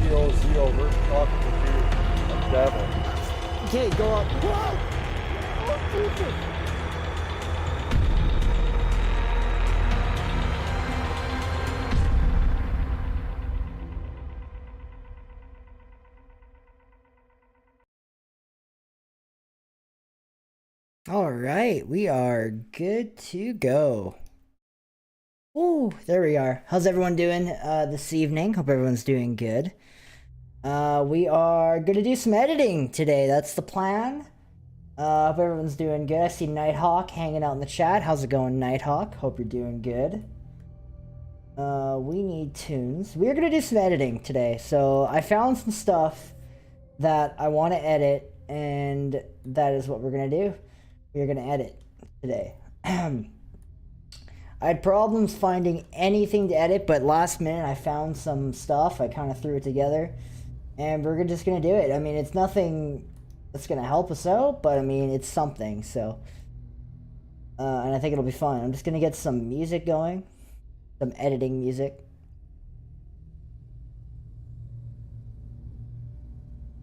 EOZO versus talking to you. A devil. Okay, go up. Whoa! Oh, Jesus! All right, we are good to go. Ooh, there we are. How's everyone doing this evening? Hope everyone's doing good. We are gonna do some editing today. That's the plan. Hope everyone's doing good. I see Nighthawk hanging out in the chat. How's it going, Nighthawk? Hope you're doing good. We need tunes. We're gonna do some editing today. So I found some stuff that I want to edit, and that is what we're gonna do. We're gonna edit today. I had problems finding anything to edit, but last minute I found some stuff. I kind of threw it together, and we're just gonna do it. I mean, it's nothing that's gonna help us out, but I mean, it's something. So, and I think it'll be fun. I'm just gonna get some music going, some editing music.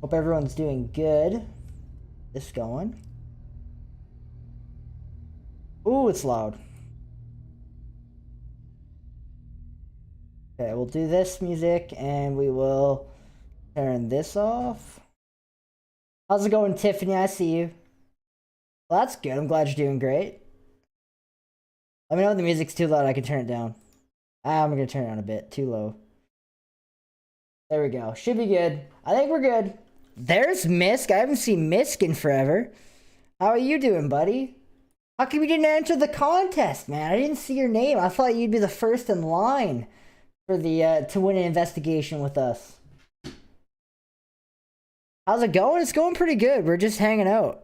Hope everyone's doing good. This going. Ooh, it's loud. Okay, we'll do this music, and we will turn this off. How's it going, Tiffany? I see you. Well, that's good. I'm glad you're doing great. Let me know if the music's too loud. I can turn it down. I'm going to turn it down a bit. Too low. There we go. Should be good. I think we're good. There's Misk. I haven't seen Misk in forever. How are you doing, buddy? How come you didn't enter the contest, man? I didn't see your name. I thought you'd be the first in line for the to win an investigation with us. How's it going? It's going pretty good. We're just hanging out.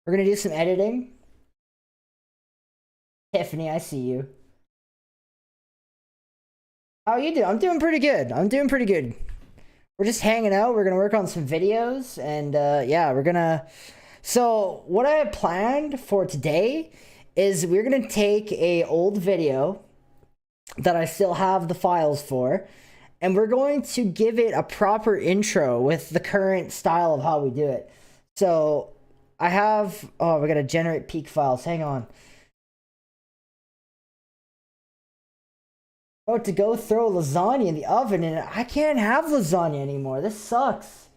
We're gonna do some editing. Tiffany, I see you. How you doing? I'm doing pretty good. I'm doing pretty good. We're just hanging out. We're gonna work on some videos, and yeah, we're gonna. So what I have planned for today is we're gonna take a old video that I still have the files for, and we're going to give it a proper intro with the current style of how we do it. So I have, oh, we gotta generate peak files. Hang on. Oh, to go throw lasagna in the oven, and I can't have lasagna anymore. This sucks.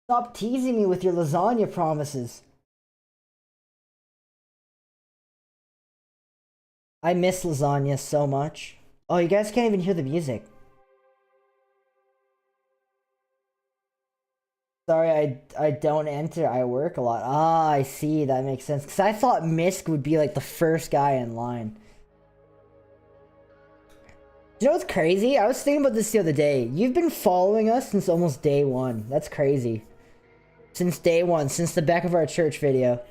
Stop teasing me with your lasagna promises. I miss lasagna so much. Oh, you guys can't even hear the music. Sorry, I don't enter. I work a lot. Ah, I see. That makes sense. Because I thought Misk would be like the first guy in line. You know what's crazy? I was thinking about this the other day. You've been following us since almost day one. That's crazy. Since day one. Since the back of our church video.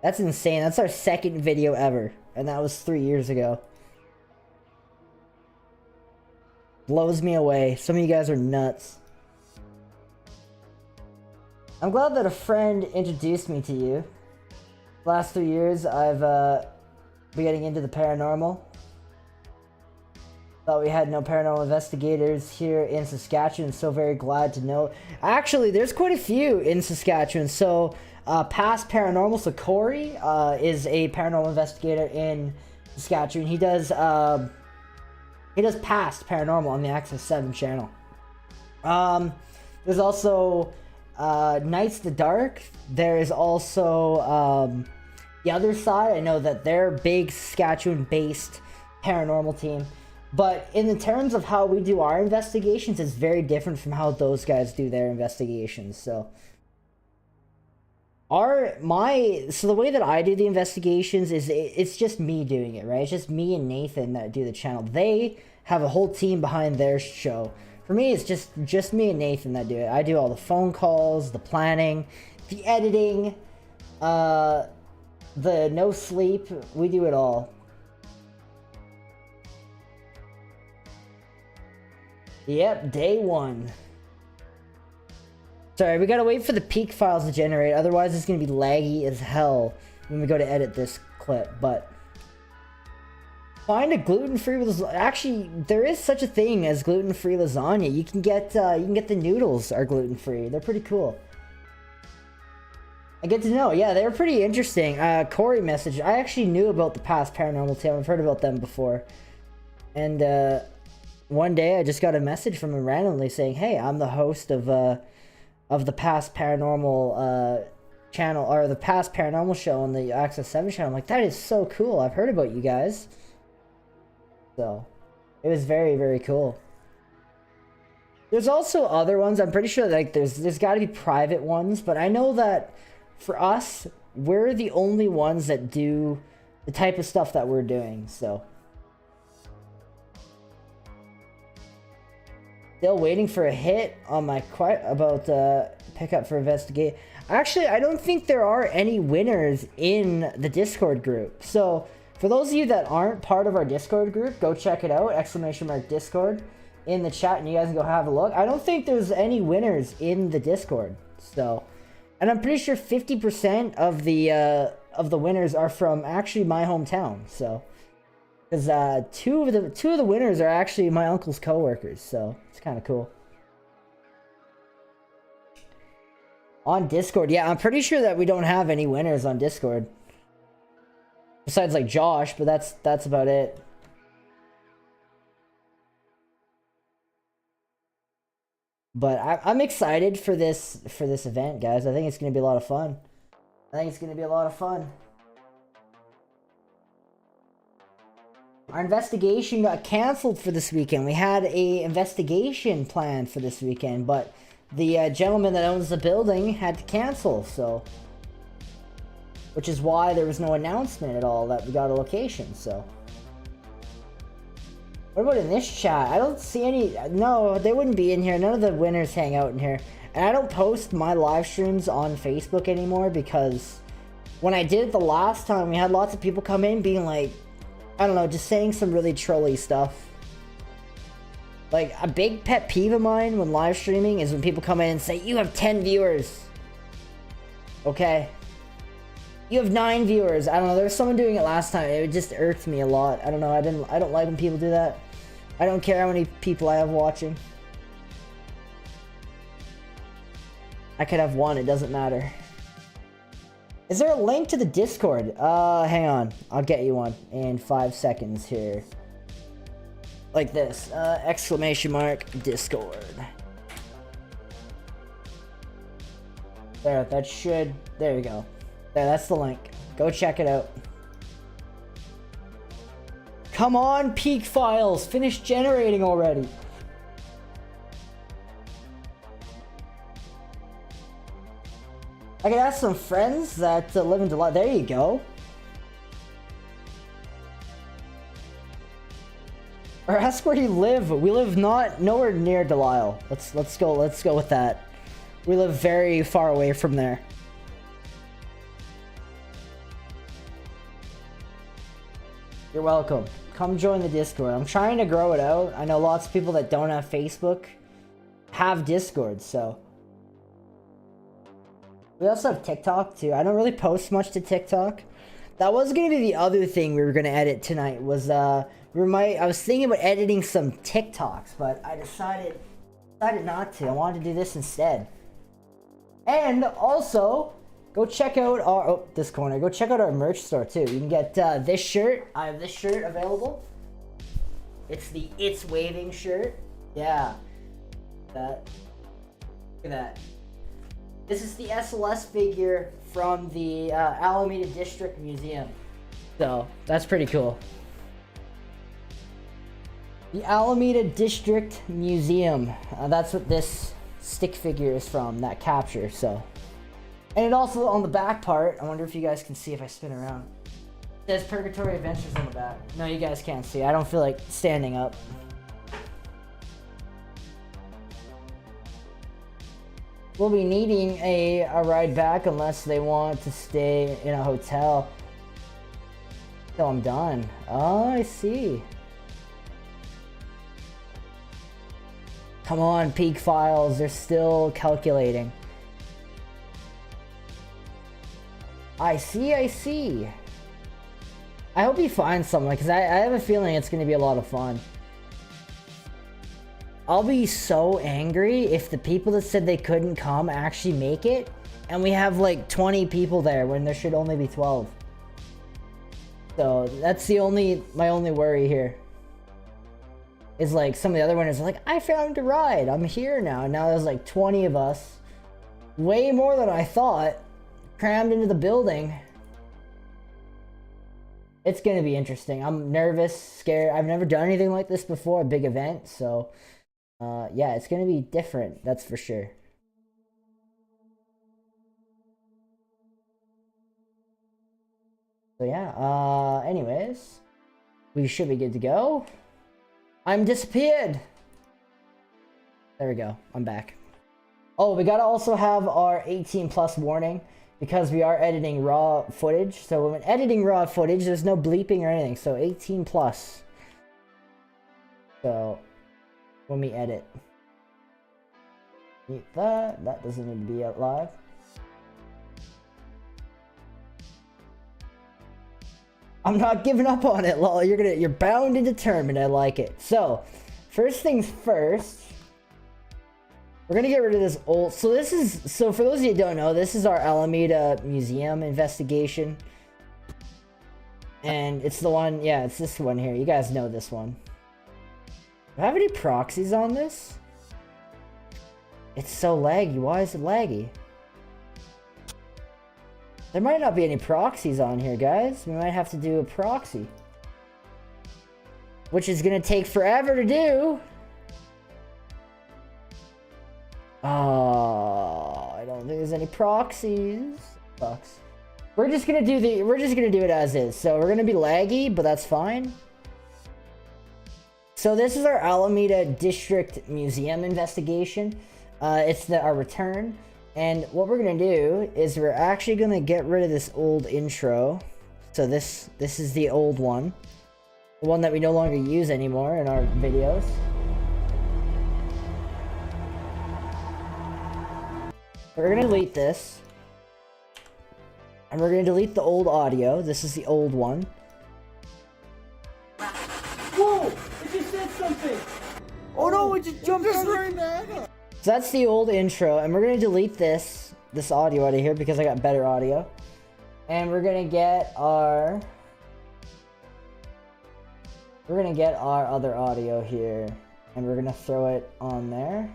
That's insane. That's our second video ever. And that was 3 years ago. Blows me away. Some of you guys are nuts. I'm glad that a friend introduced me to you. Last 3 years, I've been getting into the paranormal. Thought we had no paranormal investigators here in Saskatchewan. So very glad to know. Actually, there's quite a few in Saskatchewan. So, past paranormal. So Corey is a paranormal investigator in Saskatchewan. He does past paranormal on the Access 7 channel. There's also Nights the Dark. There is also the other side. I know that they're big Saskatchewan-based paranormal team. But in the terms of how we do our investigations, it's very different from how those guys do their investigations. So the way that I do the investigations is it's just me doing it, right? It's just me and Nathan that do the channel. They have a whole team behind their show. For me, it's just me and Nathan that do it. I do all the phone calls, the planning, the editing, the no sleep. We do it all. Yep, day one. Sorry, we gotta wait for the peak files to generate, otherwise it's gonna be laggy as hell when we go to edit this clip, but Find a gluten-free actually, there is such a thing as gluten-free lasagna. You can get the noodles are gluten-free. They're pretty cool. I get to know. Yeah, they were pretty interesting. Corey messaged. I actually knew about the Past Paranormal Tale. I've heard about them before. And one day I just got a message from him randomly saying, "Hey, I'm the host of the Past Paranormal channel, or the Past Paranormal show on the Access 7 channel." I'm like, that is so cool. I've heard about you guys. So, it was very, very cool. There's also other ones. I'm pretty sure like there's got to be private ones, but I know that for us, we're the only ones that do the type of stuff that we're doing. So, still waiting for a hit on my about pickup for investigate. Actually, I don't think there are any winners in the Discord group. So, for those of you that aren't part of our Discord group, go check it out, !Discord in the chat, and you guys can go have a look. I don't think there's any winners in the Discord. So, and I'm pretty sure 50% of the winners are from actually my hometown. So, because two of the winners are actually my uncle's coworkers. So, it's kind of cool. On Discord, yeah, I'm pretty sure that we don't have any winners on Discord. Besides like Josh, but that's about it. But I'm excited for this event, guys. I think it's gonna be a lot of fun. Our investigation got canceled for this weekend. We had a investigation planned for this weekend, but the gentleman that owns the building had to cancel, so, which is why there was no announcement at all that we got a location. So, what about in this chat? I don't see any. No, they wouldn't be in here. None of the winners hang out in here. And I don't post my live streams on Facebook anymore, because when I did it the last time, we had lots of people come in being like, I don't know, just saying some really trolly stuff. Like, a big pet peeve of mine when live streaming is when people come in and say, "You have 10 viewers. Okay. You have 9 viewers." I don't know, there was someone doing it last time. It just irked me a lot. I don't know, I don't like when people do that. I don't care how many people I have watching. I could have 1, it doesn't matter. Is there a link to the Discord? Hang on. I'll get you one in 5 seconds here. Like this, !Discord. There, that should, there you go. There, that's the link. Go check it out. Come on, Peak Files, finish generating already. I could ask some friends that live in Delisle. There you go. Or ask where you live. We live nowhere near Delisle. Let's go with that. We live very far away from there. You're welcome. Come join the Discord. I'm trying to grow it out. I know lots of people that don't have Facebook have Discord, so. We also have TikTok too. I don't really post much to TikTok. That was gonna be the other thing we were gonna edit tonight. Was I was thinking about editing some TikToks, but I decided not to. I wanted to do this instead. And also, go check out our this corner. Go check out our merch store too. You can get this shirt. I have this shirt available. It's the It's Waving shirt. Yeah. That. Look at that. This is the SLS figure from the Alameda District Museum. So, that's pretty cool. The Alameda District Museum. That's what this stick figure is from, that capture, so. And it also, on the back part, I wonder if you guys can see if I spin around. It says Purgatory Adventures on the back. No, you guys can't see. I don't feel like standing up. We'll be needing a ride back unless they want to stay in a hotel till I'm done. Oh, I see. Come on, Peak Files. They're still calculating. I see. I hope he finds someone, because I have a feeling it's going to be a lot of fun. I'll be so angry if the people that said they couldn't come actually make it, and we have like 20 people there when there should only be 12. So that's my only worry here. Is like some of the other winners are like, I found a ride, I'm here now. And now there's like 20 of us. Way more than I thought. Crammed into the building. It's gonna be interesting. I'm nervous, scared. I've never done anything like this before, a big event, so yeah, it's gonna be different, that's for sure. So yeah, anyways, we should be good to go. I'm disappeared. There we go, I'm back. Oh, we gotta also have our 18+ warning, because we are editing raw footage. So when editing raw footage, there's no bleeping or anything, so 18+. So when we edit, mute that doesn't need to be out live. I'm not giving up on it, lol. You're bound and determined. I like it. So, first things first, we're gonna get rid of this old. So for those of you who don't know, this is our Alameda Museum investigation, and it's the one. Yeah, it's this one here. You guys know this one. Do I have any proxies on this? It's so laggy. Why is it laggy? There might not be any proxies on here, guys. We might have to do a proxy. Which is gonna take forever to do. Oh, I don't think there's any proxies. Sucks. We're just gonna do it as is. So we're gonna be laggy, but that's fine. So this is our Alameda District Museum investigation. It's our return. And what we're gonna do is we're actually gonna get rid of this old intro. So this is the old one. The one that we no longer use anymore in our videos. We're gonna delete this. And we're gonna delete the old audio. This is the old one. Whoa! It just said something! Oh no, it just jumped right now! So that's the old intro, and we're gonna delete this audio out of here because I got better audio. And we're gonna get our other audio here, and we're gonna throw it on there.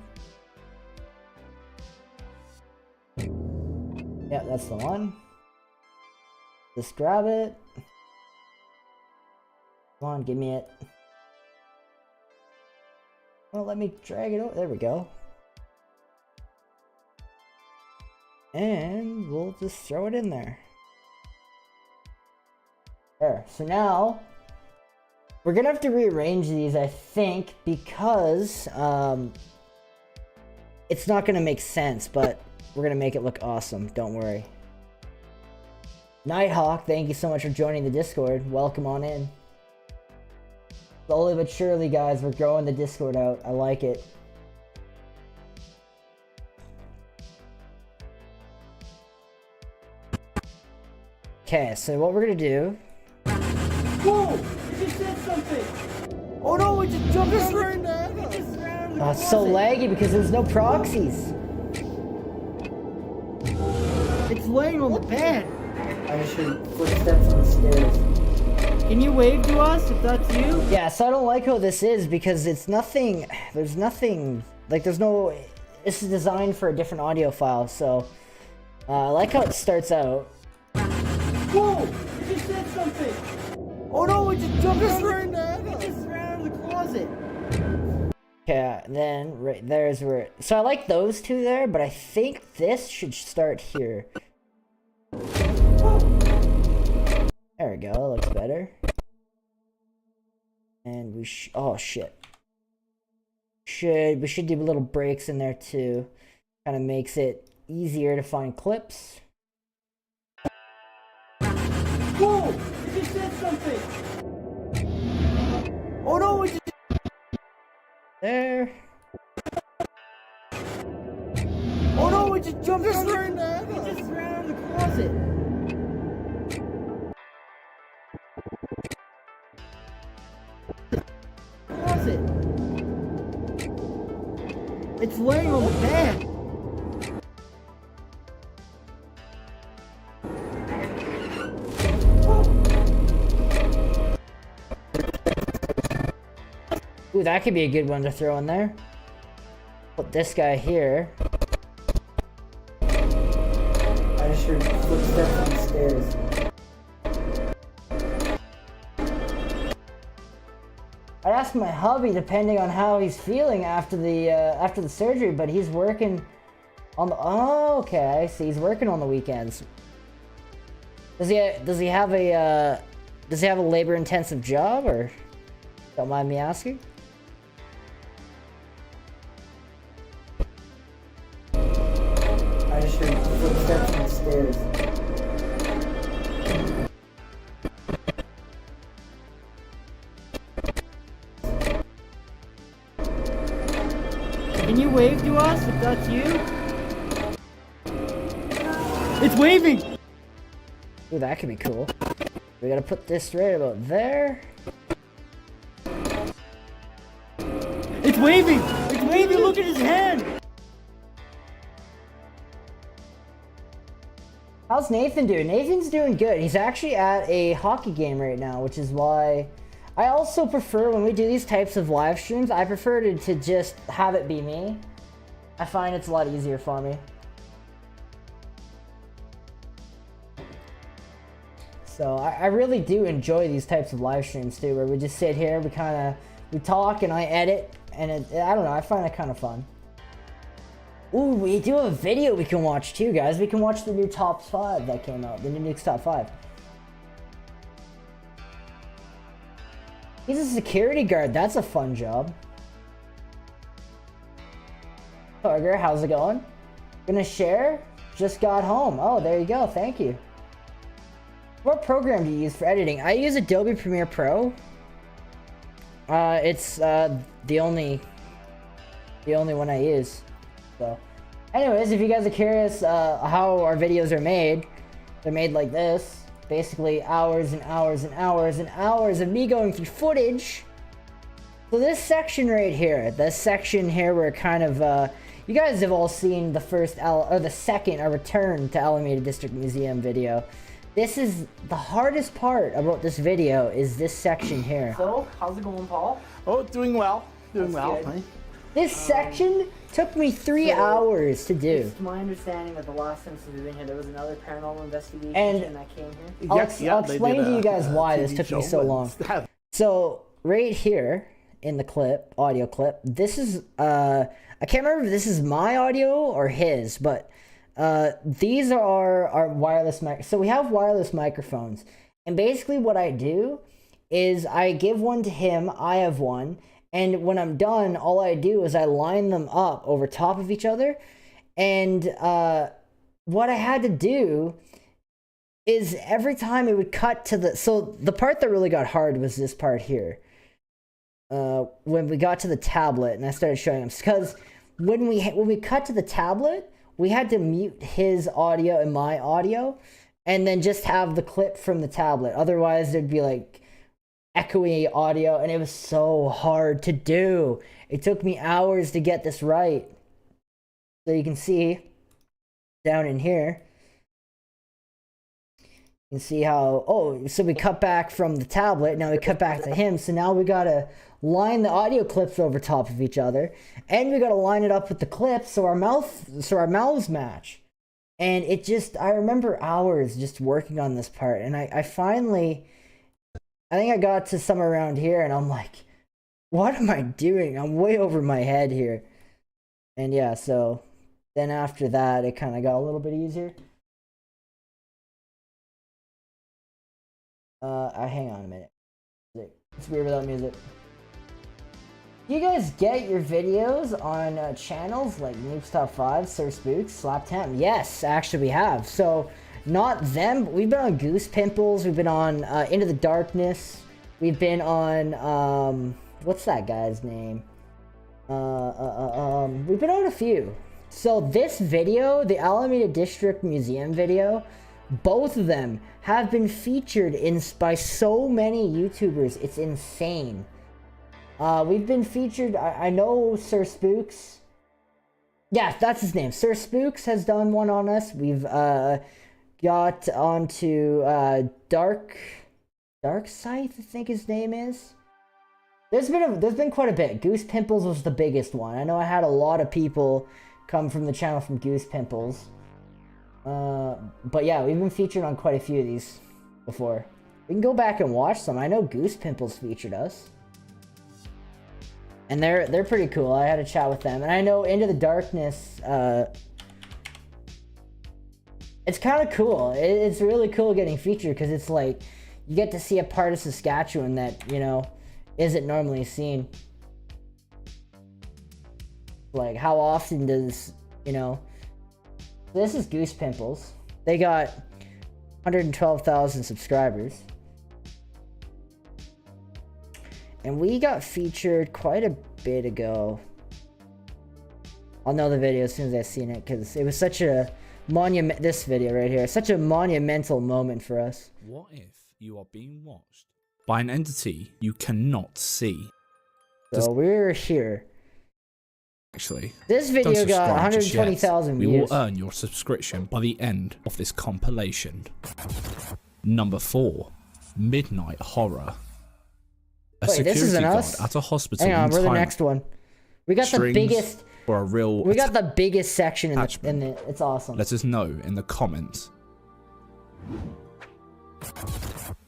Yeah, that's the one. Just grab it. Come on, give me it. Oh, let me drag it over. There we go. And we'll just throw it in there. There. So now, we're gonna have to rearrange these, I think, because it's not gonna make sense, but we're gonna make it look awesome. Don't worry. Nighthawk, thank you so much for joining the Discord. Welcome on in. Slowly but surely, guys, we're growing the Discord out. I like it. Okay, so what we're gonna do... Whoa! It just said something! Oh no, it just jumped right now! Oh, it's so laggy because there's no proxies. It's laying on the bed! I just heard footsteps on the stairs. Can you wave to us if that's you? Yeah, so I don't like how this is because it's nothing... There's nothing... Like, there's no... This is designed for a different audio file, so... I like how it starts out. Whoa! It just said something! Oh no, it just jumped right now! It just ran out of the closet! Okay, then right there's where... So I like those two there, but I think this should start here. There we go, that looks better. And we oh shit. We should do little breaks in there too. Kind of makes it easier to find clips. Whoa! It just said something! Oh no, it just... There. Oh no, it just jumped right now! It just ran out of the closet! What was it? It's laying on the bed. Ooh, that could be a good one to throw in there. Put this guy here. I just heard footsteps on the stairs. I'd ask my hubby depending on how he's feeling after the surgery, but he's working on the. Oh, okay, I see. He's working on the weekends. Does he have a labor-intensive job, or don't mind me asking? I just heard footsteps on the stairs. Can you wave to us if that's you? It's waving! Ooh, that could be cool. We gotta put this right about there. It's waving! It's waving! Look at his hand! How's Nathan doing? Nathan's doing good. He's actually at a hockey game right now, which is why I also prefer, when we do these types of live streams, I prefer to just have it be me. I find it's a lot easier for me. So I really do enjoy these types of live streams too, where we just sit here, we talk and I edit, and I don't know, I find it kind of fun. Ooh, we do have a video we can watch too, guys. We can watch the new top 5 that came out, the new Nukes top 5. He's a security guard. That's a fun job. Targer, how's it going? Gonna share? Just got home. Oh, there you go. Thank you. What program do you use for editing? I use Adobe Premiere Pro. It's the only one I use. So, anyways, if you guys are curious how our videos are made, they're made like this. Basically, hours and hours and hours and hours of me going through footage. So this section right here, where kind of, you guys have all seen the second Return to Alameda District Museum video. This is the hardest part about this video, is this section here. So, how's it going, Paul? Oh, doing well. Doing well. good. This section took me 3 hours to do. It's my understanding that the last time since we've been here, there was another paranormal investigation And- that came here. I'll explain to you guys why this took me so long. So right here in the clip, audio clip, this is I can't remember if this is my audio or his, but these are our wireless mic. So we have wireless microphones, and basically what I do is I give one to him, I have one, and when I'm done, all I do is I line them up over top of each other. And what I had to do is every time it would cut to the part that really got hard was this part here. When we got to the tablet and I started showing him, because when we cut to the tablet, we had to mute his audio and my audio, and then just have the clip from the tablet. Otherwise, there'd be like echoey audio, and it was so hard to do. It took me hours to get this right. So you can see down in here, you can see how, so we cut back from the tablet, now we cut back to him, so now we gotta line the audio clips over top of each other, and we gotta line it up with the clips so our mouths match. And it just, I remember hours just working on this part, and I finally, I think I got to somewhere around here, and I'm like, what am I doing? I'm way over my head here. And yeah, so then after that, it kind of got a little bit easier. Hang on a minute. It's weird without music. Do you guys get your videos on channels like Noobs Top 5, Sir Spooks, Slap Temp? Yes, actually we have. So, not them, but we've been on Goose Pimples, we've been on Into the Darkness, we've been on, what's that guy's name? We've been on a few. So this video, the Alameda District Museum video, Both of them have been featured by so many YouTubers. It's insane. We've been featured. I know Sir Spooks. Yeah, that's his name. Sir Spooks has done one on us. We've got onto Dark Scythe, I think his name is. There's been quite a bit. Goose Pimples was the biggest one. I know I had a lot of people come from the channel from Goose Pimples. But yeah, we've been featured on quite a few of these before. We can go back and watch some. I know Goose Pimples featured us. And they're pretty cool. I had a chat with them. And I know Into the Darkness, it's kind of cool. It's really cool getting featured because it's like you get to see a part of Saskatchewan that, you know, isn't normally seen. Like, how often does, you know... This is Goose Pimples. They got 112,000 subscribers. And we got featured quite a bit ago. I'll know the video as soon as I've seen it, because it was such a monument. This video right here, such a monumental moment for us. What if you are being watched by an entity you cannot see? So we're here. Actually, this video got 120,000 views. We will earn your subscription by the end of this compilation. Number 4, Midnight Horror. A Wait, this security isn't guard us? at a hospital. Hang on, we're the Thailand. next one. We got the biggest. For a real. We got the biggest section in the. It's awesome. Let us know in the comments.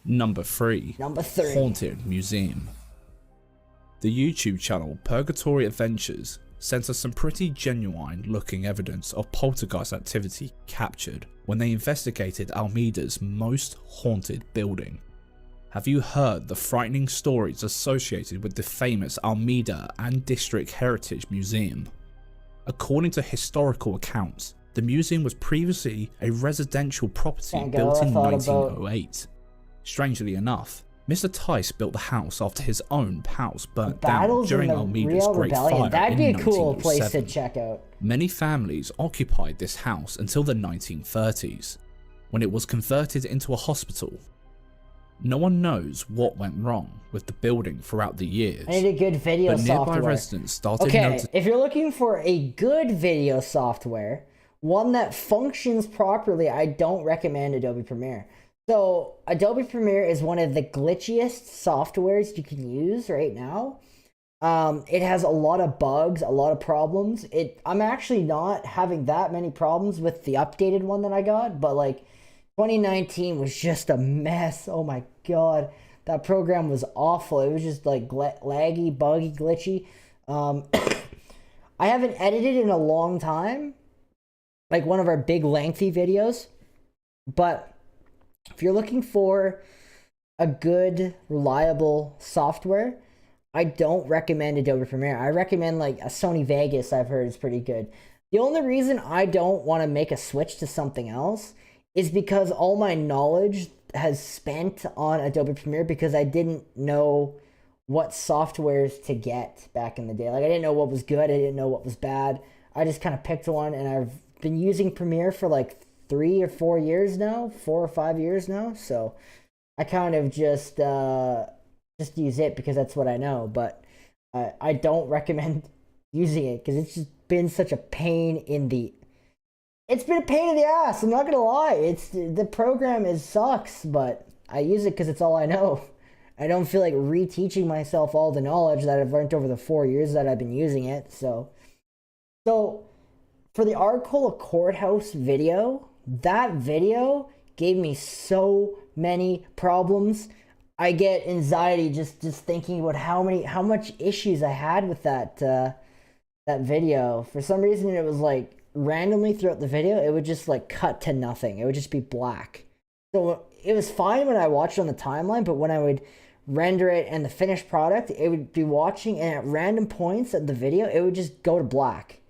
Number 3. Number 3. Haunted Museum. The YouTube channel Purgatory Adventures sent us some pretty genuine looking evidence of poltergeist activity captured when they investigated Almeida's most haunted building. Have you heard the frightening stories associated with the famous Almeida and District Heritage Museum? According to historical accounts, the museum was previously a residential property built in 1908. Strangely enough, Mr. Tice built the house after his own house burnt down during Almeida's Great Fire. That'd be a cool 1907. place to check out. Many families occupied this house until the 1930s, when it was converted into a hospital. No one knows what went wrong with the building throughout the years. I need a good video but nearby software. residents started Okay, if you're looking for a good video software, one that functions properly, I don't recommend Adobe Premiere. So Adobe Premiere is one of the glitchiest softwares you can use right now. It has a lot of bugs, a lot of problems. I'm actually not having that many problems with the updated one that I got, but like 2019 was just a mess. Oh my god, that program was awful. It was just like laggy, buggy, glitchy. I haven't edited in a long time, like one of our big lengthy videos, but if you're looking for a good, reliable software, I don't recommend Adobe Premiere. I recommend like a Sony Vegas. I've heard is pretty good. The only reason I don't want to make a switch to something else is because all my knowledge has spent on Adobe Premiere because I didn't know what softwares to get back in the day. Like I didn't know what was good. I didn't know what was bad. I just kind of picked one, and I've been using Premiere for like 3 or 4 years now, 4 or 5 years now. So I kind of just use it because that's what I know. But I don't recommend using it because it's just been such a pain in the. It's been a pain in the ass. I'm not gonna lie. The program sucks, but I use it because it's all I know. I don't feel like reteaching myself all the knowledge that I've learned over the 4 years that I've been using it. So for the Arcola Courthouse video, that video gave me so many problems. I get anxiety just thinking about how much issues I had with that video. For some reason, it was like randomly throughout the video, it would just like cut to nothing. It would just be black. So it was fine when I watched it on the timeline, but when I would render it and the finished product, it would be watching, and at random points of the video, it would just go to black.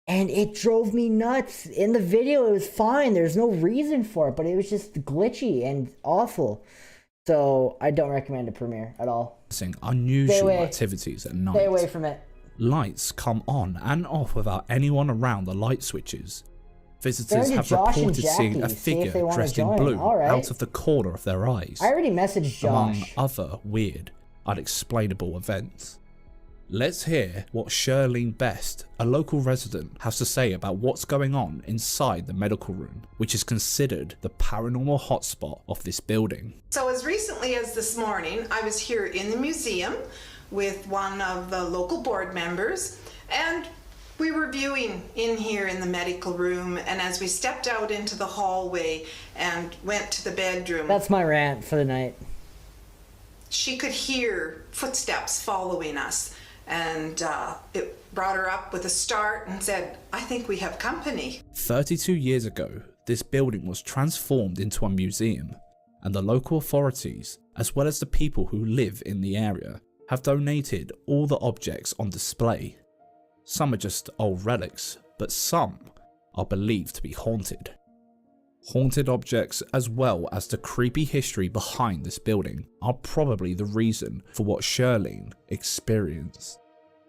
And it drove me nuts. In the video, it was fine. There's no reason for it, but it was just glitchy and awful. So I don't recommend a Premiere at all. Unusual activities at night. Stay away from it. Lights come on and off without anyone around the light switches. Visitors Turn to have Josh and reported seeing a Jackie, see if figure they wanna dressed in join. blue Alright. out of the corner of their eyes, I already messaged among Josh. other weird, unexplainable events. Let's hear what Shirlene Best, a local resident, has to say about what's going on inside the medical room, which is considered the paranormal hotspot of this building. So as recently as this morning, I was here in the museum with one of the local board members, and we were viewing in here in the medical room, and as we stepped out into the hallway and went to the bedroom, That's my rant for the night. she could hear footsteps following us, and it brought her up with a start and said, "I think we have company." 32 years ago, this building was transformed into a museum, and the local authorities, as well as the people who live in the area, have donated all the objects on display. Some are just old relics, but some are believed to be haunted. Haunted objects, as well as the creepy history behind this building, are probably the reason for what Shirlene experienced.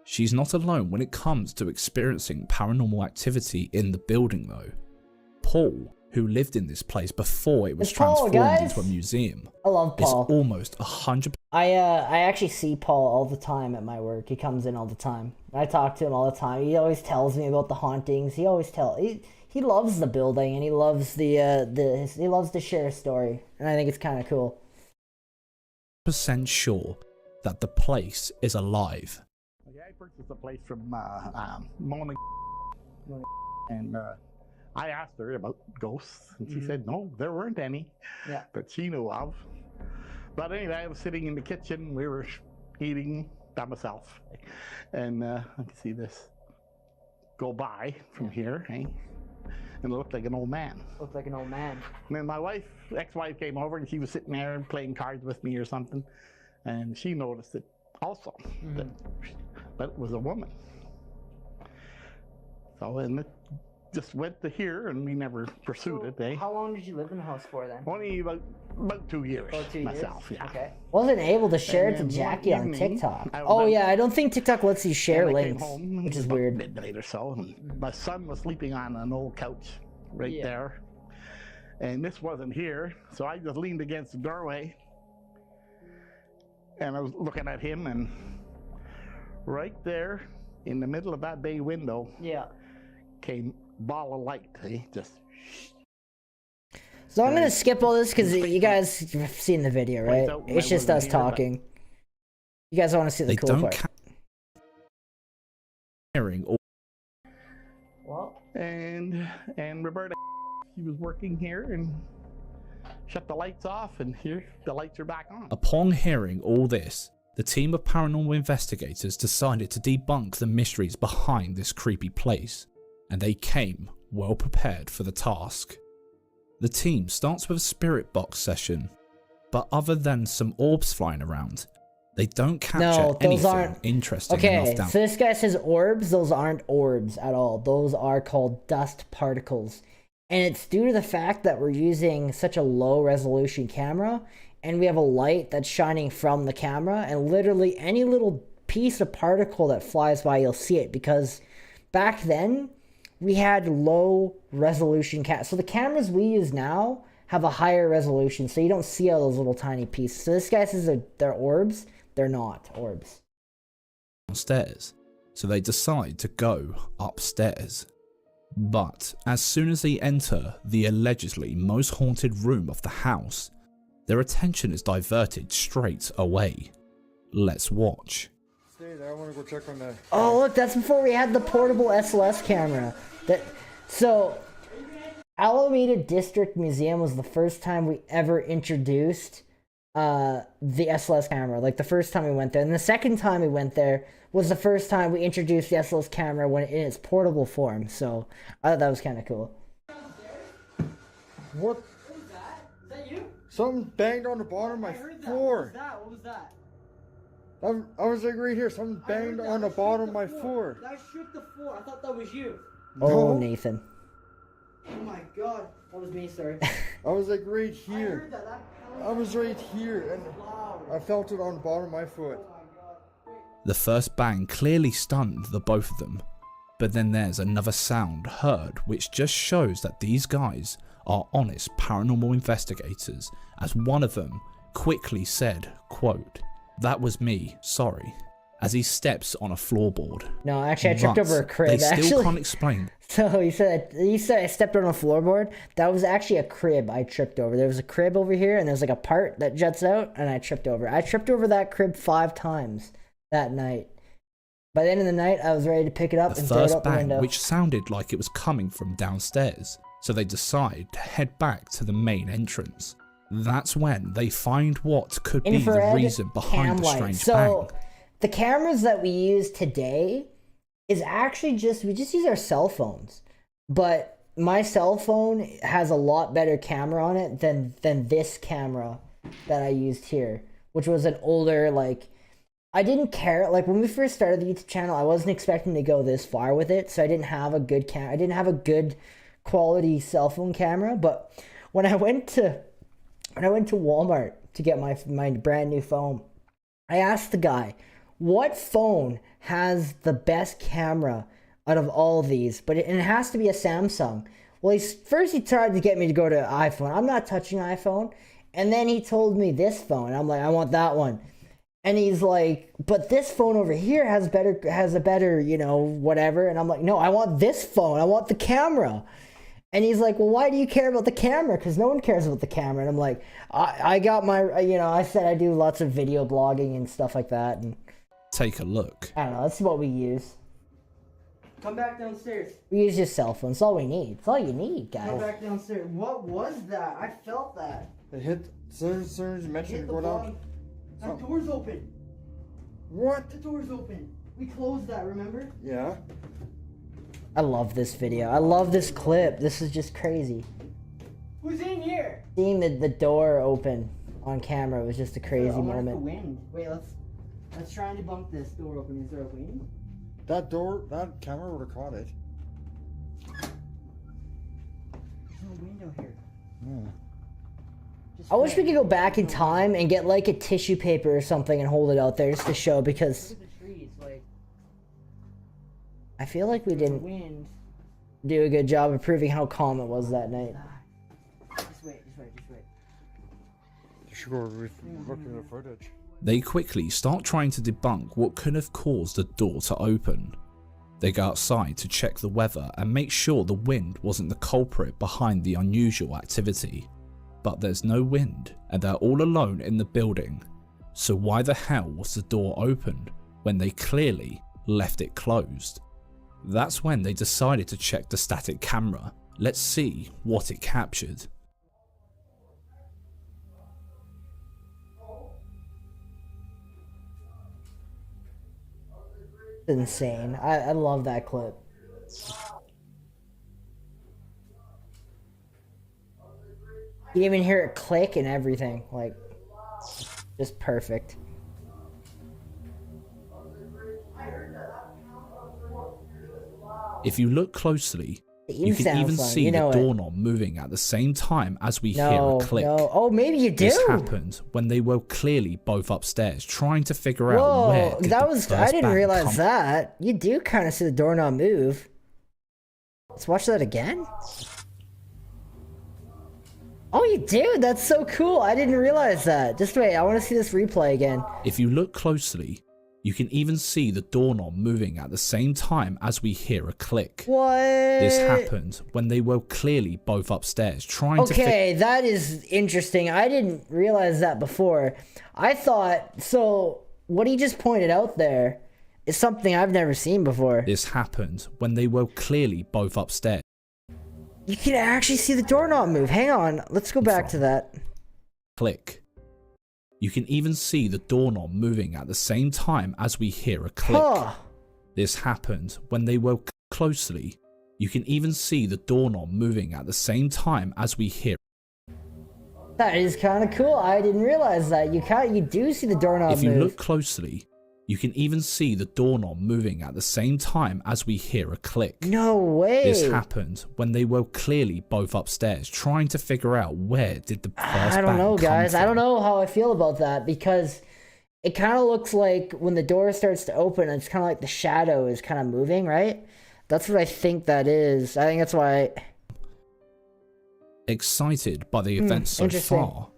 She's not alone when it comes to experiencing paranormal activity in the building though. Paul, who lived in this place before it was It's Paul, transformed guys. into a museum, I love is Paul. almost 100% I actually see Paul all the time at my work. He comes in all the time. I talk to him all the time. He always tells me about the hauntings. He loves the building, and he loves he loves to share a story, and I think it's kind of cool. sure that the place is alive. Okay, I purchased a place from Mona, and I asked her about ghosts, and she said no, there weren't any that she knew of. But anyway, I was sitting in the kitchen. We were eating by myself, and I could see this go by from here, and it looked like an old man. Looks like an old man. And then my ex-wife came over, and she was sitting there and playing cards with me or something, and she noticed it also, but it was a woman. So, and it just went to here, and we never pursued it, eh? How long did you live in the house for then? Only about 2 years myself, yeah. Okay. Wasn't able to share it to And then one Jackie on evening, TikTok. I was Oh out- yeah, I don't think TikTok lets you share And I came links, home, which is about weird. midnight or so, and my son was sleeping on an old couch right there, and this wasn't here, so I just leaned against the doorway, and I was looking at him, and right there in the middle of that bay window came ball of light, just. So I'm gonna skip all this because you guys have seen the video, right? out when It's I just wasn't us here, but- talking. You guys want to see the They cool don't part? hearing all Well, And Roberta, she was working here and shut the lights off, and here the lights are back on. Upon hearing all this, the team of paranormal investigators decided to debunk the mysteries behind this creepy place, and they came well prepared for the task. The team starts with a spirit box session, but other than some orbs flying around, they don't capture no, those anything aren't interesting okay. enough down. So this guy says orbs. Those aren't orbs at all. Those are called dust particles, and it's due to the fact that we're using such a low resolution camera, and we have a light that's shining from the camera, and literally any little piece of particle that flies by, you'll see it, because back then we had low resolution so the cameras we use now have a higher resolution, so you don't see all those little tiny pieces. So this guy says they're orbs. They're not orbs. Downstairs, so they decide to go upstairs. But as soon as they enter the allegedly most haunted room of the house, their attention is diverted straight away. Let's watch. Stay there. I want to go check on the. Oh, look, that's before we had the portable SLS camera. So, Alameda District Museum was the first time we ever introduced the SLS camera. Like the first time we went there, and the second time we went there was the first time we introduced the SLS camera when in its portable form. So I thought that was kind of cool. What? What was that? Is that you? Something banged on the bottom of my floor. What was that? I was like right here. Something banged on the bottom of my floor. That shook the floor. I thought that was you. Oh, No. Nathan. Oh my god. That was me, sorry. I was like right I here. heard that. I was right here, and Loud. I felt it on the bottom of my foot. Oh my god. Wait. The first bang clearly stunned the both of them, But then there's another sound heard which just shows that these guys are honest paranormal investigators, as one of them quickly said, quote, "That was me, sorry," as he steps on a floorboard. No, actually I tripped But over a crib. they still actually. can't explain. So he said I stepped on a floorboard. That was actually a crib I tripped over. There was a crib over here and there's like a part that juts out and I tripped over. I tripped over that crib 5 times that night. By the end of the night, I was ready to pick it up The and throw it first out the bang, window. which sounded like it was coming from downstairs, so they decide to head back to the main entrance. That's when they find what could be the Infrared reason behind the cam light. strange So bang. the cameras that we use today is actually we just use our cell phones. But my cell phone has a lot better camera on it than this camera that I used here, which was an older, like, I didn't care. Like, when we first started the YouTube channel, I wasn't expecting to go this far with it, so I didn't have a good I didn't have a good quality cell phone camera. But when I went to Walmart to get my brand new phone, I asked the guy, what phone has the best camera out of all of these? But it has to be a Samsung. Well, first he tried to get me to go to iPhone. I'm not touching iPhone. And then he told me this phone. I'm like, I want that one. And he's like, but this phone over here has a better, you know, whatever. And I'm like, no, I want this phone. I want the camera. And he's like, well, why do you care about the camera? Because no one cares about the camera. And I'm like, I got my, you know, I said I do lots of video blogging and stuff like that. And Take a look. I don't know, that's what we use. Come back downstairs. We use your cell phone. It's all we need. It's all you need, guys. Come back downstairs. What was that? I felt that. It hit, as soon as you mentioned Hit it the go bottom. down. That door's open. What? The door's open. We closed that, remember? Yeah. I love this video. I love this clip. This is just crazy. Who's in here? Seeing the door open on camera was just a crazy I wonder if the moment. wind. Wait, let's try and debunk this door open. Is there a wind? That camera would have caught it. There's no window here. Yeah. Just I wish we flat. could go back in time and get like a tissue paper or something and hold it out there just to show, because Look at the trees, like I feel like we there's a didn't wind. do a good job of proving how calm it was that night. Just wait. You should go look at the footage. They quickly start trying to debunk what could have caused the door to open. They go outside to check the weather and make sure the wind wasn't the culprit behind the unusual activity. But there's no wind and they're all alone in the building. So why the hell was the door opened when they clearly left it closed? That's when they decided to check the static camera. Let's see what it captured. Insane. I love that clip. You even hear it click and everything. Like, just perfect. If you look closely, you can even see the doorknob moving at the same time as we hear a click. No. Oh, maybe you do. This happened when they were clearly both upstairs trying to figure out where did that the was. first I didn't bang realize come that. You do kind of see the doorknob move. Let's watch that again. Oh, you do? That's so cool. I didn't realize that. Just wait. I want to see this replay again. If you look closely, you can even see the doorknob moving at the same time as we hear a click. What? This happened when they were clearly both upstairs trying to Okay, that is interesting. I didn't realize that before. I thought, so what he just pointed out there is something I've never seen before. This happened when they were clearly both upstairs. You can actually see the doorknob move. Hang on. Let's go back to that. Click. You can even see the doorknob moving at the same time as we hear a click. Huh. This happened when they were closely. You can even see the doorknob moving at the same time as we hear. That is kind of cool. I didn't realize that. You do see the doorknob If you move. look closely, you can even see the doorknob moving at the same time as we hear a click. No way. This happened when they were clearly both upstairs trying to figure out where did the first I don't bang know, come guys. I from. don't know how I feel about that, because it kind of looks like when the door starts to open, it's kind of like the shadow is kind of moving, right? That's what I think that is. I think that's why. Excited by the events so far,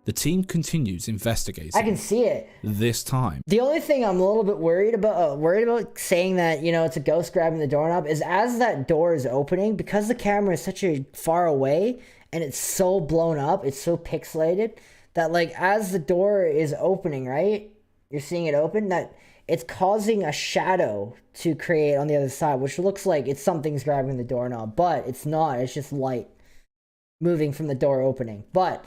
the team continues investigating. I can see it. This time, the only thing I'm a little bit worried about saying that, you know, it's a ghost grabbing the doorknob, is as that door is opening, because the camera is such a far away and it's so blown up, it's so pixelated, that like as the door is opening, right, you're seeing it open, that it's causing a shadow to create on the other side, which looks like it's something's grabbing the doorknob, but it's not. It's just light moving from the door opening. But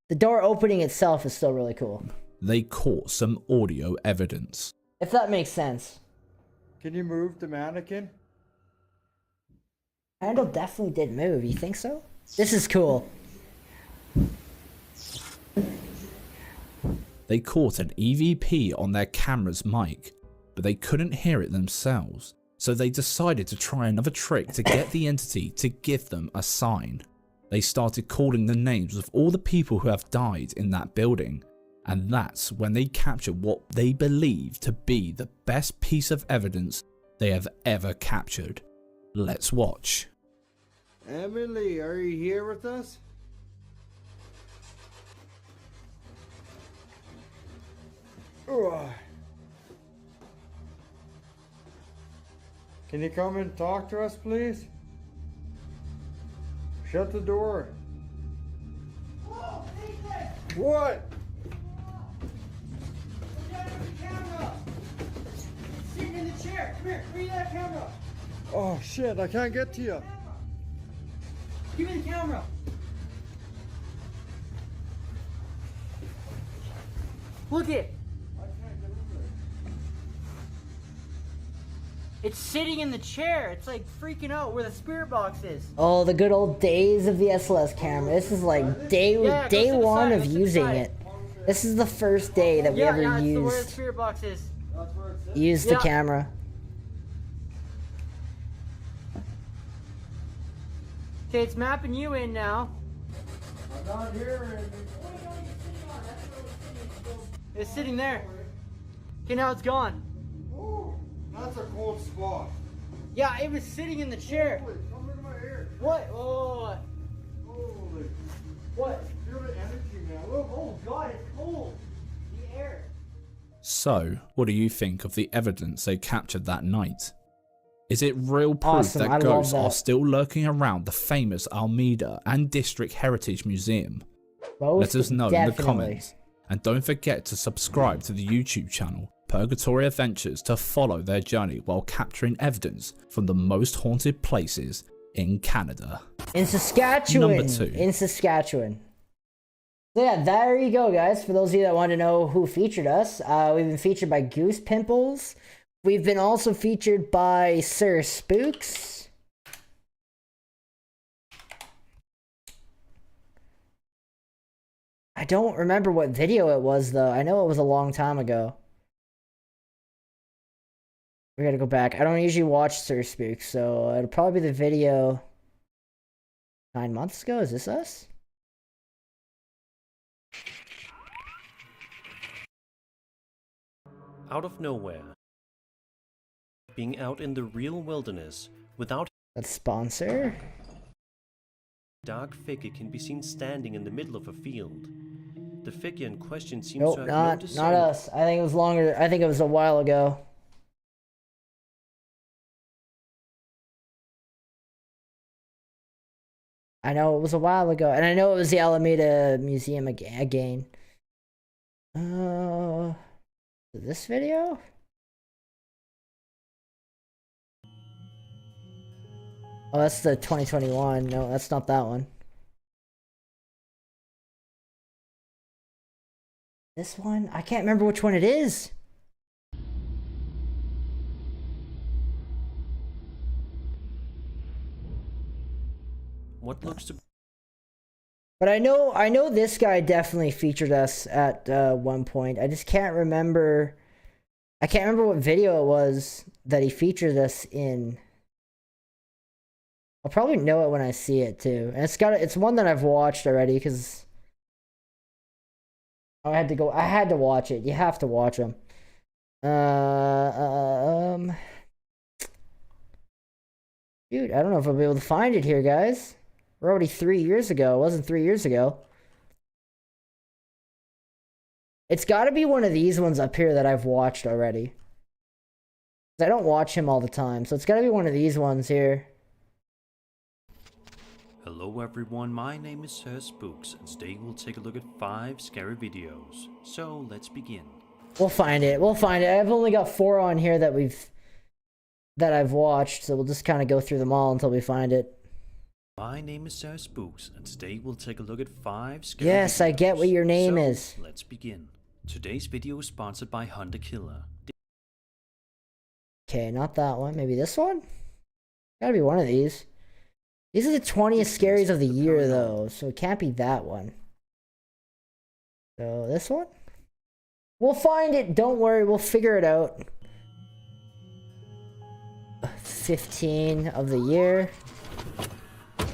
the door opening itself is still really cool. They caught some audio evidence. If that makes sense. Can you move the mannequin? Handle definitely did move. You think so? This is cool. They caught an EVP on their camera's mic, but they couldn't hear it themselves, so they decided to try another trick to get the entity to give them a sign. They started calling the names of all the people who have died in that building, and that's when they captured what they believe to be the best piece of evidence they have ever captured. Let's watch. Emily, are you here with us? Ugh. Can you come and talk to us, please? Shut the door. Whoa, Ethan! What? Look at the camera! It's sitting in the chair. Come here, give me that camera. Oh shit, I can't get to you. Give me the camera. Look it. It's sitting in the chair. It's like freaking out where the spirit box is. Oh, the good old days of the SLS camera. This is like day one of using it. This is the first day that we ever it's where the used spirit box is. the camera. Okay, it's mapping you in now. I'm not here. It's sitting there. Okay, now it's gone. Ooh, that's a cold spot. Yeah, it was sitting in the chair. Holy, come into my ear. What? Oh, Holy. what? Feel the energy, man. Look. Oh God, it's cold. The air. So, what do you think of the evidence they captured that night? Is it real proof Awesome, I that love ghosts that. are still lurking around the famous Almeida and District Heritage Museum? Most Let us know in the definitely. comments. And don't forget to subscribe to the YouTube channel Purgatory Adventures to follow their journey while capturing evidence from the most haunted places in Canada. In Saskatchewan. Number 2. In Saskatchewan. So yeah, there you go, guys. For those of you that want to know who featured us, we've been featured by Goose Pimples. We've been also featured by Sir Spooks. I don't remember what video it was, though. I know it was a long time ago. We gotta go back. I don't usually watch Sir Spooks, so it'll probably be the video 9 months ago. Is this us? Out of nowhere, being out in the real wilderness without That's sponsor. a dark figure can be seen standing in the middle of a field. The figure in question seems Nope, to have not discernment. us. I think it was longer. I think it was a while ago. I know it was a while ago, and I know it was the Alameda Museum again. This video? Oh, that's the 2021. No, that's not that one. This one? I can't remember which one it is. What looks to But I know this guy definitely featured us at one point. I just can't remember. I can't remember what video it was that he featured us in. I'll probably know it when I see it too. And it's one that I've watched already because I had to watch it. You have to watch them. Shoot, I don't know if I'll be able to find it here, guys. We're already 3 years ago. It wasn't 3 years ago. It's got to be one of these ones up here that I've watched already. I don't watch him all the time, so it's got to be one of these ones here. Hello everyone, my name is Sir Spooks, and today we'll take a look at 5 scary videos. So let's begin. We'll find it. We'll find it. I've only got 4 on here that I've watched, so we'll just kind of go through them all until we find it. My name is Sir Spooks, and today we'll take a look at 5 scary Yes, videos. I get what your name So, is. Let's begin. Today's video is sponsored by Hunter Killer. Okay, not that one. Maybe this one? Gotta be one of these. These are the 20th scaries of the year, though, so it can't be that one. So, this one? We'll find it. Don't worry. We'll figure it out. 15 of the year.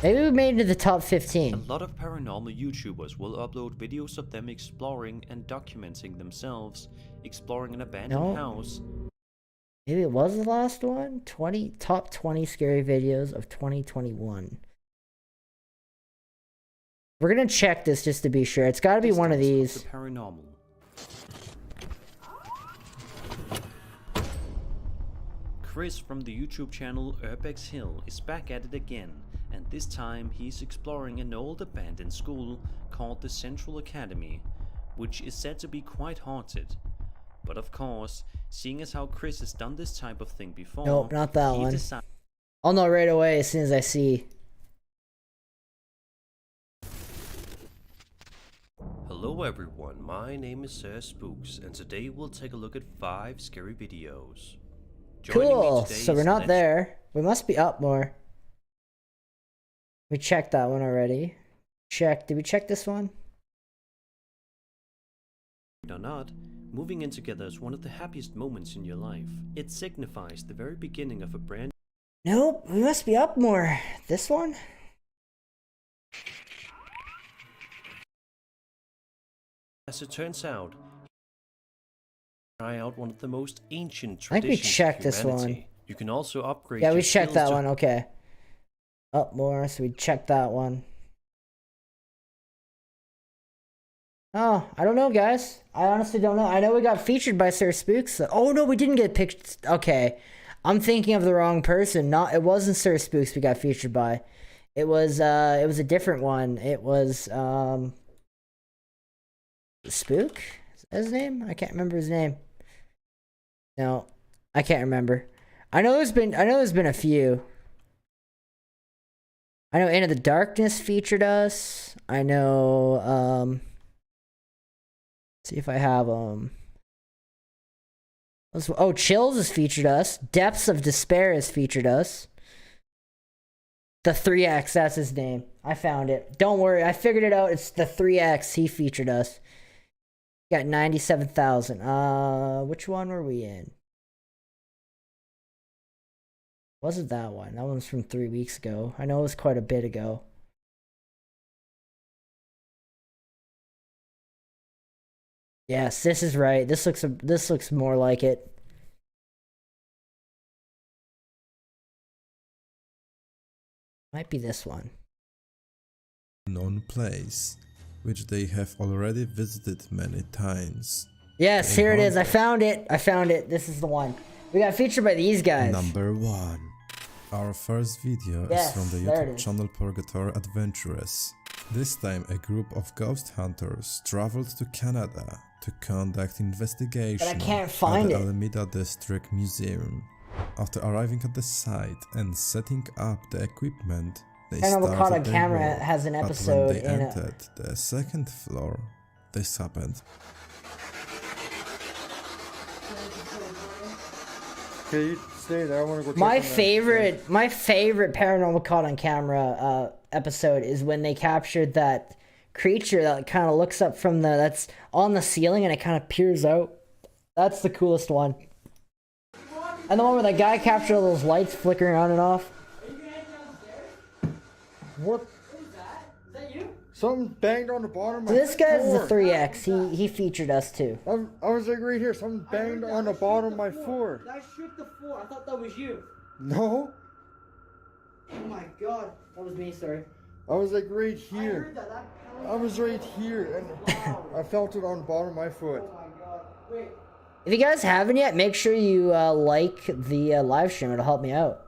Maybe we made it to the top A 15. lot of paranormal YouTubers will upload videos of them exploring and documenting themselves, exploring an abandoned house. Maybe it was the last one? Top 20 scary videos of 2021. We're gonna check this just to be sure. It's gotta be one of these. The paranormal. Chris from the YouTube channel Urbex Hill is back at it again, and this time he's exploring an old abandoned school called the Central Academy, which is said to be quite haunted. But of course, seeing as how Chris has done this type of thing before, Nope, not that one. decided I'll know right away as soon as I see. Hello everyone, my name is Sir Spooks, and today we'll take a look at 5 scary videos. Joining me Cool, today so is we're not Len- there. We must be up more. We checked that one already. Did we check this one? Or not, moving in together is one of the happiest moments in your life. It signifies the very beginning of a brand. Nope, we must be up more. This one? As it turns out, try out one of the most ancient I think we traditions checked of this humanity. one. You can also upgrade. Yeah, your we checked skills that to- one, okay. Up more, so we checked that one. Oh, I don't know, guys. I honestly don't know. I know we got featured by Sir Spooks. Oh, no, we didn't get picked. Okay. I'm thinking of the wrong person. It wasn't Sir Spooks we got featured by. It was a different one. It was, Spook? Is that his name? I can't remember his name. No, I can't remember. I know there's been a few. I know Into the Darkness featured us. I know, see if I have, oh, Chills has featured us. Depths of Despair has featured us. The 3X, that's his name. I found it. Don't worry, I figured it out. It's the 3X. He featured us. Got 97,000. Which one were we in? Wasn't that one? That one's from 3 weeks ago. I know it was quite a bit ago. Yes, this is right. This looks more like it. Might be this one. Known place, which they have already visited many times. Yes, here it is. I found it. This is the one. We got featured by these guys. Number 1. Our first video Yes, is from the there it YouTube is. channel Purgatory Adventurers. This time a group of ghost hunters traveled to Canada to conduct investigation But I can't at find the it. Alameda District Museum. After arriving at the site and setting up the equipment, they Paranormal Caught on started their Camera work. has an But episode when they in it. entered the second floor, this happened. Okay, you stay there. I want to go check My on that. favorite Paranormal Caught on Camera episode is when they captured that creature that kind of looks up from that's on the ceiling and it kind of peers out. That's the coolest one. And the one where that guy captured all those lights flickering on and off. What? Something banged on the bottom of So my this guy's the floor. 3X. He featured us too. I was like right here. Something banged on the bottom of my floor. I shook the floor. I thought that was you. No. Oh my god. That was me, sorry. I was like right I here. heard that. I was right here, and I felt it on the bottom of my foot. Oh my god. Wait. If you guys haven't yet, make sure you like the live stream. It'll help me out.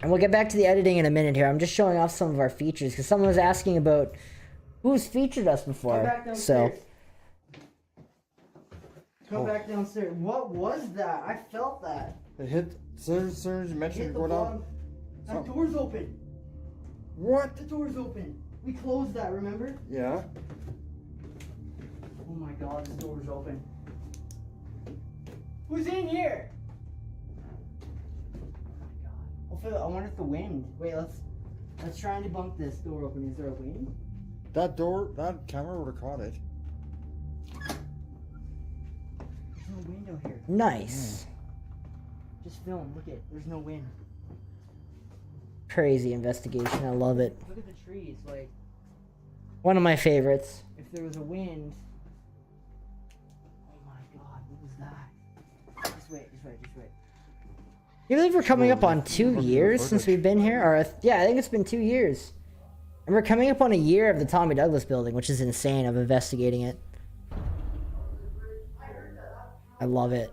And we'll get back to the editing in a minute here. I'm just showing off some of our features because someone was asking about who's featured us before. So. Come back downstairs. What was that? I felt that. It hit. As soon as you mentioned go down. That door's open. What? The door's open. We closed that, remember? Yeah. Oh my god, this door's open. Who's in here? Oh my god. I wonder if the wind. Wait, let's try and debunk this door open. Is there a wind? That camera would have caught it. There's no window here. Nice. Just film. Look at. There's no wind. Crazy investigation. I love it. Look at the trees. Like. One of my favorites. If there was a wind. Oh my god, what was that? Just wait. You believe we're coming up on 2 years since we've been here? Or yeah, I think it's been 2 years. And we're coming up on a year of the Tommy Douglas building, which is insane of investigating it. I love it.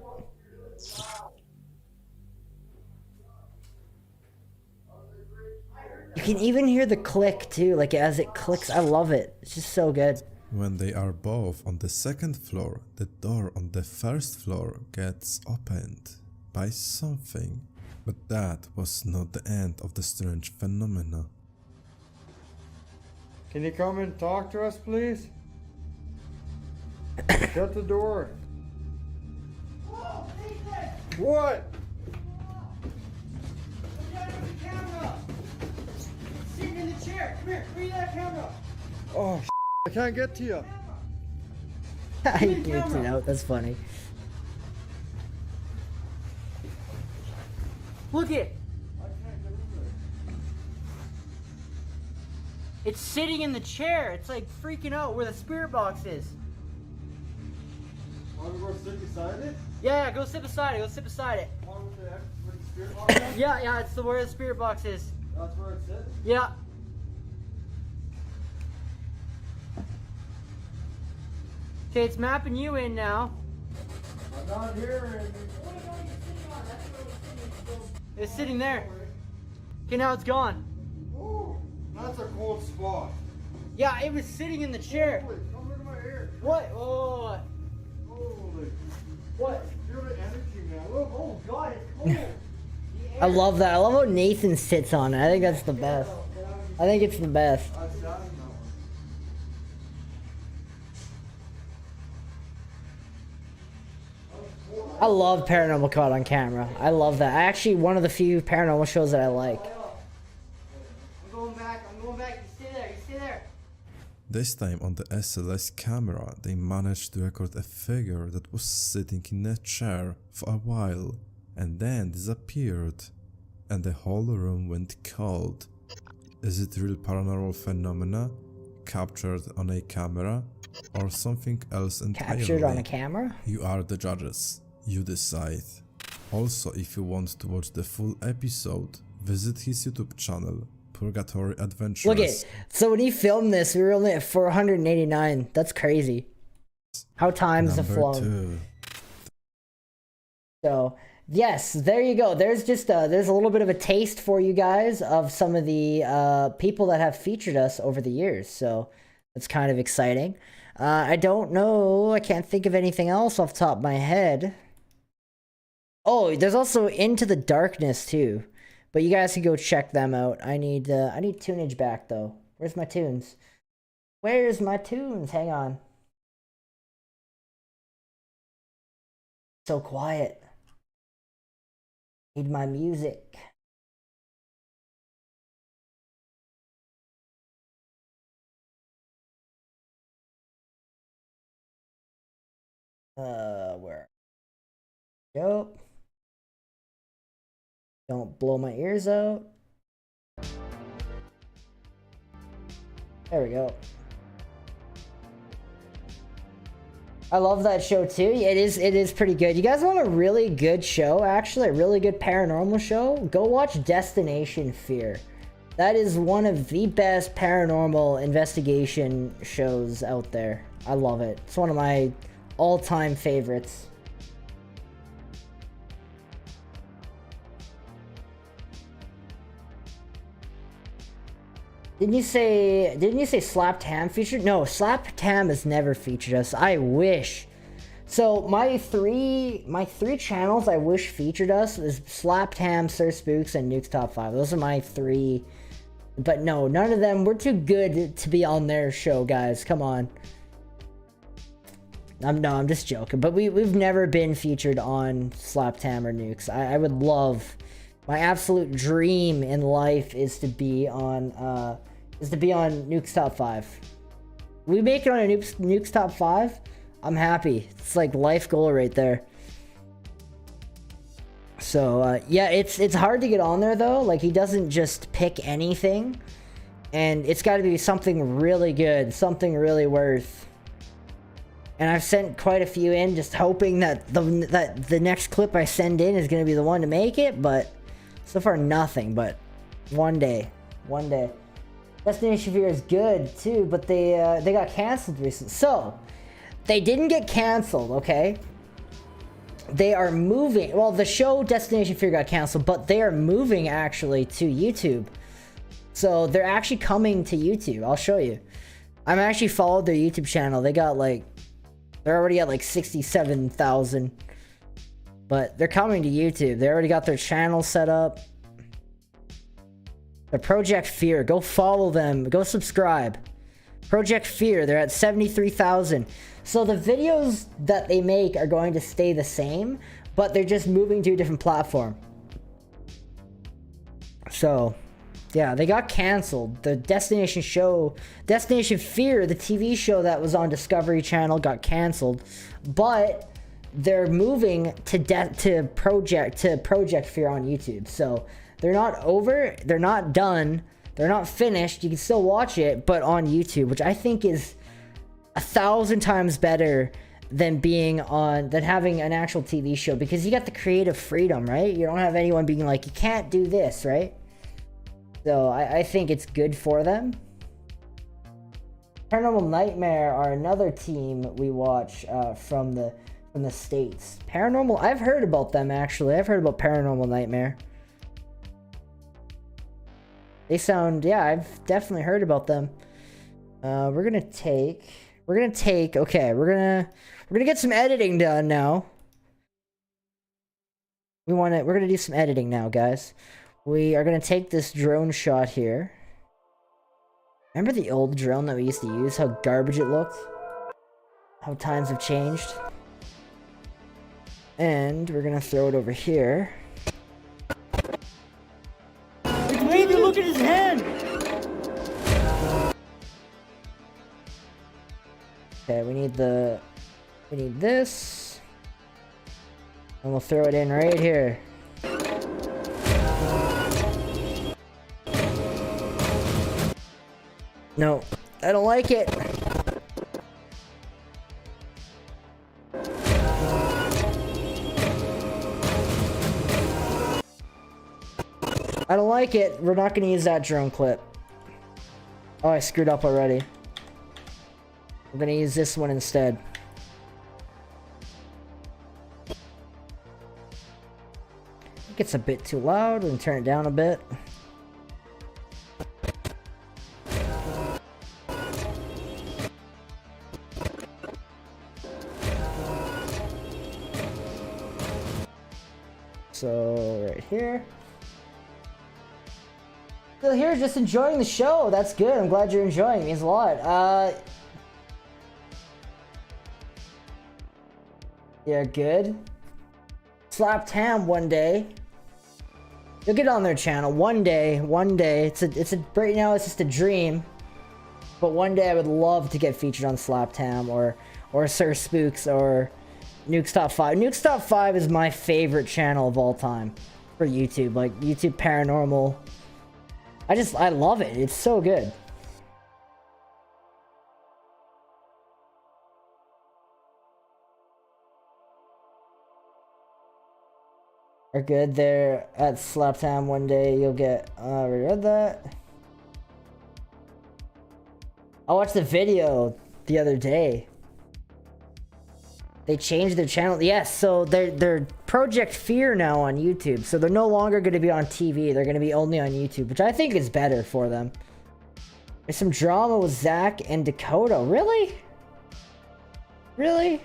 You can even hear the click too, like as it clicks. I love it. It's just so good. When they are both on the second floor, the door on the first floor gets opened by something. But that was not the end of the strange phenomena. Can you come and talk to us, please? Shut the door. What? Sitting in the chair. Come here. Bring that camera. Oh, I can't get to you. I kicked it out. That's funny. Look it. It's sitting in the chair. It's like freaking out where the spirit box is. Want to go sit beside it? Yeah, go sit beside it. Go sit beside it. Where the spirit box is? Yeah, it's where the spirit box is. That's where it sits? Yeah. Okay, it's mapping you in now. I'm not here. It's sitting there. Okay, now it's gone. Ooh, that's a cold spot. Yeah, it was sitting in the chair. Holy, come into my ear. What? Oh, Holy. what? Feel the energy, man. Look. Oh god, it's cold. I love that. I love how Nathan sits on it. I think that's the best. I think it's the best. That's that. I love Paranormal Caught on Camera. I love that. Actually, one of the few paranormal shows that I like. I'm going back. You stay there. This time on the SLS camera, they managed to record a figure that was sitting in a chair for a while and then disappeared, and the whole room went cold. Is it real paranormal phenomena captured on a camera or something else entirely? Captured on a camera? You are the judges. You decide. Also, if you want to watch the full episode, visit his YouTube channel, Purgatory Adventures. Look it. So when he filmed this, we were only at 489. That's crazy. How times have flown. 2. So yes, there you go. There's just there's a little bit of a taste for you guys of some of the people that have featured us over the years. So it's kind of exciting. I don't know. I can't think of anything else off the top of my head. Oh, there's also Into the Darkness too, but you guys can go check them out. I need tunage back though. Where's my tunes? Where's my tunes? Hang on. So quiet. Need my music. Where? Yep. Don't blow my ears out. There we go. I love that show too. It is pretty good. You guys want a really good show, actually, a really good paranormal show? Go watch Destination Fear. That is one of the best paranormal investigation shows out there. I love it. It's one of my all-time favorites. Didn't you say Slap Tam featured? No, Slap Tam has never featured us. I wish. So my three channels I wish featured us is Slap Tam, Sir Spooks, and Nuke's Top 5. Those are my three. But no, none of them. We're too good to be on their show, guys. Come on. I'm just joking. But we've never been featured on Slap Tam or Nukes. I would love. My absolute dream in life is to be on Nuke's Top 5. We make it on a Nuke's Top 5. I'm happy. It's like life goal right there. So yeah, it's hard to get on there though. Like he doesn't just pick anything, and it's got to be something really good, something really worth. And I've sent quite a few in, just hoping that the next clip I send in is gonna be the one to make it, but. So far, nothing, but one day. Destination Fear is good, too, but they got canceled recently. So, they didn't get canceled, okay? They are moving. Well, the show Destination Fear got canceled, but they are moving, actually, to YouTube. So, they're actually coming to YouTube. I'll show you. I'm actually followed their YouTube channel. They got, like... They're already at, like, 67,000. But they're coming to YouTube. They already got their channel set up. The Project Fear. Go follow them. Go subscribe. Project Fear. They're at 73,000. So the videos that they make are going to stay the same, but they're just moving to a different platform. So, yeah, they got canceled. The Destination Fear, the TV show that was on Discovery Channel, got canceled. But... they're moving to Project Fear on YouTube. So they're not over, they're not done, they're not finished. You can still watch it, but on YouTube, which I think is 1,000 times better than having an actual TV show, because you got the creative freedom, right? You don't have anyone being like, you can't do this, right? So I think it's good for them. Paranormal Nightmare are another team we watch from the States. Paranormal, I've heard about them actually. I've heard about Paranormal Nightmare. They sound, yeah, I've definitely heard about them. We're gonna take, okay, we're gonna get some editing done now. We're gonna do some editing now, guys. We are gonna take this drone shot here. Remember the old drone that we used to use? How garbage it looked? How times have changed? And we're gonna throw it over here. It's wavy, look at his hand! Okay, we need this. And we'll throw it in right here. No, I don't like it. I don't like it. We're not gonna use that drone clip. Oh, I screwed up already. We're gonna use this one instead. It gets a bit too loud. We can turn it down a bit. So, right here. Still here, just enjoying the show. That's good. I'm glad you're enjoying. It means a lot. Yeah, good. Slap Tam one day. You'll get on their channel one day. It's right now it's just a dream. But one day I would love to get featured on Slap Tam or Sir Spooks or Nuke's Top 5. Nuke's Top 5 is my favorite channel of all time for YouTube. Like YouTube Paranormal. I love it. It's so good. are good there at Slaptime. One day you'll get read that. I watched the video the other day. They changed their channel. Yes, so they're Project Fear now on YouTube. So they're no longer going to be on TV. They're going to be only on YouTube, which I think is better for them. There's some drama with Zach and Dakota. Really? Really?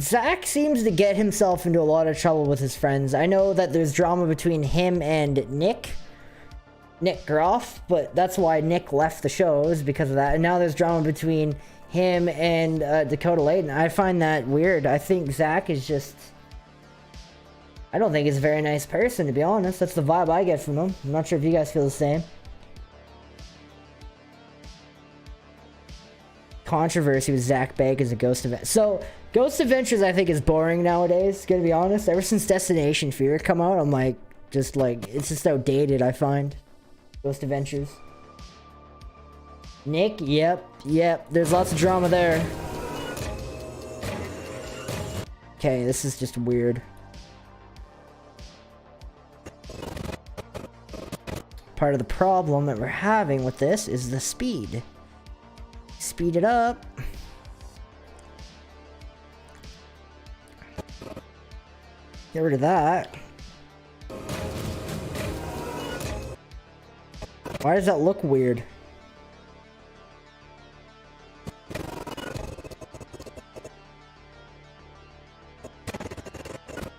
Zach seems to get himself into a lot of trouble with his friends. I know that there's drama between him and Nick Groff, but that's why Nick left the show, is because of that. And now there's drama between him and Dakota Layton. I find that weird. I think Zach is just... I don't think he's a very nice person, to be honest. That's the vibe I get from him. I'm not sure if you guys feel the same. Controversy with Zach Bagg as a Ghost Adventures. So, Ghost Adventures I think is boring nowadays, gonna be honest. Ever since Destination Fear come out, I'm like, it's just outdated, I find. Ghost Adventures. Nick, yep, there's lots of drama there. Okay, this is just weird. Part of the problem that we're having with this is the speed. Speed it up. Get rid of that. Why does that look weird?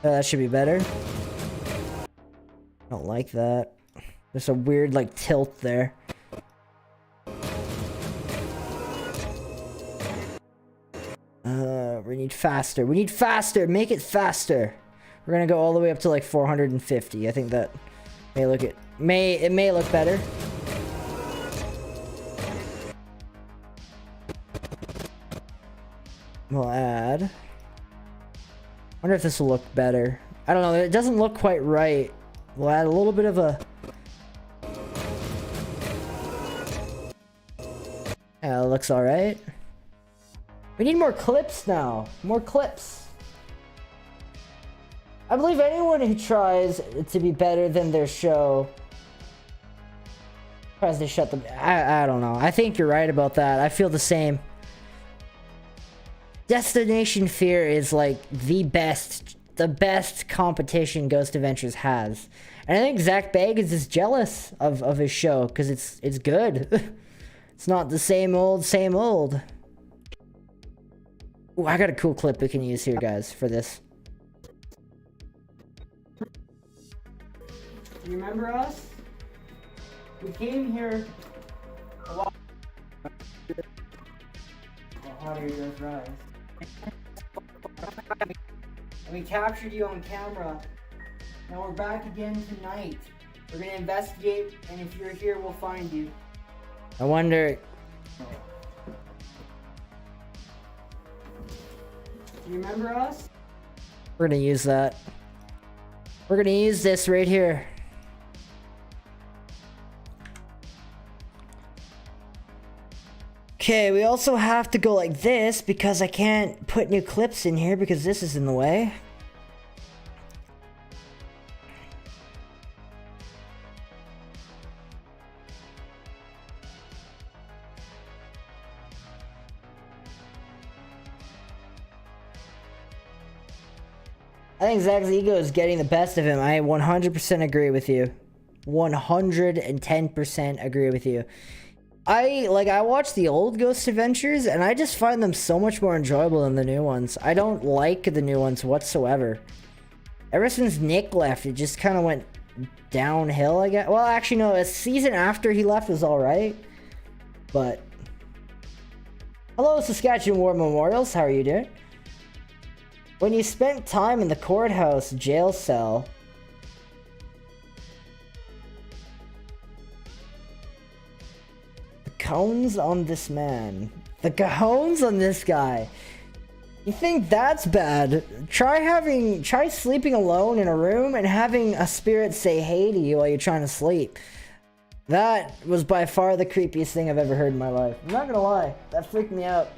That should be better. I don't like that. There's a weird, like, tilt there. We need faster. We need faster! Make it faster! We're gonna go all the way up to, like, 450. I think that may look it may look better. We'll add... wonder if this will look better. I don't know, it doesn't look quite right. We'll add a little bit of a... yeah, it looks alright. We need more clips now. More clips. I believe anyone who tries to be better than their show tries to shut them... I don't know. I think you're right about that. I feel the same. Destination Fear is like the best competition Ghost Adventures has. And I think Zach Bagg is just jealous of his show because it's good. It's not the same old. Ooh, I got a cool clip we can use here, guys, for this. Do you remember us? We came here a while. How do you rise? And we captured you on camera. Now we're back again tonight. We're gonna investigate, and if you're here, we'll find you. I wonder... do you remember us? We're gonna use that. We're gonna use this right here. Okay, we also have to go like this because I can't put new clips in here because this is in the way. I think Zach's ego is getting the best of him. I 100% agree with you. 110% agree with you. I watch the old Ghost Adventures and I just find them so much more enjoyable than the new ones. I don't like the new ones whatsoever. Ever since Nick left, it just kind of went downhill, I guess. Well, actually, no, a season after he left was alright. But... hello, Saskatchewan War Memorials. How are you doing? When you spent time in the courthouse jail cell... the cones on this man. The cajones on this guy. You think that's bad? Try sleeping alone in a room and having a spirit say hey to you while you're trying to sleep. That was by far the creepiest thing I've ever heard in my life. I'm not gonna lie, that freaked me out.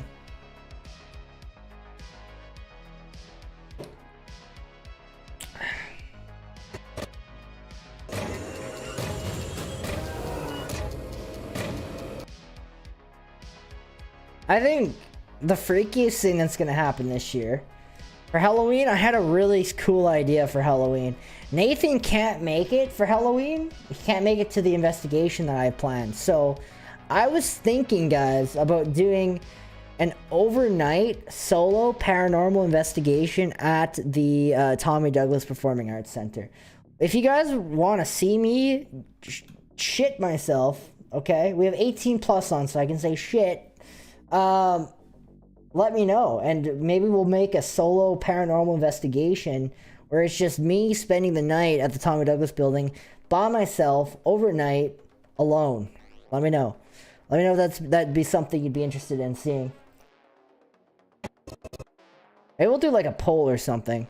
I think the freakiest thing that's gonna happen this year for Halloween, I had a really cool idea for Halloween. Nathan can't make it for Halloween. He can't make it to the investigation that I planned. So I was thinking, guys, about doing an overnight solo paranormal investigation at the Tommy Douglas Performing Arts Center. If you guys want to see me shit myself, okay, we have 18 plus on, so I can say shit. Let me know, and maybe we'll make a solo paranormal investigation where it's just me spending the night at the Tommy Douglas building by myself overnight alone. Let me know. Let me know if that'd be something you'd be interested in seeing. Maybe we'll do like a poll or something.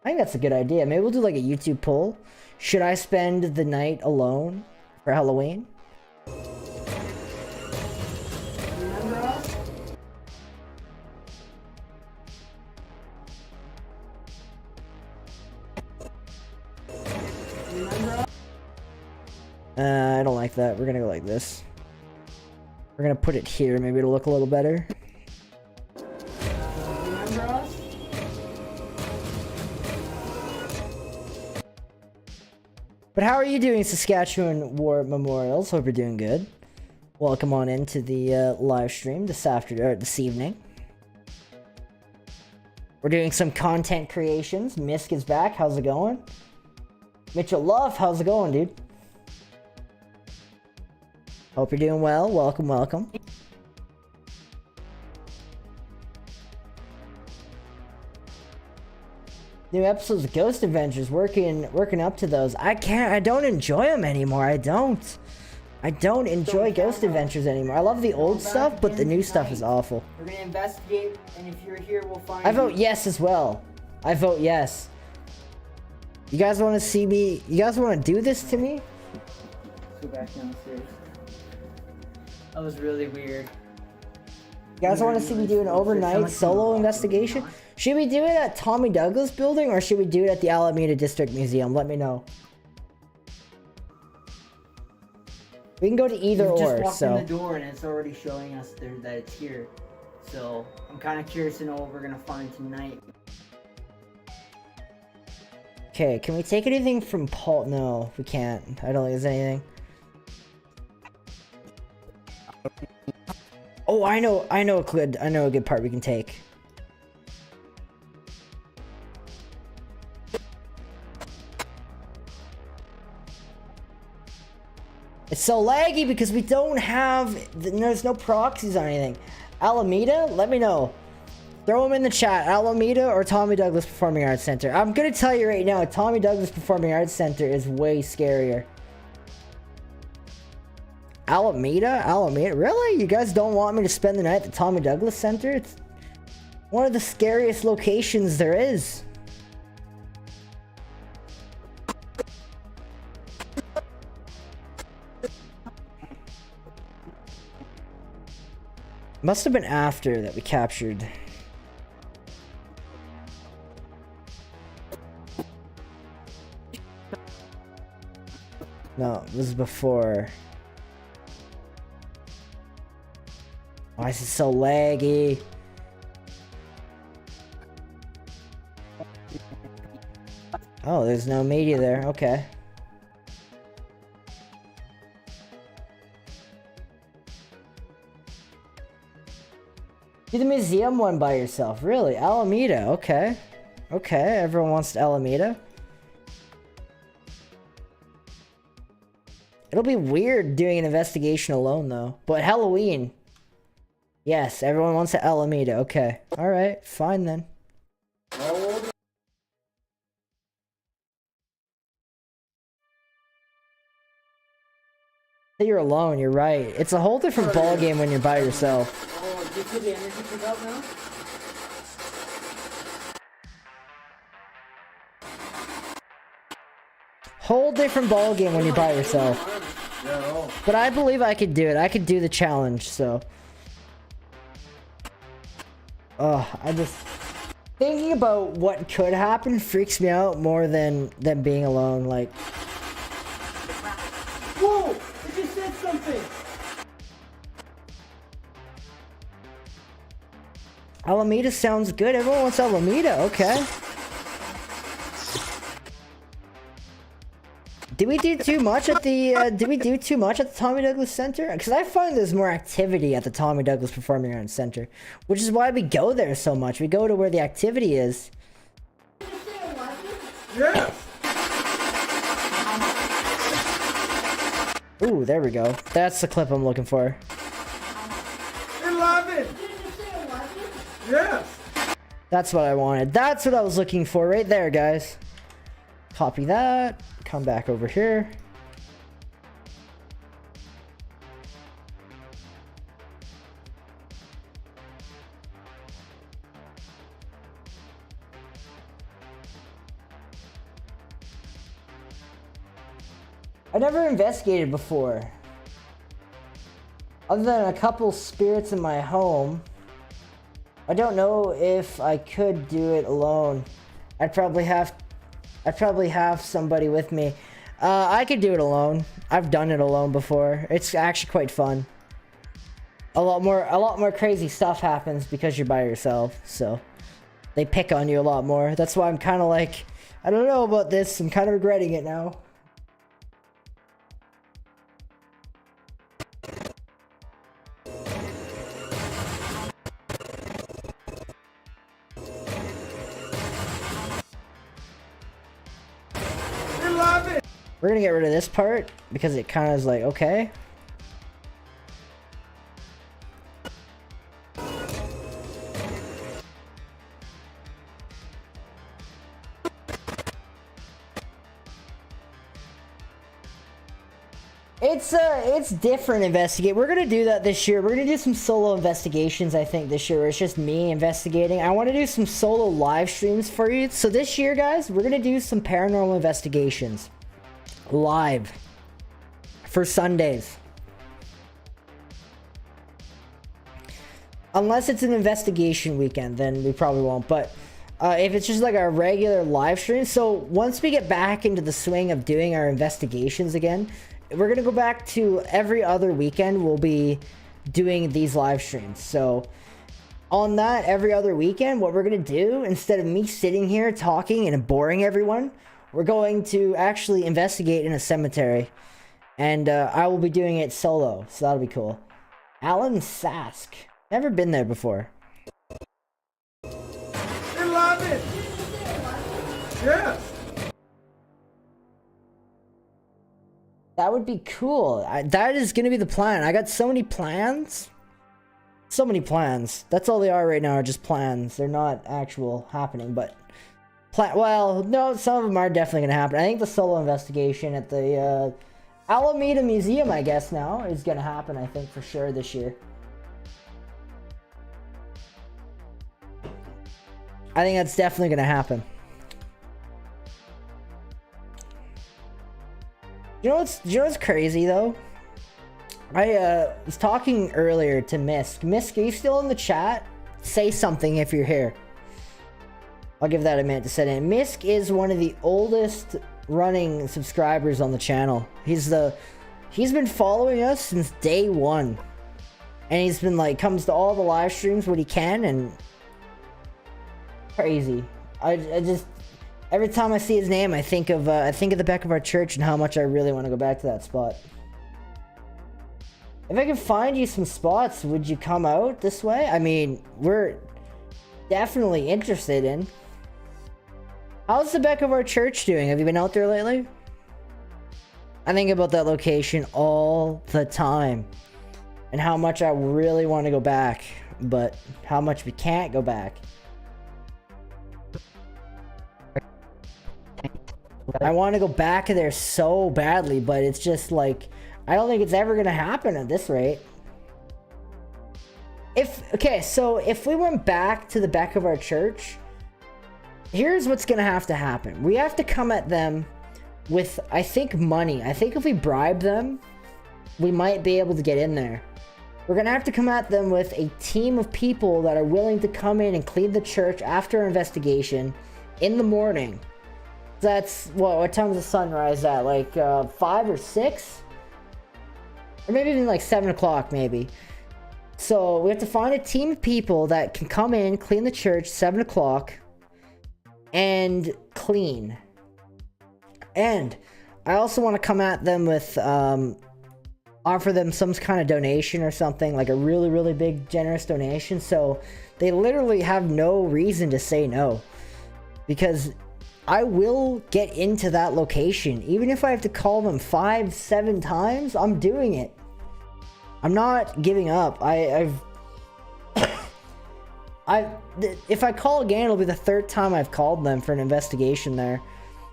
I think that's a good idea. Maybe we'll do like a YouTube poll. Should I spend the night alone for Halloween? I don't like that. We're gonna go like this. We're gonna put it here. Maybe it'll look a little better. But how are you doing, Saskatchewan War Memorials? Hope you're doing good. Welcome on into the live stream this evening. We're doing some content creations. Misk is back. How's it going? Mitchell Love, how's it going, dude? Hope you're doing well. Welcome, welcome. New episodes of Ghost Adventures, working up to those. I don't enjoy them anymore. I don't enjoy Ghost Adventures anymore. I love the old stuff, but the new stuff is awful. We're gonna investigate, and if you're here, we'll find I vote yes as well. I vote yes. You guys want to see me? You guys want to do this to me? Let's go back downstairs. That was really weird. You guys want to see me do an overnight solo investigation? Should we do it at Tommy Douglas building, or should we do it at the Alameda District Museum? Let me know. We can go to either or. Just walked so in the door and it's already showing us there that it's here. So I'm kind of curious to know what we're gonna find tonight. Okay, can we take anything from Paul? No, we can't. I don't think there's anything. Oh, I know a good part we can take. It's so laggy because we don't have, there's no proxies or anything. Alameda, let me know. Throw them in the chat. Alameda or Tommy Douglas Performing Arts Center. I'm gonna tell you right now, Tommy Douglas Performing Arts Center is way scarier. Alameda? Really? You guys don't want me to spend the night at the Tommy Douglas Center? It's one of the scariest locations there is. Must have been after that we captured. No, it was before. Why is it so laggy? Oh, there's no media there. Okay. Do the museum one by yourself. Really? Alameda. Okay. Okay, everyone wants Alameda. It'll be weird doing an investigation alone, though. But Halloween. Yes, everyone wants Alameda. Okay. Alright, fine then. You're alone, you're right. It's a whole different ballgame when you're by yourself. Oh, did you put the energy pick up now? Whole different ballgame when you're by yourself. But I believe I could do it. I could do the challenge, so. I just... Thinking about what could happen freaks me out more than being alone, like... Whoa! It just said something! Alameda sounds good. Everyone wants Alameda. Okay. Did we do too much at the Tommy Douglas Center? Because I find there's more activity at the Tommy Douglas Performing Arts Center, which is why we go there so much. We go to where the activity is. Yes. Ooh, there we go. That's the clip I'm looking for. 11. Yes. That's what I wanted. That's what I was looking for right there, guys. Copy that. Come back over here. I never investigated before. Other than a couple spirits in my home, I don't know if I could do it alone. I'd probably have somebody with me. I could do it alone. I've done it alone before. It's actually quite fun. A lot more crazy stuff happens because you're by yourself, so they pick on you a lot more. That's why I'm kind of like, I don't know about this. I'm kind of regretting it now. We're gonna get rid of this part because it kind of is like, okay. It's different investigate. We're gonna do that this year. We're gonna do some solo investigations, I think, this year, where it's just me investigating. I want to do some solo live streams for you. So this year, guys, we're gonna do some paranormal investigations live for Sundays. Unless it's an investigation weekend, then we probably won't. But if it's just like a regular live stream, so once we get back into the swing of doing our investigations again, we're gonna go back to every other weekend we'll be doing these live streams. So on that every other weekend, what we're gonna do, instead of me sitting here talking and boring everyone, we're going to actually investigate in a cemetery. And I will be doing it solo, so that'll be cool. Alan Sask. Never been there before. 11. Yes. That would be cool. That is going to be the plan. I got so many plans. So many plans. That's all they are right now, are just plans. They're not actual happening, but... Well, no, some of them are definitely going to happen. I think the solo investigation at the Alameda Museum, I guess now, is going to happen, I think, for sure this year. I think that's definitely going to happen. You know what's crazy, though? I was talking earlier to Misk. Misk, are you still in the chat? Say something if you're here. I'll give that a minute to set in. Misk is one of the oldest running subscribers on the channel. He's been following us since day one. And he's been like, comes to all the live streams when he can, and crazy. I just, every time I see his name, I think of the back of our church and how much I really want to go back to that spot. If I can find you some spots, would you come out this way? I mean, we're definitely interested in. How's the back of our church doing? Have you been out there lately? I think about that location all the time. And how much I really want to go back. But how much we can't go back. I want to go back there so badly, but it's just like, I don't think it's ever going to happen at this rate. Okay, so if we went back to the back of our church, here's what's going to happen. We have to come at them with, I think, money. I think if we bribe them, we might be able to get in there. We're going to have to come at them with a team of people that are willing to come in and clean the church after our investigation in the morning. That's, what time's the sunrise at? Like 5 or 6? Or maybe even like 7 o'clock, maybe. So we have to find a team of people that can come in, clean the church 7 o'clock, and clean. And I also want to come at them with, offer them some kind of donation or something, like a really, really big, generous donation. So they literally have no reason to say no. Because I will get into that location. Even if I have to call them 5, 7 times, I'm doing it. I'm not giving up. If I call again, it'll be the 3rd time I've called them for an investigation there.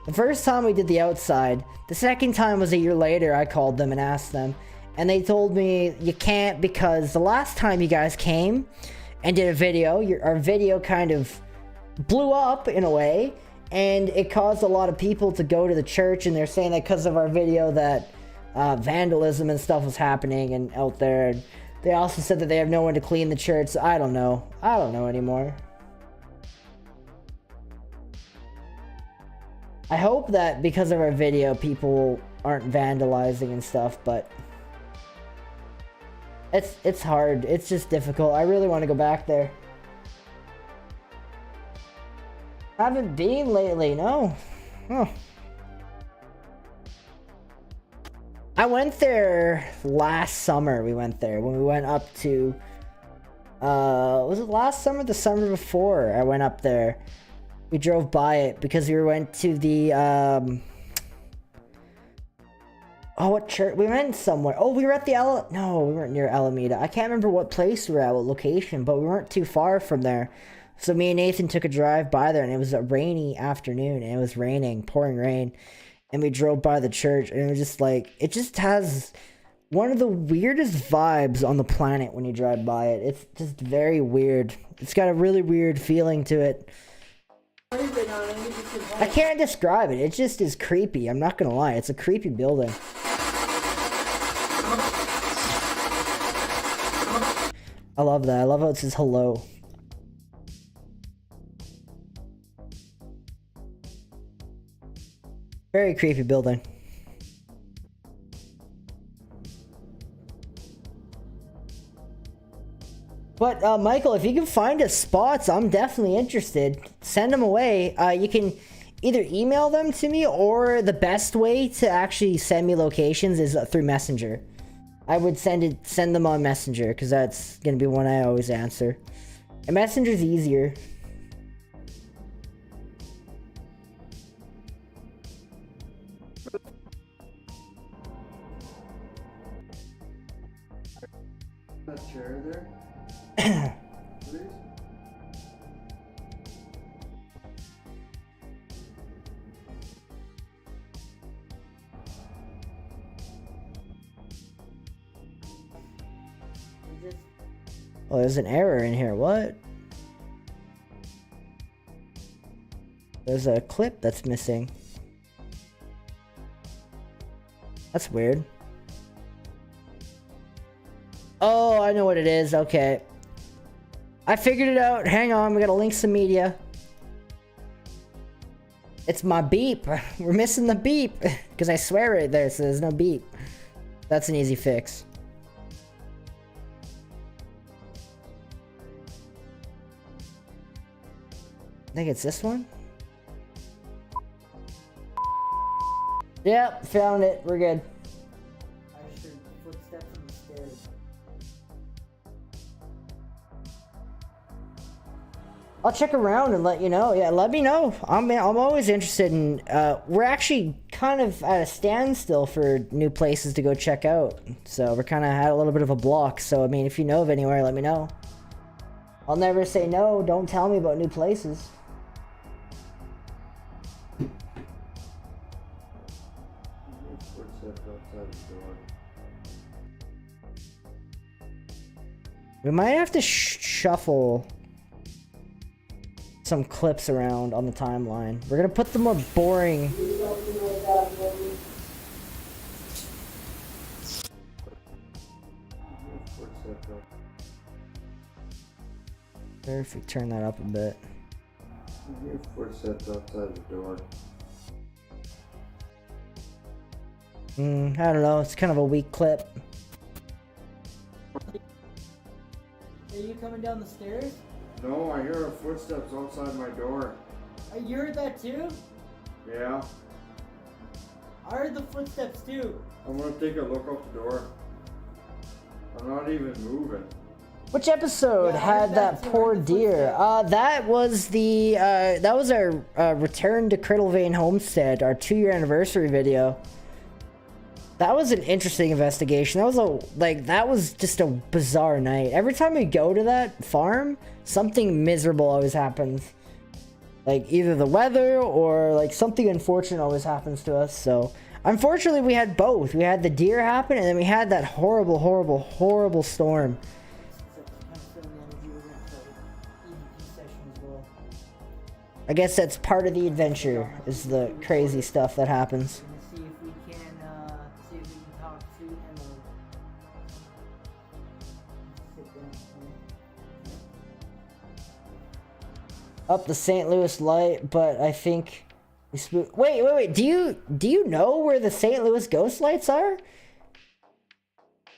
The first time we did the outside. The second time was a year later. I called them and asked them. And they told me, you can't, because the last time you guys came and did a video, our video kind of blew up in a way. And it caused a lot of people to go to the church. And they're saying that because of our video that vandalism and stuff was happening and out there. And they also said that they have no one to clean the church. So I don't know. I don't know anymore. I hope that because of our video, people aren't vandalizing and stuff, but it's hard. It's just difficult. I really want to go back there. Haven't been lately, no. Oh. I went there last summer. We went there when we went up to, was it last summer? The summer before I went up there. We drove by it because we went to the, oh, what church? We went somewhere. Oh, we were at the no, we weren't near Alameda. I can't remember what place we were at, what location, but we weren't too far from there. So me and Nathan took a drive by there, and it was a rainy afternoon, and it was raining, pouring rain. And we drove by the church, and it was just like, it just has one of the weirdest vibes on the planet when you drive by it. It's just very weird. It's got a really weird feeling to it. I can't describe it. It just is creepy. I'm not gonna lie. It's a creepy building. I love that. I love how it says hello. Very creepy building. But, Michael, if you can find us spots, I'm definitely interested. Send them away. You can either email them to me, or the best way to actually send me locations is through Messenger. I would send them on Messenger, because that's going to be one I always answer. And Messenger's easier. That chair there? Please? Oh, there's an error in here. What? There's a clip that's missing. That's weird. Oh, I know what it is. Okay. I figured it out. Hang on. We gotta link some media. It's my beep. We're missing the beep. Because I swear right there, so there's no beep. That's an easy fix. I think it's this one. Yep, found it. We're good. I heard footsteps on the stairs. I'll check around and let you know. Yeah, let me know. I'm always interested in. We're actually kind of at a standstill for new places to go check out. So we're kind of at a little bit of a block. So I mean, if you know of anywhere, let me know. I'll never say no. Don't tell me about new places. We might have to shuffle some clips around on the timeline. We're gonna put the more boring. Better if we turn that up a bit. Footsteps outside the door. I don't know. It's kind of a weak clip. Are you coming down the stairs? No, I hear footsteps outside my door. You heard that too? Yeah. I heard the footsteps too. I'm gonna take a look out the door. I'm not even moving. Which episode Yeah, I had heard that that too, poor I heard the deer? footsteps. That was our return to Crittlevein Homestead, our 2-year anniversary video. That was an interesting investigation. That was just a bizarre night. Every time we go to that farm, something miserable always happens. Like either the weather or like something unfortunate always happens to us. So unfortunately we had both. We had the deer happen and then we had that horrible, horrible, horrible storm. I guess that's part of the adventure, is the crazy stuff that happens. See if we can talk to Emily. Up the St. Louis light, but I think we wait. Do you know where the St. Louis ghost lights are?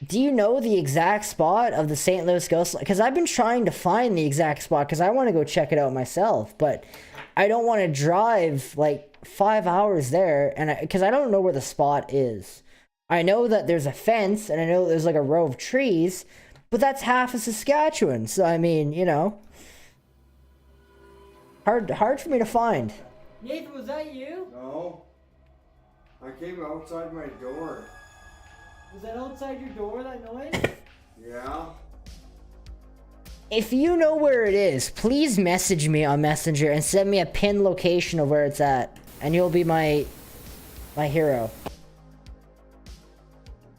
Do you know the exact spot of the St. Louis ghost light? Because I've been trying to find the exact spot because I want to go check it out myself, but I don't want to drive like 5 hours there, and because I don't know where the spot is. I know that there's a fence, and I know there's like a row of trees, but that's half of Saskatchewan. So I mean, you know, hard for me to find. Nathan, was that you? No. I came outside my door. Was that outside your door, that noise? Yeah. If you know where it is, please message me on Messenger and send me a pin location of where it's at, and you'll be my hero.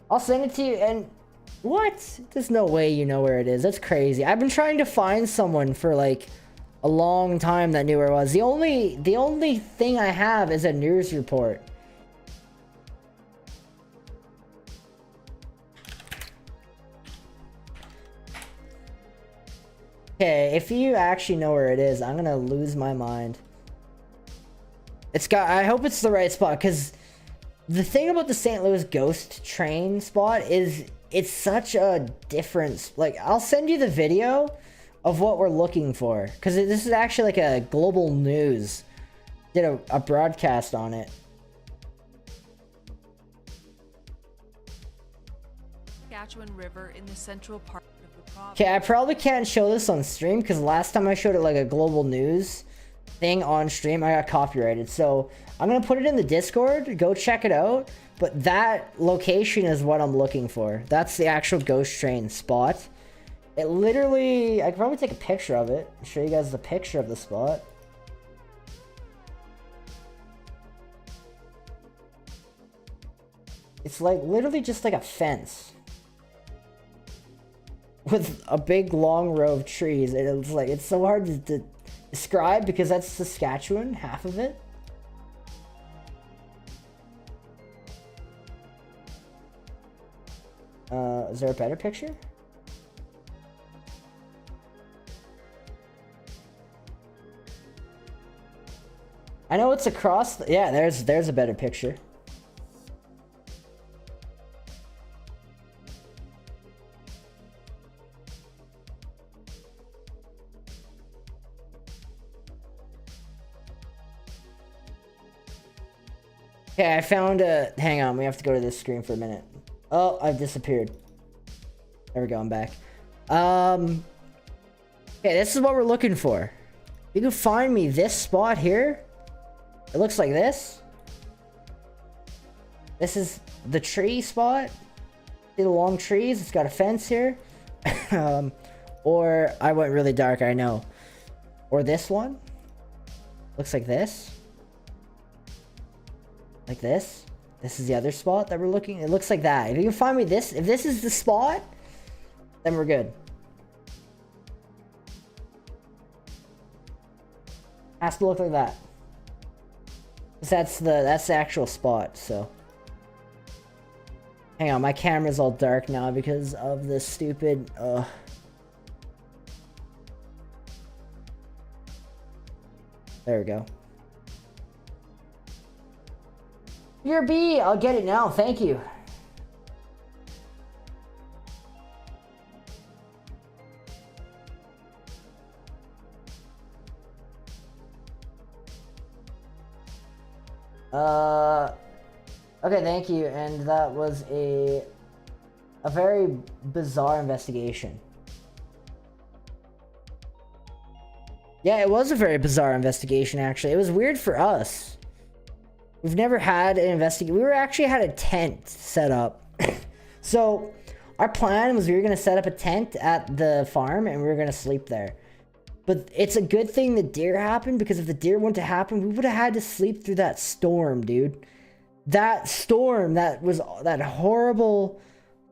I'll send it to you. And what? There's no way you know where it is. That's crazy. I've been trying to find someone for like a long time that knew where it was. The only thing I have is a news report. Okay, if you actually know where it is, I'm gonna lose my mind. I hope it's the right spot, because the thing about the St. Louis ghost train spot is it's such a difference. Like, I'll send you the video of what we're looking for, because this is actually like a global news. Did a broadcast on it. Saskatchewan River in the central part of the province. Okay, I probably can't show this on stream because last time I showed it like a global news thing on stream, I got copyrighted. So I'm gonna put it in the Discord. Go check it out. But that location is what I'm looking for. That's the actual ghost train spot. It literally, I could probably take a picture of it. Show you guys the picture of the spot. It's like literally just like a fence with a big long row of trees. And it's like, it's so hard to describe because that's Saskatchewan, half of it. Is there a better picture? I know it's across yeah, there's a better picture. Okay, I found a... Hang on, we have to go to this screen for a minute. Oh, I've disappeared. There we go, I'm back. Okay, this is what we're looking for. You can find me this spot here. It looks like this. This is the tree spot. See the long trees? It's got a fence here. Or I went really dark, I know. Or this one. Looks like this. Like this. This is the other spot that we're looking. It looks like that. If you can find me this, if this is the spot, then we're good. Has to look like that. 'Cause that's the actual spot, so. Hang on, my camera's all dark now because of this stupid There we go. Your B, I'll get it now, thank you. Okay, thank you. And that was a very bizarre investigation. Yeah, it was a very bizarre investigation, actually. It was weird for us. We've never had an investigation. We actually had a tent set up. So, our plan was we were going to set up a tent at the farm and we were going to sleep there. But it's a good thing the deer happened, because if the deer wouldn't have happened, we would have had to sleep through that storm, dude. That storm, that horrible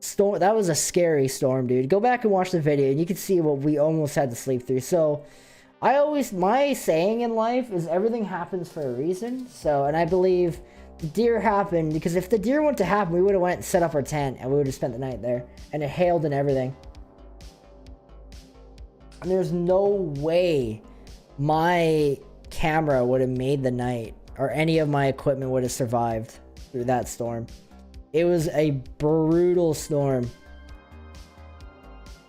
storm, that was a scary storm, dude. Go back and watch the video and you can see what we almost had to sleep through. So, my saying in life is everything happens for a reason. So, and I believe the deer happened because if the deer wouldn't have happened, we would have went and set up our tent and we would have spent the night there. And it hailed and everything. And there's no way my camera would have made the night, or any of my equipment would have survived through that storm. It was a brutal storm.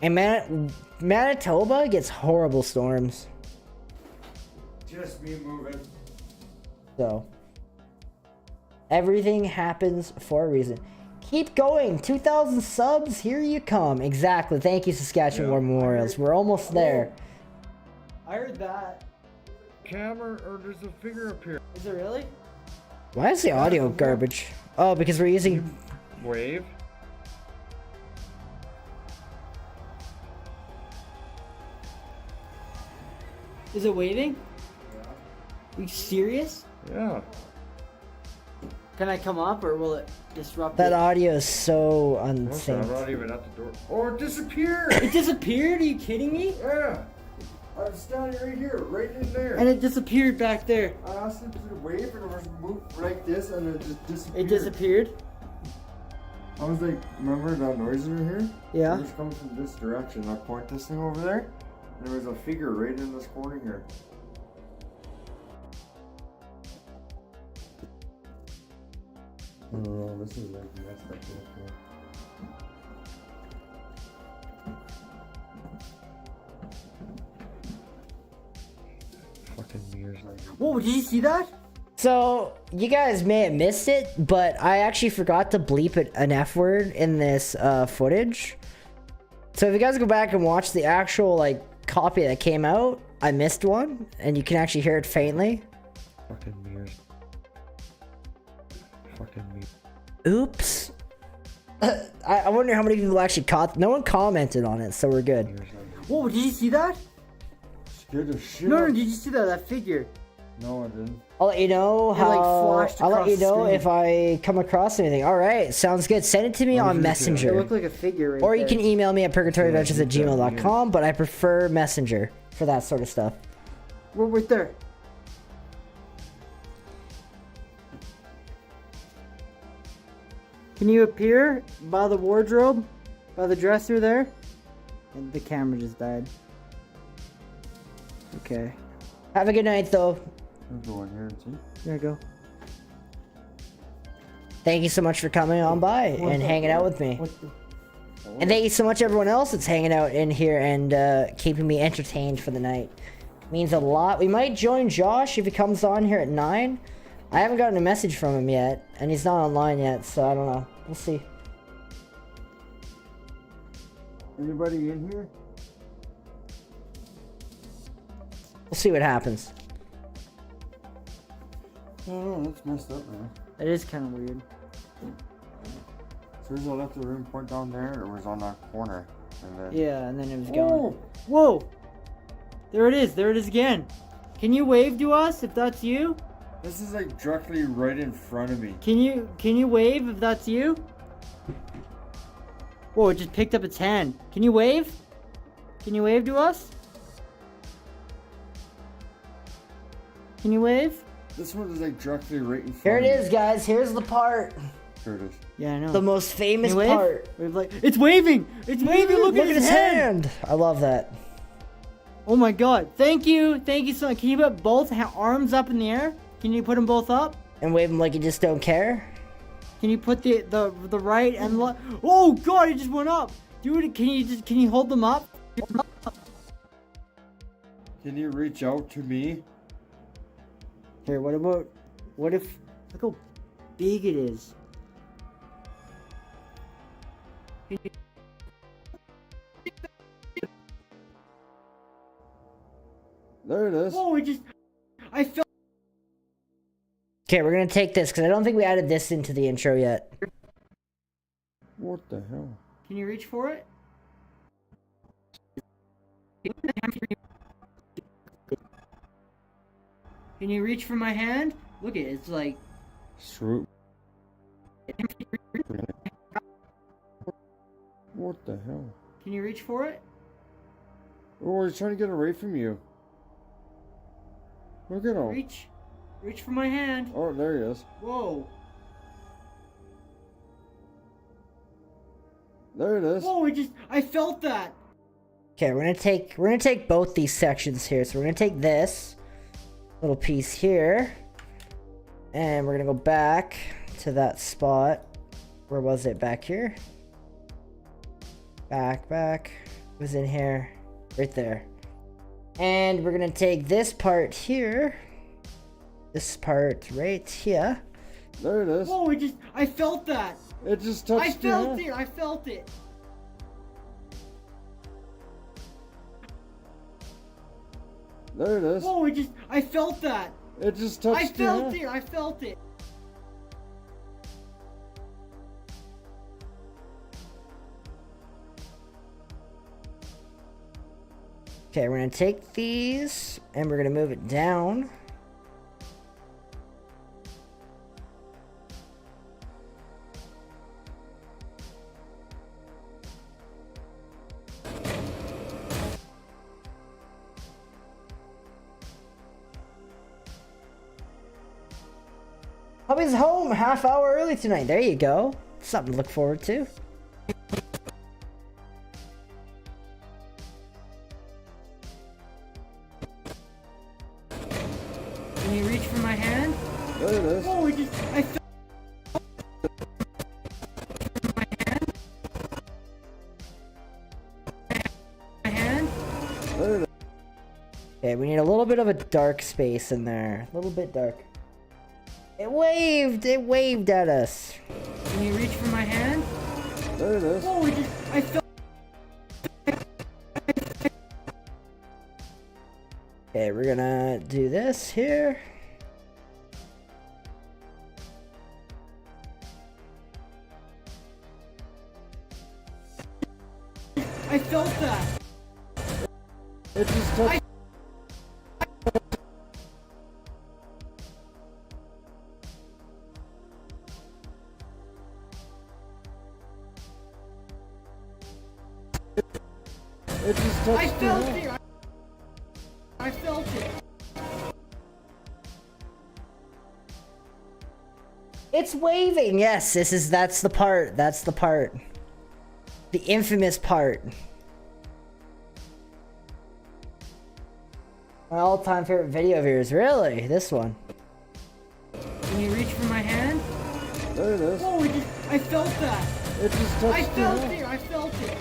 And Manitoba gets horrible storms. Just me moving. So, everything happens for a reason. Keep going. 2,000 subs. Here you come. Exactly. Thank you, Saskatchewan War Memorials. We're almost there. I heard that. Camera, or there's a figure up here. Is it really? Why is the audio garbage? Oh, because we're using... Wave. Is it waving? Yeah. Are you serious? Yeah. Can I come up or will it disrupt That it? audio is so I'm unsynced. not even at the door. Oh, it disappeared! It disappeared? Are you kidding me? Yeah. I was standing right here, right in there. And it disappeared back there. I asked it to wave and it was moved like this and it just disappeared. It disappeared? I was like, remember that noise over here? Yeah. It was coming from this direction. I point this thing over there, and there was a figure right in this corner here. Oh, this is like messed up. Fucking mirrors like. Whoa, did you see that? So, you guys may have missed it, but I actually forgot to bleep an F word in this footage. So if you guys go back and watch the actual, like, copy that came out, I missed one, and you can actually hear it faintly. Fucking mirrors. Fucking mirrors. Oops. I wonder how many people actually caught... No one commented on it, so we're good. Whoa, did you see that? Scared the shit No, out no, of did you see that figure? No, I didn't. I'll let you know It, how... like, flashed I'll let across you the know screen. if I come across anything. Alright, sounds good. Send it to me on It Messenger. looked like a figure right Or you there. can email me at purgatoryadventures@gmail.com, but I prefer Messenger for that sort of stuff. We're right there. Can you appear by the wardrobe? By the dresser there? And the camera just died. Okay. Have a good night, though. I'll go in here and see. There you go. Thank you so much for coming on by and hanging out with me. And thank you so much everyone else that's hanging out in here and keeping me entertained for the night. Means a lot. We might join Josh if he comes on here at 9. I haven't gotten a message from him yet, and he's not online yet, so I don't know. We'll see. Anybody in here? We'll see what happens. No, that's messed up, man. It is kind of weird. So I left the room point down there, or was on that corner, and then. Yeah, and then it was Oh! gone. Whoa! There it is. There it is again. Can you wave to us if that's you? This is like directly right in front of me. Can you wave if that's you? Whoa, it just picked up its hand. Can you wave? Can you wave to us? Can you wave? This one is like directly right in front Here of it me. is, guys. Here's the part. Here it is. Yeah, I know. The most famous Can you wave? part. Wave like it's waving. It's waving. Look at his hand. I love that. Oh my god. Thank you. Thank you so much. Can you put both arms up in the air? Can you put them both up? And wave them like you just don't care? Can you put the right and left? Oh god, it just went up. Dude, can you hold them up? Can you reach out to me? Here, what Look how big it is. There it is. Oh, I felt. Okay, we're gonna take this because I don't think we added this into the intro yet. What the hell? Can you reach for it? Can you reach for my hand? Look at it, it's like... Swoop. What the hell? Can you reach for it? Oh, he's trying to get away from you. Look at him. Reach for my hand. Oh, there he is. Whoa. There it is. Whoa, I felt that. Okay, we're gonna take both these sections here. So we're gonna take this little piece here, and we're gonna go back to that spot. Where was it? Back here? Back. It was in here. Right there. And we're gonna take this part here. This part right here. There it is. Whoa, I felt that. It just touched I felt you. it. I felt it. There it is. Whoa, I felt that. It just touched I you. felt it. I felt it. Okay, we're gonna take these and we're gonna move it down. Hubby's home half hour early tonight. There you go. Something to look forward to. Can you reach for my hand? There it is. Whoa, I felt my hand. My hand. There it is. Okay, we need a little bit of a dark space in there. A little bit dark. It waved at us. Can you reach for my hand? There it is. Whoa, I felt. Okay, we're gonna do this here. I felt that. It just touched. It just touched. I felt it. I felt it. It's waving. Yes, that's the part. That's the part. The infamous part. My all-time favorite video of yours. Really? This one. Can you reach for my hand? There it is. Whoa, I felt that. It just touched. I felt it. I felt it.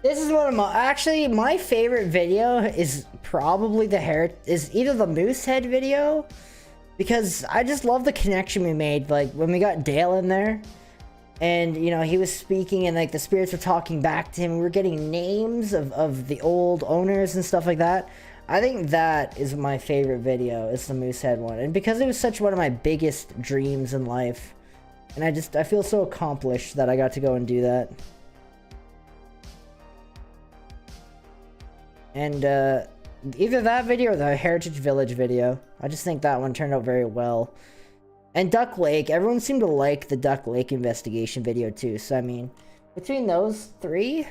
This is one of my favorite video is probably is either the Moosehead video, because I just love the connection we made, like when we got Dale in there and you know he was speaking and like the spirits were talking back to him, we were getting names of the old owners and stuff like that. I think that is my favorite video, is the Moosehead one, and because it was such one of my biggest dreams in life, and I feel so accomplished that I got to go and do that. And either that video or the Heritage Village video. I just think that one turned out very well. And Duck Lake, everyone seemed to like the Duck Lake investigation video too. So I mean, between those three.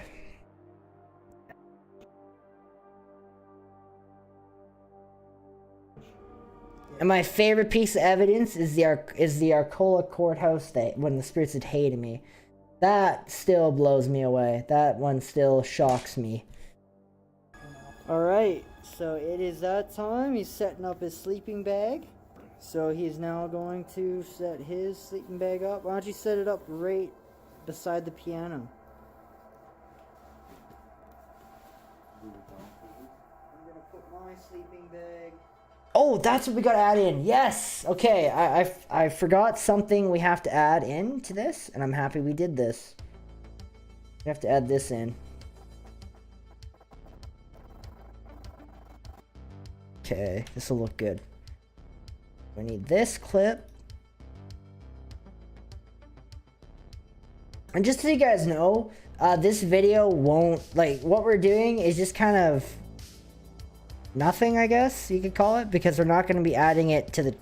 And my favorite piece of evidence is the Arcola courthouse that when the spirits had hated me. That still blows me away. That one still shocks me. Alright, so it is that time. He's setting up his sleeping bag. So he's now going to set his sleeping bag up. Why don't you set it up right beside the piano. I'm gonna put my sleeping bag. Oh, that's what we gotta add in. Yes. Okay. I forgot something we have to add in to this, and I'm happy we did this. We have to add this in. Okay, this will look good. We need this clip. And just so you guys know, this video won't, like, what we're doing is just kind of nothing, I guess you could call it, because we're not going to be adding it to the,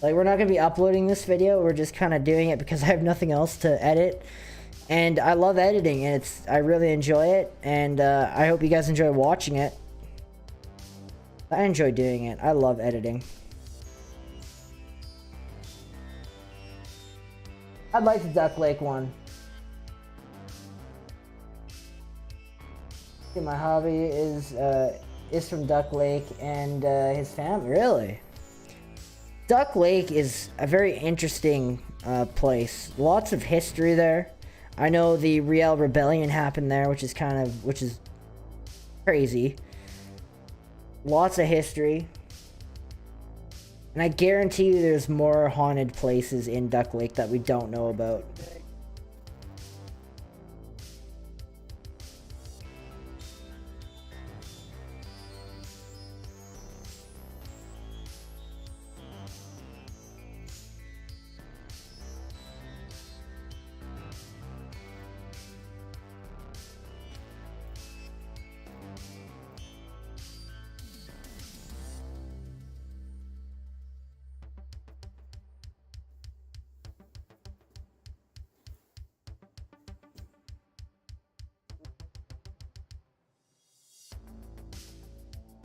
like, we're not going to be uploading this video. We're just kind of doing it because I have nothing else to edit. And I love editing, and I really enjoy it, and I hope you guys enjoy watching it. I enjoy doing it. I love editing. I'd like the Duck Lake one. Okay, my hobby is from Duck Lake and his family. Really? Duck Lake is a very interesting place. Lots of history there. I know the Riel Rebellion happened there, which is crazy. Lots of history. And I guarantee you there's more haunted places in Duck Lake that we don't know about.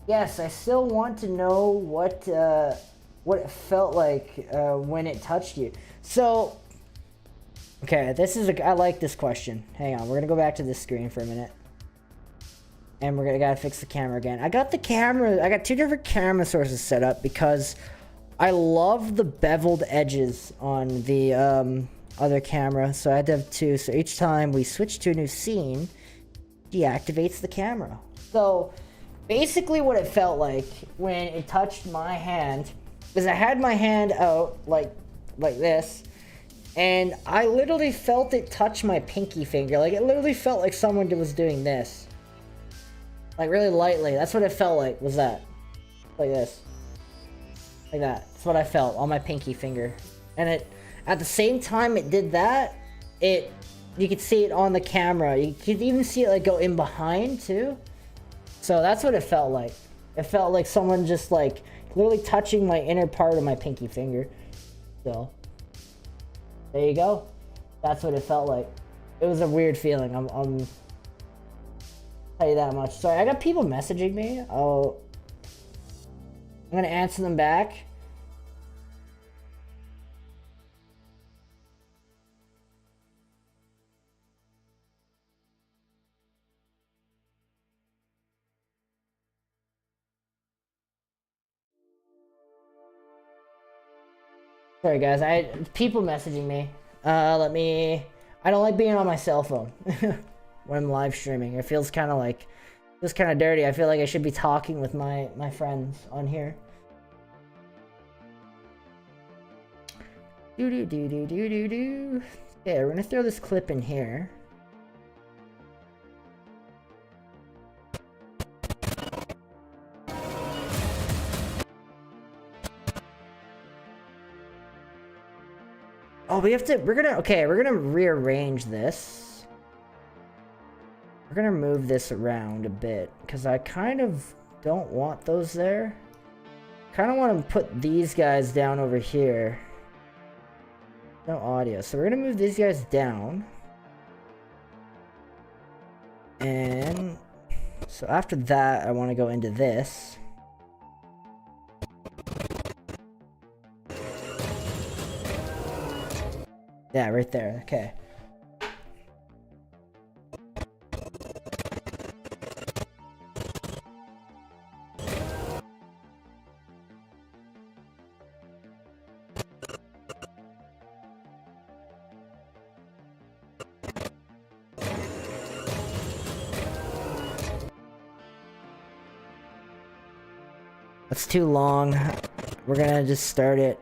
Yes, I still want to know what it felt like when it touched you. So, okay, I like this question. Hang on, we're gonna go back to this screen for a minute, and gotta fix the camera again. I got two different camera sources set up because I love the beveled edges on the other camera, so I had to have two. So each time we switch to a new scene, deactivates the camera. So basically what it felt like when it touched my hand is I had my hand out like this, and I literally felt it touch my pinky finger. Like, it literally felt like someone was doing this, like really lightly. That's what it felt like, was that, like this, like that. That's what I felt on my pinky finger. And it, at the same time it did that, you could see it on the camera. You could even see it like go in behind too. So that's what it felt like. It felt like someone just like literally touching my inner part of my pinky finger. So there you go. That's what it felt like. It was a weird feeling. I'm tell you that much. Sorry, I got people messaging me. I'm gonna answer them back. Sorry guys, I had people messaging me. I don't like being on my cell phone when I'm live streaming. It feels kind of dirty. I feel like I should be talking with my friends on here. Okay, we're gonna throw this clip in here. Oh, we're gonna rearrange this. We're gonna move this around a bit because I kind of don't want those there. Kind of want to put these guys down over here. No audio, so we're gonna move these guys down. And so after that, I want to go into this. Yeah, right there. Okay. That's too long. We're gonna just start it.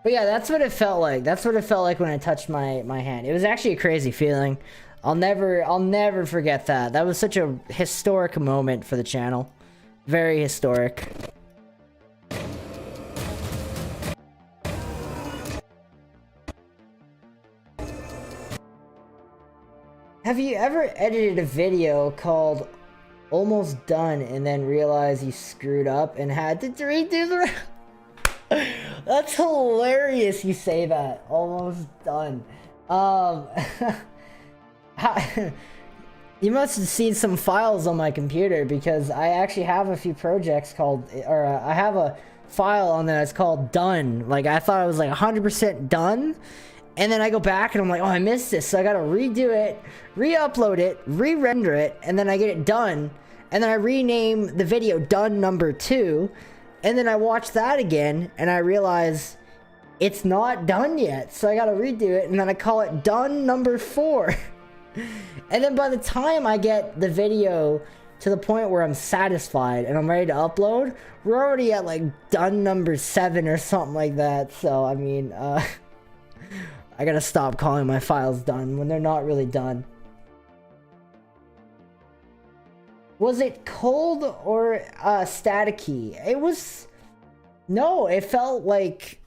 But yeah, that's what it felt like. That's what it felt like when I touched my hand. It was actually a crazy feeling. I'll never forget that. That was such a historic moment for the channel. Very historic. Have you ever edited a video called Almost Done and then realized you screwed up and had to redo the... That's hilarious you say that. Almost done. You must have seen some files on my computer because I actually have a few projects called, or I have a file on there that's called done. Like I thought I was like 100% done. And then I go back and I'm like, oh, I missed this. So I gotta redo it, re-upload it, re-render it, and then I get it done. And then I rename the video done number 2. And then I watch that again, and I realize it's not done yet. So I gotta redo it, and then I call it done number 4. And then by the time I get the video to the point where I'm satisfied and I'm ready to upload, we're already at like done number 7 or something like that. So, I mean, I gotta stop calling my files done when they're not really done. Was it cold or staticky? It was... No, it felt like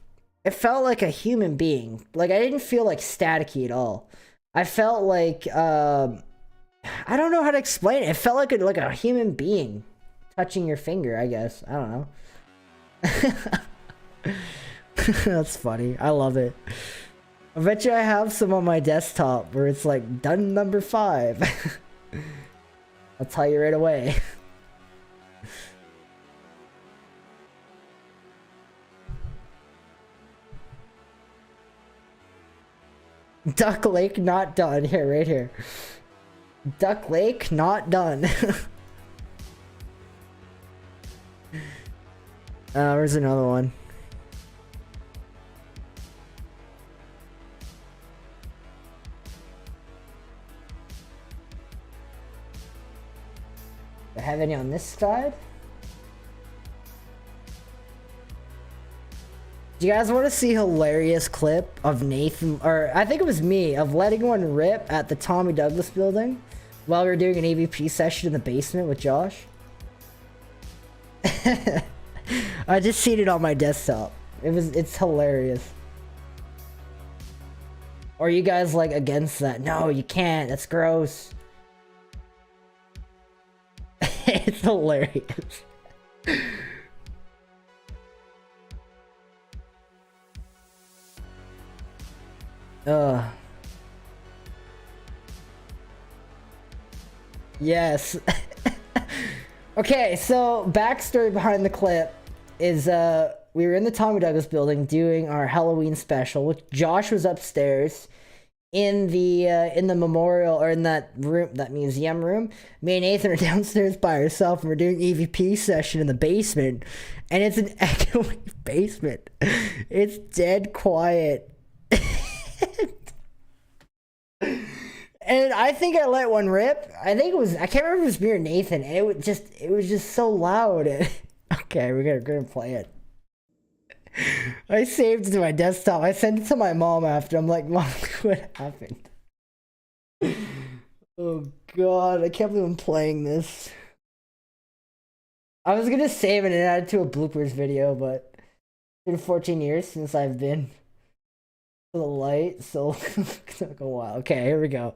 a human being. Like, I didn't feel like staticky at all. I felt like, I don't know how to explain it. It felt like a human being touching your finger, I guess. I don't know. That's funny. I love it. I bet you I have some on my desktop where it's like, done number 5. I'll tell you right away. Duck Lake not done. Here, right here. Duck Lake not done. Where's another one? Do I have any on this side? Do you guys want to see a hilarious clip of Nathan, or I think it was me, of letting one rip at the Tommy Douglas building while we were doing an EVP session in the basement with Josh? I just seen it on my desktop. It's hilarious. Or you guys like against that? No, you can't. That's gross. It's hilarious. Yes. Okay, so backstory behind the clip is we were in the Tommy Douglas building doing our Halloween special, which Josh was upstairs in the memorial, or in that room, that museum room. Me and Nathan are downstairs by ourselves, and we're doing EVP session in the basement, and it's an echoing basement. It's dead quiet. And I think I let one rip. I can't remember if it was me or Nathan, and it was just so loud. Okay, we're gonna play it. I saved it to my desktop. I sent it to my mom after. I'm like, Mom, look what happened. Oh god, I can't believe I'm playing this. I was gonna save it and add it to a bloopers video, but it's been 14 years since I've been to the light, so it took a while. Okay, here we go.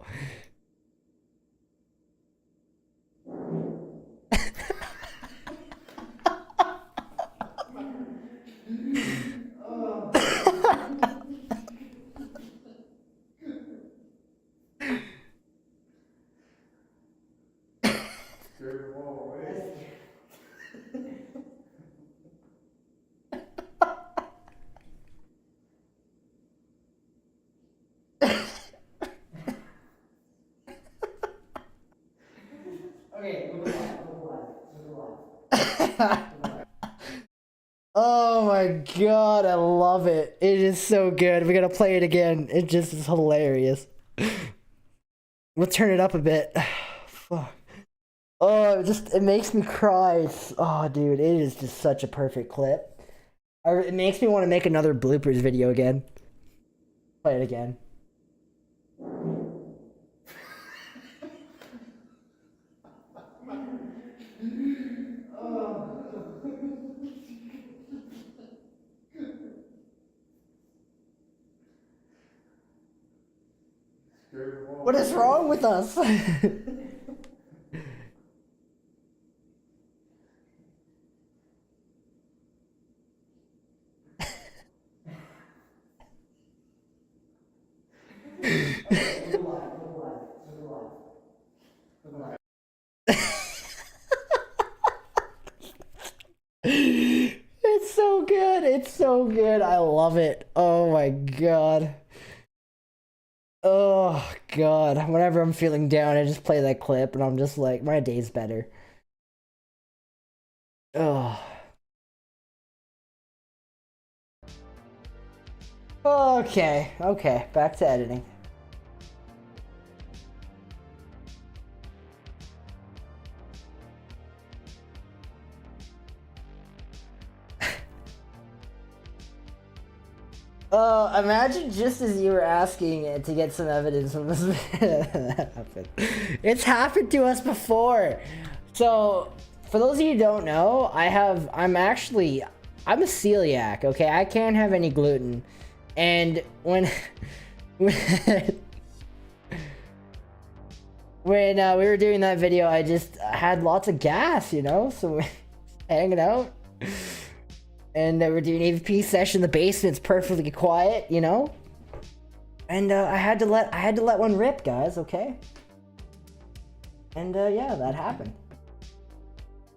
Scared them all away. Okay, oh my god, I love it. It is so good. We gotta play it again. It just is hilarious. We'll turn it up a bit. Fuck. Oh, it makes me cry. Oh, dude, it is just such a perfect clip. It makes me want to make another bloopers video again. Play it again. What is wrong with us? It's so good. It's so good. I love it. Oh my god. Oh god. Whenever I'm feeling down, I just play that clip and I'm just like, my day's better. Oh. Okay. Okay. Back to editing. Imagine just as you were asking to get some evidence from this that happened. It's happened to us before. So, for those of you who don't know, I'm a celiac, okay? I can't have any gluten. And when we were doing that video, I just had lots of gas, you know? So we're hanging out. And we're doing AVP session in the basement. It's perfectly quiet, you know. And I had to let one rip, guys. Okay. And yeah, that happened.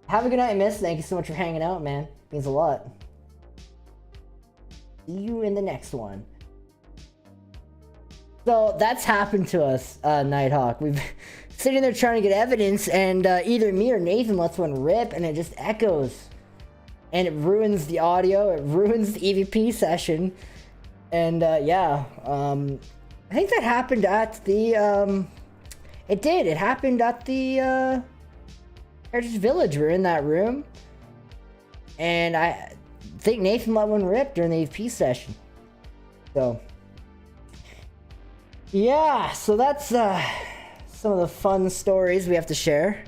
Have a good night, miss. Thank you so much for hanging out, man. Means a lot. See you in the next one. So that's happened to us, Nighthawk. We've sitting there trying to get evidence, and either me or Nathan lets one rip, and it just echoes. And it ruins the audio, it ruins the EVP session. And yeah, I think that happened at the, it happened at the Heritage Village. We were in that room. And I think Nathan let one rip during the EVP session. So, yeah, so that's some of the fun stories we have to share.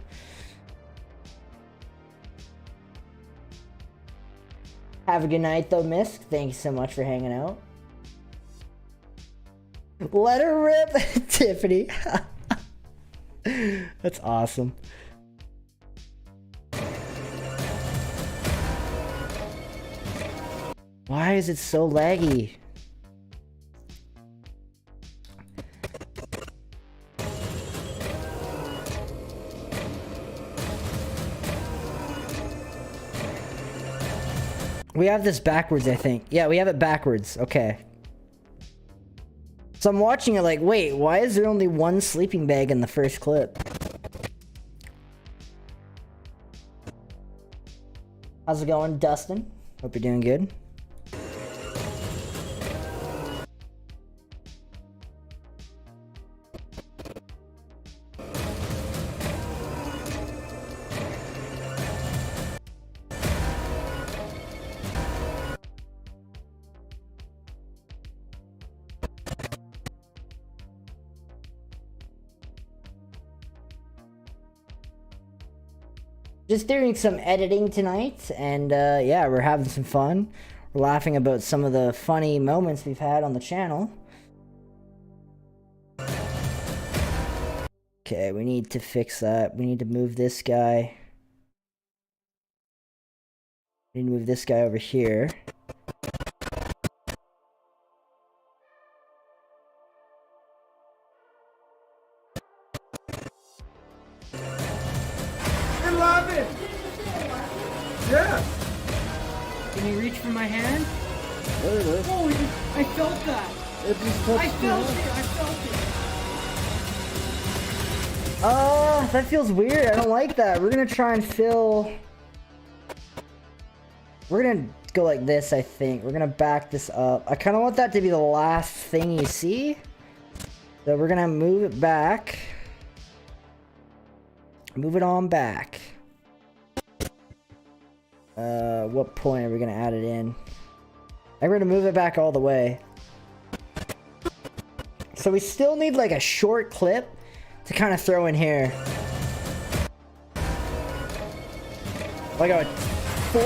Have a good night, though, Misk. Thank you so much for hanging out. Let her rip, Tiffany. That's awesome. Why is it so laggy? We have this backwards, I think. Yeah, we have it backwards. Okay. So I'm watching it like, wait, why is there only one sleeping bag in the first clip? How's it going, Dustin? Hope you're doing good. Just doing some editing tonight, and yeah, we're having some fun. We're laughing about some of the funny moments we've had on the channel. Okay, we need to fix that. We need to move this guy. We need to move this guy over here. Yeah. Can you reach for my hand? There it is. Oh, I felt that. It just touched I felt it. I felt it. that feels weird. I don't like that. We're gonna try and fill... We're gonna go like this, I think. We're gonna back this up. I kind of want that to be the last thing you see. So we're gonna move it back. Move it on back. What point are we gonna add it in? I'm gonna move it back all the way. So we still need like a short clip to kind of throw in here. Like a 4.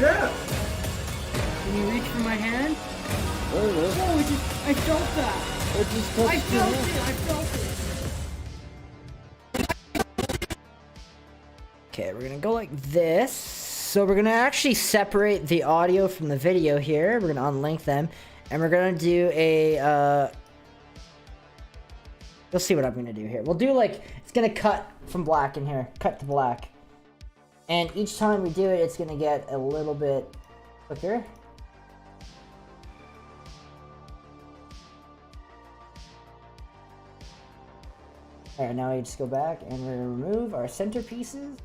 Yeah. Can you reach for my hand? Oh, I felt that. I felt it. Okay, we're gonna go like this. So we're gonna actually separate the audio from the video here. We're gonna unlink them. And we're gonna do a, you'll see what I'm gonna do here. We'll do like, it's gonna cut from black in here. Cut to black. And each time we do it, it's gonna get a little bit quicker. Alright, now we just go back and we're gonna remove our centerpieces.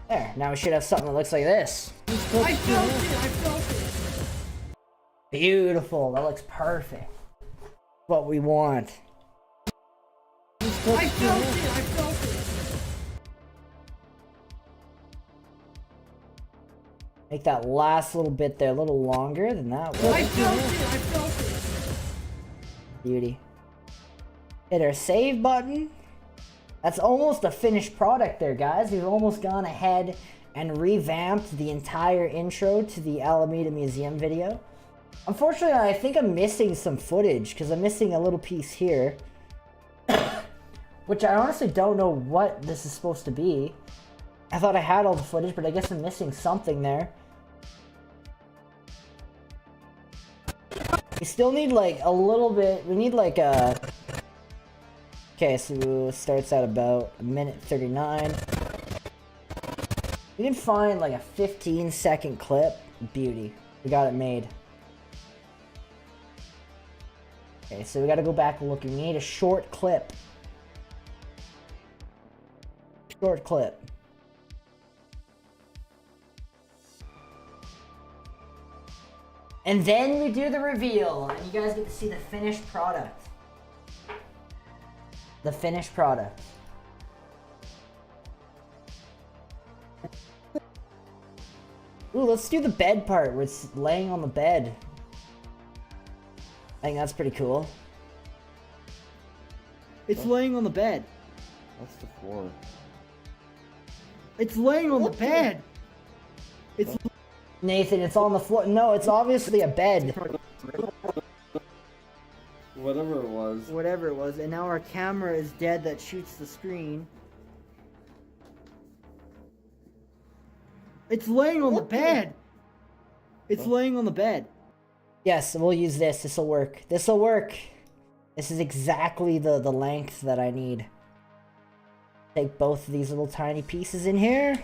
There, now we should have something that looks like this. I felt it. Beautiful, that looks perfect. What we want. I felt it. Make that last little bit there a little longer than that was. I felt it. Beauty. Hit our save button. That's almost a finished product there, guys. We've almost gone ahead and revamped the entire intro to the Alameda Museum video. Unfortunately, I think I'm missing some footage because I'm missing a little piece here. Which I honestly don't know what this is supposed to be. I thought I had all the footage, but I guess I'm missing something there. We still need like a little bit, we need like a... Okay, so it starts at about 1:39. We can find like a 15-second clip. Beauty. We got it made. Okay, so we gotta go back looking. We need a short clip. Short clip. And then we do the reveal, and you guys get to see the finished product. The finished product. Ooh, let's do the bed part where it's laying on the bed. I think that's pretty cool. It's laying on the bed. That's the floor. It's laying on the bed. It's Nathan, it's on the floor. No, it's obviously a bed. Whatever it was. whatever it was, and now our camera is dead that shoots the screen. It's laying on the bed. It's laying on the bed. Yes, we'll use this. This'll work. This'll work. This is exactly the length that I need. Take both of these little tiny pieces in here.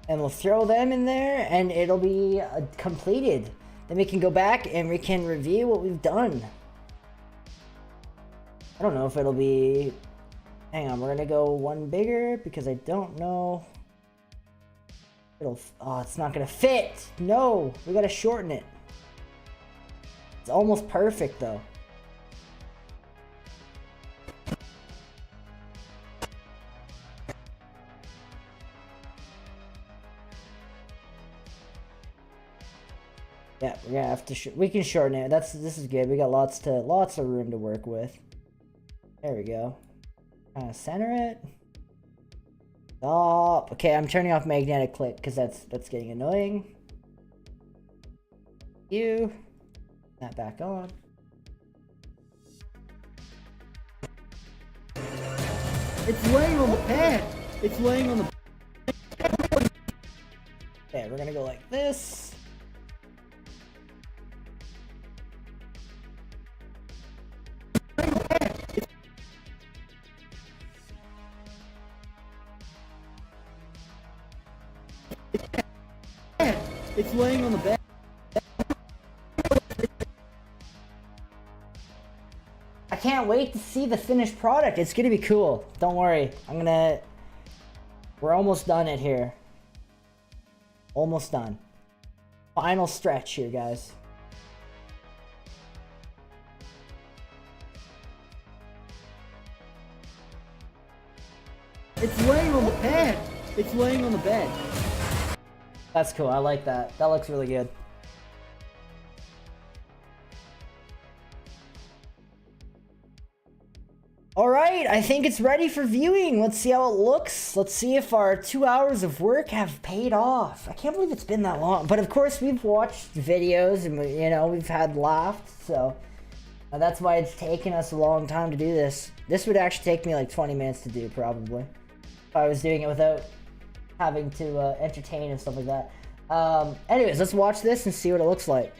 And we'll throw them in there and it'll be completed. Then we can go back and we can review what we've done. I don't know if it'll be... Hang on, we're gonna go one bigger because I don't know. It'll... Oh, it's not gonna fit! No! We gotta shorten it. It's almost perfect though. Yeah, we're gonna have to. We can shorten it. This is good. We got lots of room to work with. There we go. Kind of center it. Stop. Okay, I'm turning off magnetic click because that's getting annoying. That back on. It's laying on the bed. It's laying on the. Okay, we're gonna go like this. It's laying on the bed. I can't wait to see the finished product. It's gonna be cool. Don't worry. We're almost done it here. Almost done. Final stretch here, guys. It's laying on the bed. It's laying on the bed. That's cool. I like that. That looks really good. Alright, I think it's ready for viewing. Let's see how it looks. Let's see if our 2 hours of work have paid off. I can't believe it's been that long. But of course, we've watched videos and, we've had laughs. So that's why it's taken us a long time to do this. This would actually take me like 20 minutes to do, probably. If I was doing it without having to entertain and stuff like that. Anyways, let's watch this and see what it looks like.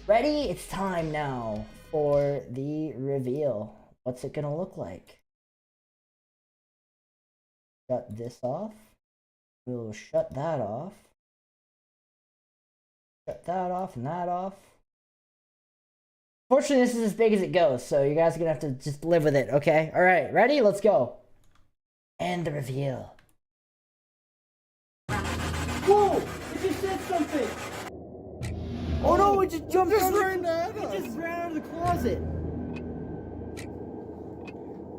Ready? It's time now for the reveal. What's it gonna look like? Shut this off. We'll shut that off. Shut that off and that off. Fortunately, this is as big as it goes, so you guys are gonna have to just live with it, okay? Alright, ready? Let's go. And the reveal. Whoa! It just said something! Oh no, it just jumped out It just ran out of the closet!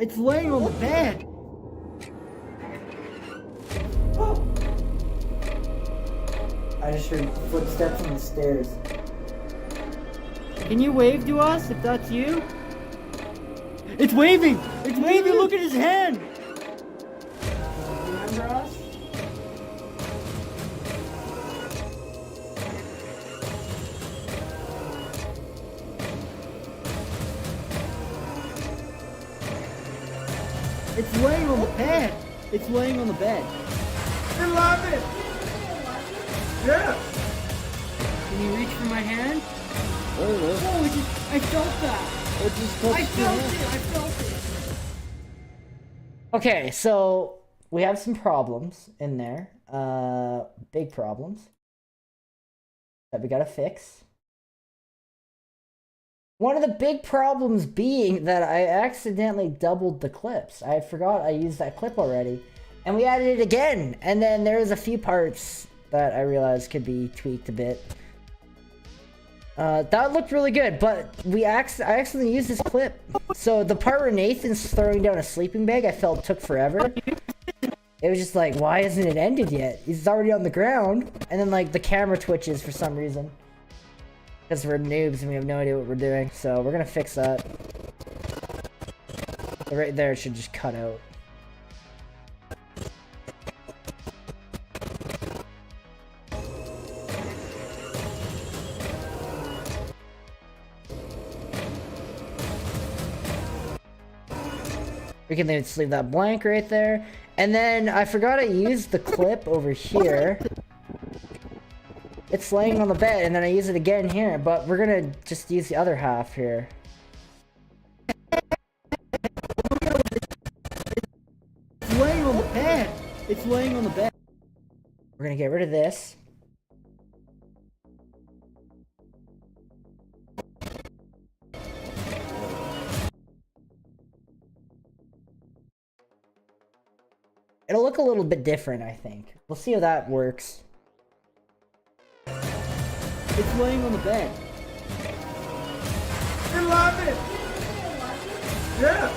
It's laying on the bed! Oh. I just heard footsteps on the stairs. Can you wave to us if that's you? It's waving! It's waving! Look at his hand! Remember us? It's laying on the bed! It's laying on the bed. You're laughing! Yeah! Can you reach for my hand? Oh, I felt that! I felt it! Okay, so we have some problems in there. Big problems that we gotta fix. One of the big problems being that I accidentally doubled the clips. I forgot I used that clip already. And we added it again. And then there's a few parts that I realized could be tweaked a bit. That looked really good, but I accidentally used this clip. So the part where Nathan's throwing down a sleeping bag, I felt took forever. It was just like, why hasn't it ended yet? He's already on the ground. And then like the camera twitches for some reason. Because we're noobs and we have no idea what we're doing. So we're gonna fix that. Right there, it should just cut out. We can just leave that blank right there. And then I forgot I used the clip over here. It's laying on the bed, and then I use it again here, but we're gonna just use the other half here. It's laying on the bed! It's laying on the bed. We're gonna get rid of this. It'll look a little bit different, I think. We'll see how that works. It's laying on the bed. You're laughing! Yeah!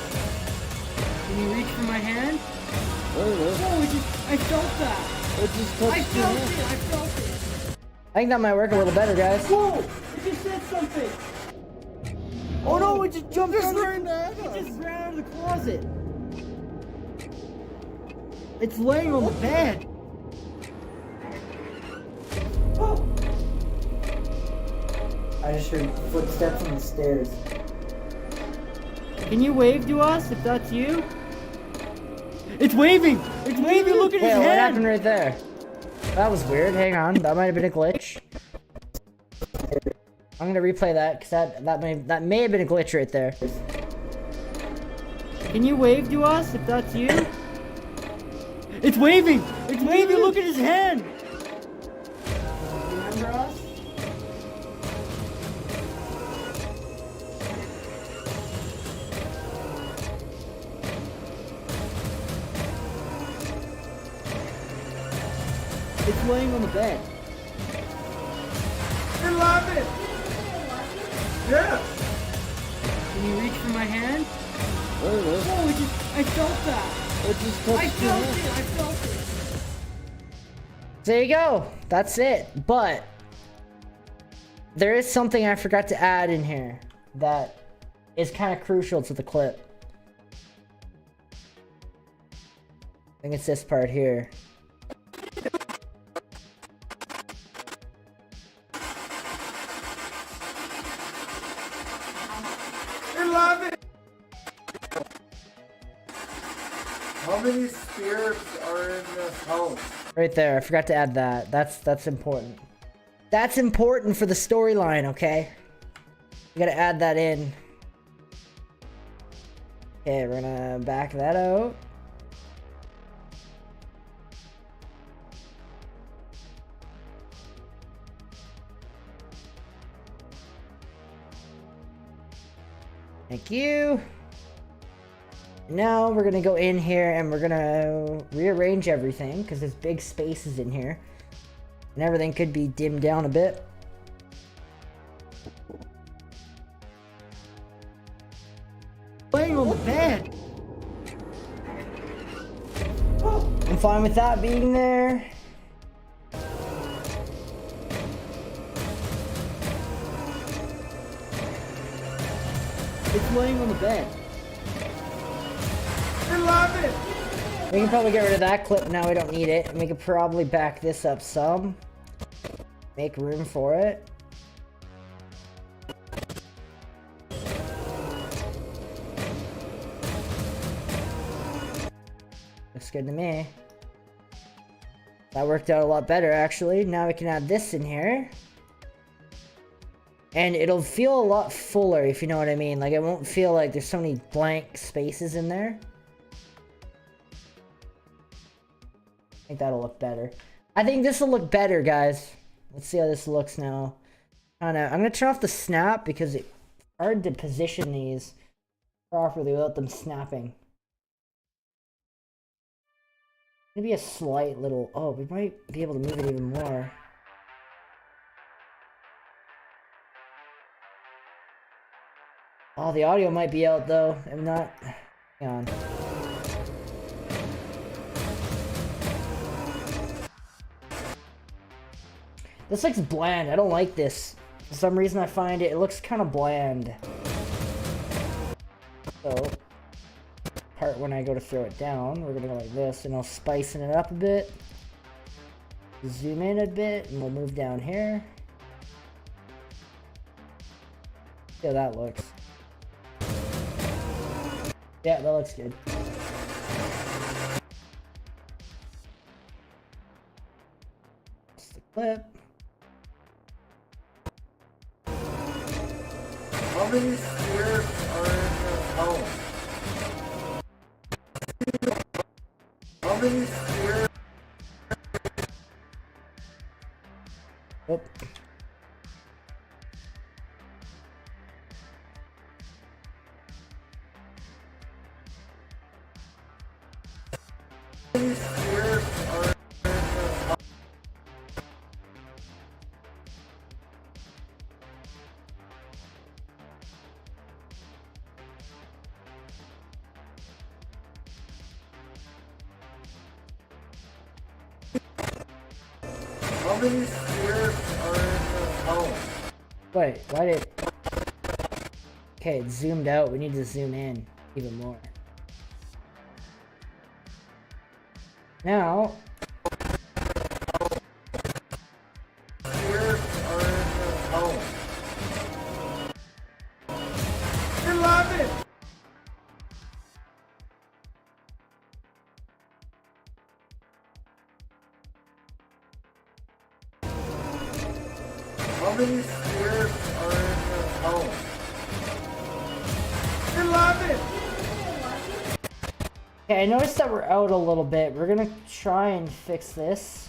Can you reach for my hand? Oh, I felt that! I felt it! I think that might work a little better, guys. Whoa! It just said something! Oh no, it just jumped out It just ran out of the closet! It's laying on the bed! Oh. I just heard footsteps on the stairs. Can you wave to us if that's you? It's waving! It's waving! Look at his hand! What happened right there? That was weird. Hang on, that might have been a glitch. I'm gonna replay that because that may have been a glitch right there. Can you wave to us if that's you? It's waving! It's waving! Look at his hand! It's laying on the bed. I love it! Yes! Can you reach for my hand? There it is. Oh, I felt that. It just I touched your felt hand. it. I felt it. There you go. That's it. But there is something I forgot to add in here that is kind of crucial to the clip. I think it's this part here. I love it! How many spirits are in this house? Right there. I forgot to add that. That's important. That's important for the storyline, okay? You gotta add that in. Okay, we're gonna back that out. Thank you. Now we're gonna go in here and we're gonna rearrange everything because there's big spaces in here. And everything could be dimmed down a bit. Laying on the bed. I'm fine with that being there. It's laying on the bed. I love it! We can probably get rid of that clip now, we don't need it. And we could probably back this up some. Make room for it. Looks good to me. That worked out a lot better actually. Now we can add this in here. And it'll feel a lot fuller, if you know what I mean. Like, it won't feel like there's so many blank spaces in there. I think that'll look better. I think this will look better, guys. Let's see how this looks now. I'm gonna turn off the snap because it's hard to position these properly without them snapping. Maybe a slight little... Oh, we might be able to move it even more. Oh, the audio might be out though. If not, hang on. This looks bland. I don't like this. For some reason I find it looks kind of bland. So, part when I go to throw it down, we're gonna go like this and I'll spicing it up a bit. Zoom in a bit and we'll move down here. See how that looks. Yeah, that looks good. That's the clip. How many spirits are in this house? How many spirits? Oop. How many spirits are in this house? How many spirits are in this house? Wait, why did... Okay, it zoomed out. We need to zoom in even more. Now... Spirits are in this house. I love it! How many spirits are in this house? I love it! Okay, I noticed that we're out a little bit. We're gonna try and fix this.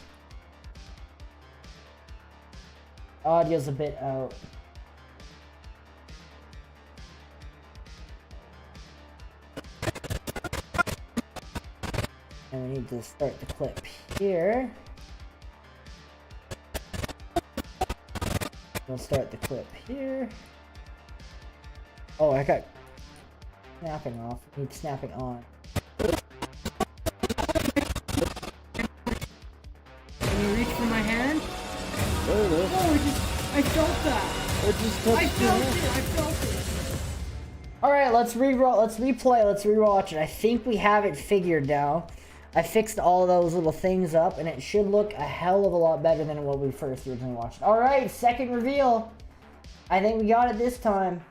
Audio's a bit out. And we need to start the clip here. We'll start the clip here. Oh, I got snapping off. I need snapping on. Can you reach for my hand? There it is. Oh, I felt that. It just touched I felt it. Alright, let's replay, let's rewatch it. I think we have it figured now. I fixed all those little things up, and it should look a hell of a lot better than what we first originally watched. Alright, second reveal. I think we got it this time.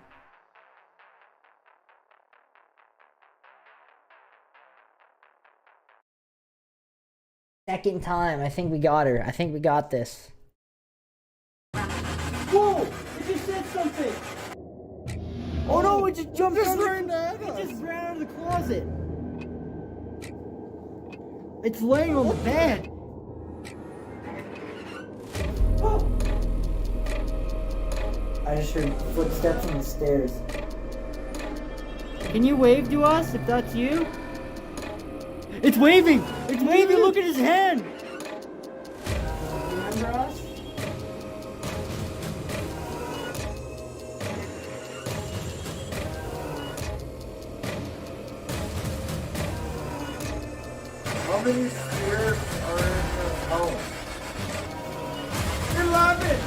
Second time, I think we got her. I think we got this. Whoa! It just said something! Oh no, it just jumped out it just ran out of the closet. It's laying on the bed. I just heard footsteps on the stairs. Can you wave to us if that's you? It's waving! It's waving! Look at his hand! Remember us? How many spirits are in this house? 11!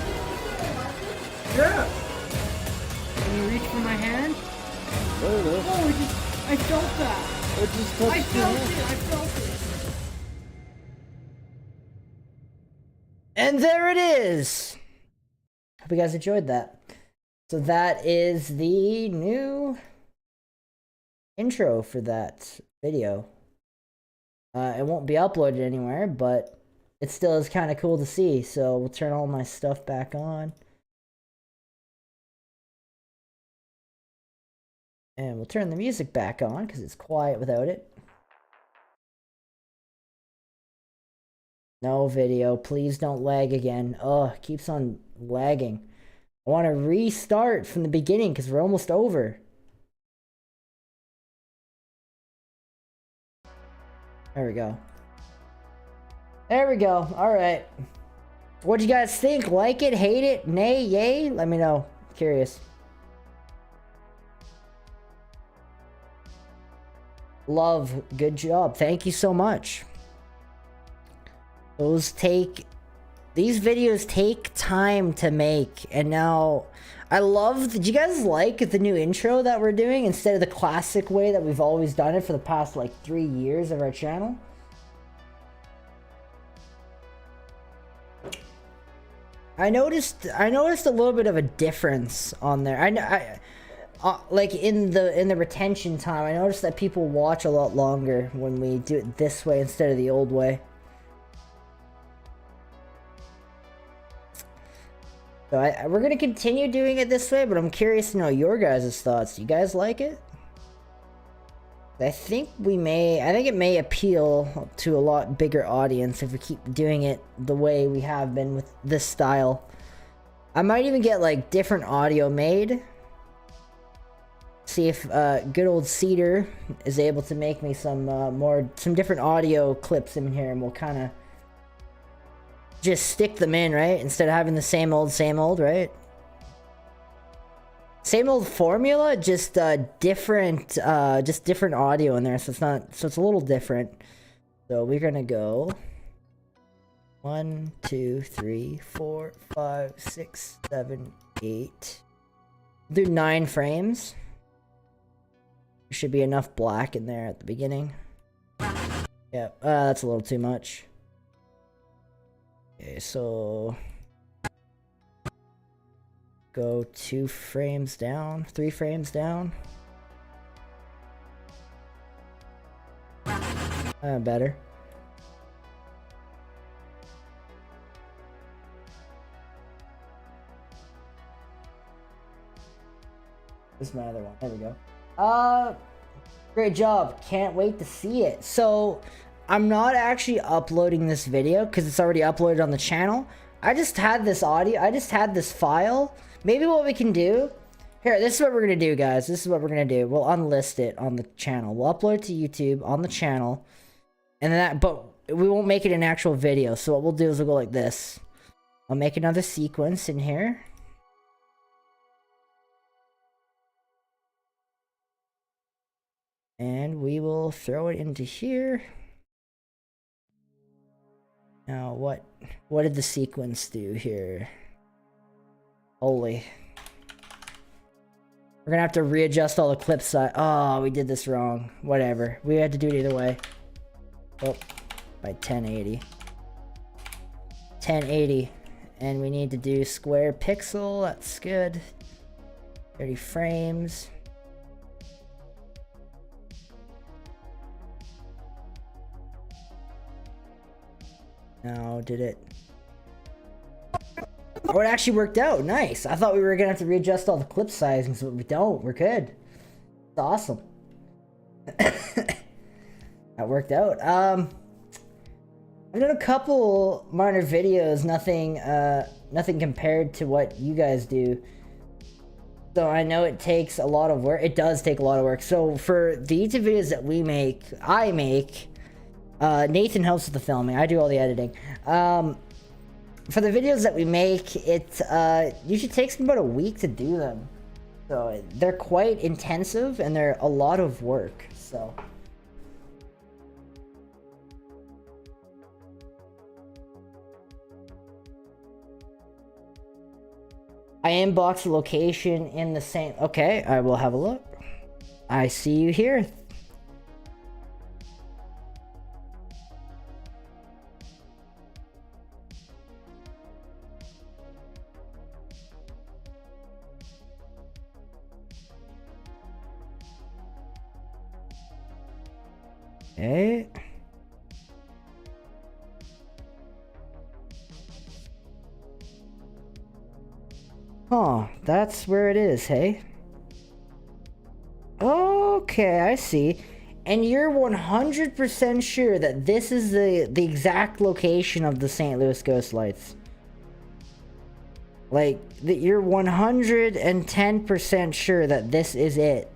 Yeah! Can you reach for my hand? There it is. Oh, I felt that! It just touched I felt it! And there it is! Hope you guys enjoyed that. So that is the new intro for that video. It won't be uploaded anywhere, but it still is kind of cool to see. So we'll turn all my stuff back on. And we'll turn the music back on because it's quiet without it. No video. Please don't lag again. Oh, it keeps on lagging. I want to restart from the beginning because we're almost over. There we go. There we go. Alright. What'd you guys think? Like it? Hate it? Nay? Yay? Let me know. Curious. Love. Good job. Thank you so much. These videos take time to make, and now did you guys like the new intro that we're doing instead of the classic way that we've always done it for the past like 3 years of our channel? I noticed a little bit of a difference on there. Like in the retention time, I noticed that people watch a lot longer when we do it this way instead of the old way. So we're gonna continue doing it this way, but I'm curious to know your guys' thoughts. Do you guys like it? I think it may appeal to a lot bigger audience if we keep doing it the way we have been with this style. I might even get like different audio made. See if good old Cedar is able to make me some different audio clips in here, and we'll kind of just stick them in, right? Instead of having the same old, right? Same old formula, just different audio in there, so it's a little different. So we're gonna go 1, 2, 3, 4, 5, 6, 7, 8. Do 9 frames. There should be enough black in there at the beginning. Yeah, that's a little too much. Okay, so go 2 frames down, 3 frames down. Better. This is my other one. There we go. Great job. Can't wait to see it. So I'm not actually uploading this video because it's already uploaded on the channel. I just had this audio. I just had this file. Maybe what we can do... Here, this is what we're going to do, guys. This is what we're going to do. We'll unlist it on the channel. We'll upload it to YouTube on the channel. And then but we won't make it an actual video. So what we'll do is we'll go like this. I'll make another sequence in here. And we will throw it into here. Now, what did the sequence do here? Holy. We're gonna have to readjust all the clip size. Oh, we did this wrong. Whatever. We had to do it either way. Oh, by 1080. 1080. And we need to do square pixel. That's good. 30 frames. Now, did it? Oh, it actually worked out. Nice. I thought we were gonna have to readjust all the clip sizings, but we don't. We're good. It's awesome. That worked out. I've done a couple minor videos. Nothing compared to what you guys do. So I know it takes a lot of work. It does take a lot of work. So for the YouTube videos that I make. Nathan helps with the filming. I do all the editing. For the videos that we make, it usually takes me about a week to do them. So they're quite intensive and they're a lot of work. So I inbox the location in the same. Okay, I will have a look. I see you here. Okay. Huh, that's where it is, hey? Okay, I see. And you're 100% sure that this is the exact location of the St. Louis Ghost Lights? Like, that you're 110% sure that this is it?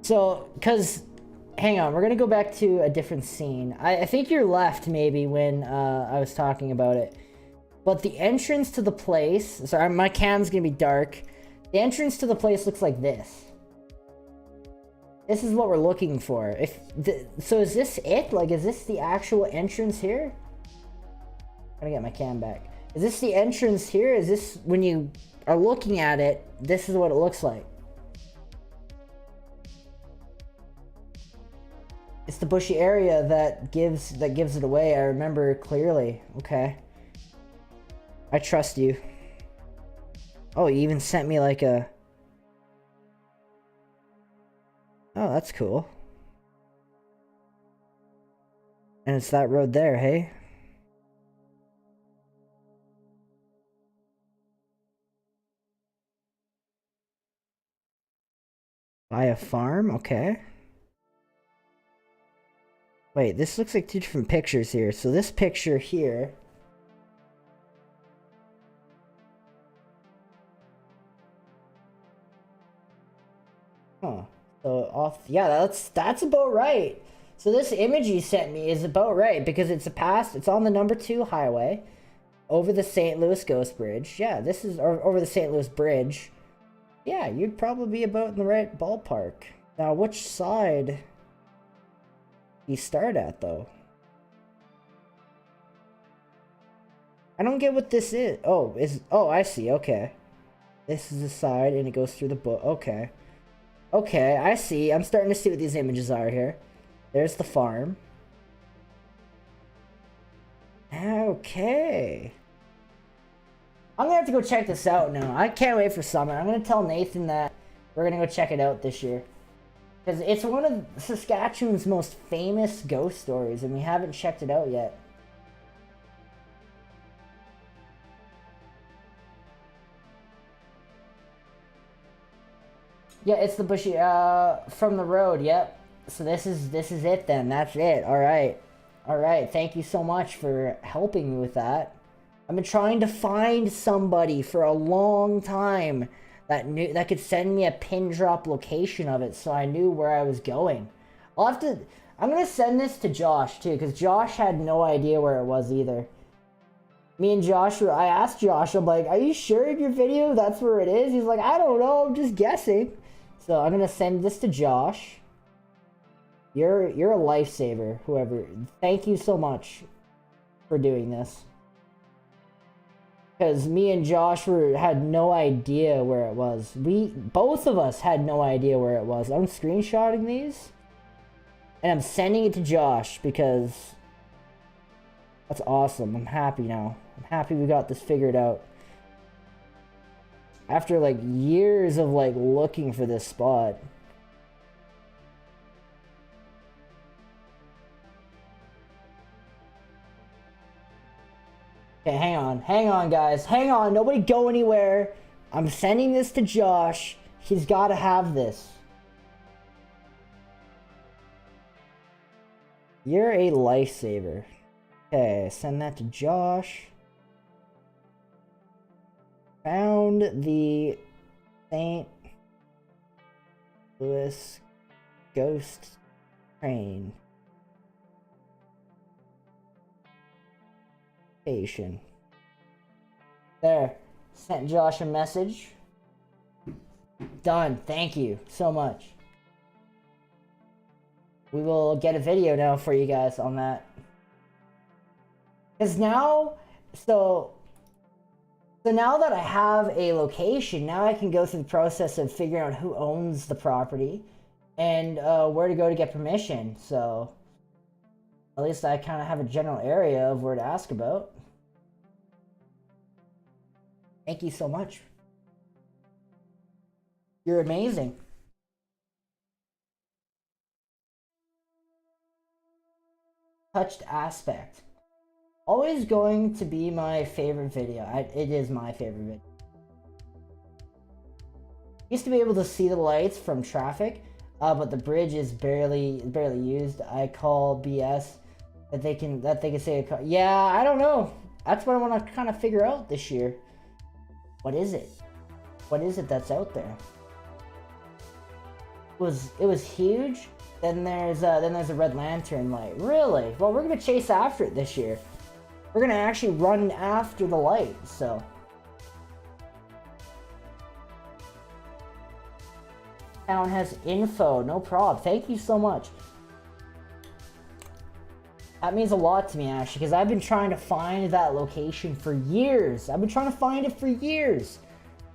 So, hang on, we're gonna go back to a different scene. I think you're left, maybe, when I was talking about it. But the entrance to the place... Sorry, my cam's gonna be dark. The entrance to the place looks like this. This is what we're looking for. So is this it? Like, is this the actual entrance here? I'm gonna get my cam back. Is this the entrance here? Is this, when you are looking at it, this is what it looks like? It's the bushy area that gives it away. I remember clearly. Okay. I trust you. Oh, you even sent me like a... Oh, that's cool. And it's that road there, hey? Buy a farm? Okay. Wait, this looks like two different pictures here. So this picture here... Huh. So off... Yeah, that's about right. So this image you sent me is about right, because it's on the number 2 highway over the St. Louis Ghost Bridge. Yeah, this is over the St. Louis Bridge. Yeah, you'd probably be about in the right ballpark. Now, which side you start at, though? I don't get what this is. Oh, I see. Okay. This is the side, and it goes through the book. Okay. Okay, I see. I'm starting to see what these images are here. There's the farm. Okay. I'm gonna have to go check this out now. I can't wait for summer. I'm gonna tell Nathan that we're gonna go check it out this year. Because it's one of Saskatchewan's most famous ghost stories, and we haven't checked it out yet. Yeah, it's the bushy, from the road, yep. So this is it then, that's it, alright. Alright, thank you so much for helping me with that. I've been trying to find somebody for a long time that could send me a pin drop location of it so I knew where I was going. I'm gonna send this to Josh too, because Josh had no idea where it was either. Me and Josh, I asked Josh, I'm like, are you sure in your video that's where it is? He's like, I don't know, I'm just guessing. So I'm gonna send this to Josh. You're a lifesaver, whoever. Thank you so much for doing this. Because me and Josh had no idea where it was. Both of us had no idea where it was. I'm screenshotting these. And I'm sending it to Josh because that's awesome. I'm happy now. I'm happy we got this figured out. After like years of like looking for this spot. Okay, hang on guys, hang on, nobody go anywhere. I'm sending this to Josh. He's gotta have this. You're a lifesaver. Okay, send that to Josh. Found the St. Louis ghost train. Station. There. Sent Josh a message. Done. Thank you so much. We will get a video now for you guys on that. Because now, so now that I have a location, now I can go through the process of figuring out who owns the property and where to go to get permission. So at least I kind of have a general area of where to ask about. Thank you so much. You're amazing. Touched aspect. Always going to be my favorite video. It is my favorite video. Used to be able to see the lights from traffic, but the bridge is barely used. I call BS that they can say. Yeah, I don't know. That's what I want to kind of figure out this year. What is it? What is it that's out there? It was huge. Then there's a red lantern light. Really? Well, we're gonna chase after it this year. We're gonna actually run after the light. So. Town has info. No problem. Thank you so much. That means a lot to me, actually, because I've been trying to find that location for years. I've been trying to find it for years.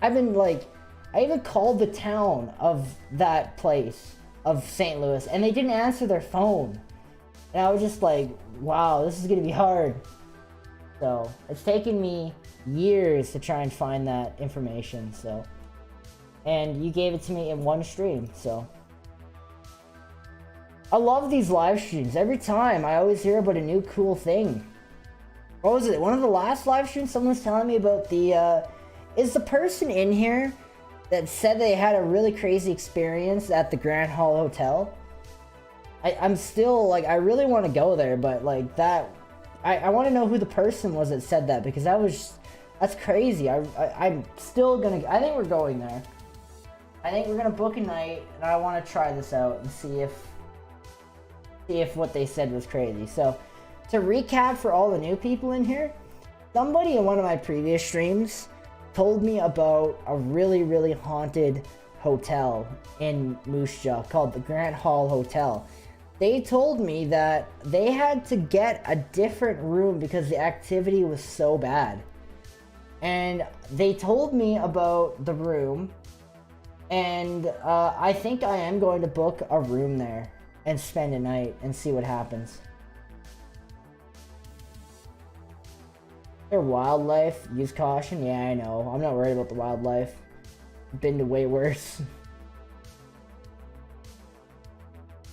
I've been like, I even called the town of that place, of St. Louis, and they didn't answer their phone. And I was just like, wow, this is gonna be hard. So, it's taken me years to try and find that information, so. And you gave it to me in one stream, so. I love these live streams. Every time I always hear about a new cool thing. What was it? One of the last live streams, someone was telling me about the, is the person in here that said they had a really crazy experience at the Grand Hall Hotel? I'm still, like, I really want to go there, but, like, that, I want to know who the person was that said that, because that's crazy. I'm still gonna, I think we're going there. I think we're gonna book a night, and I want to try this out and see if what they said was crazy. So, to recap for all the new people in here, somebody in one of my previous streams told me about a really, really haunted hotel in Moose Jaw called the Grand Hall Hotel. They told me that they had to get a different room because the activity was so bad. And they told me about the room, and I think I am going to book a room there and spend a night and see what happens. Their wildlife, use caution. Yeah, I know. I'm not worried about the wildlife. Been to way worse.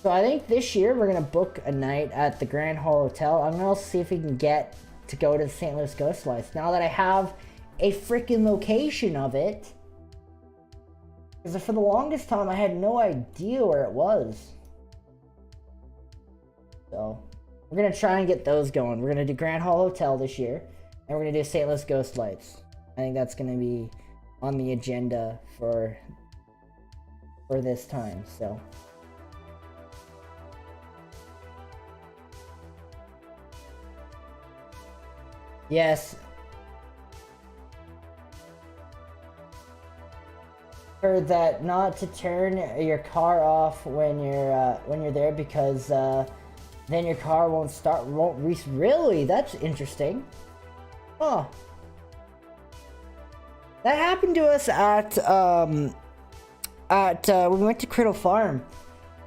So I think this year we're gonna book a night at the Grand Hall Hotel. I'm gonna see if we can get to go to the St. Louis Ghost Lights now that I have a freaking location of it. Because for the longest time I had no idea where it was. So we're gonna try and get those going. We're gonna do Grand Hall Hotel this year. And we're gonna do St. Louis Ghost Lights. I think that's gonna be on the agenda for this time, so. Yes. Heard that not to turn your car off when you're there because then your car won't really. That's interesting. Oh, that happened to us at when we went to Criddle Farm.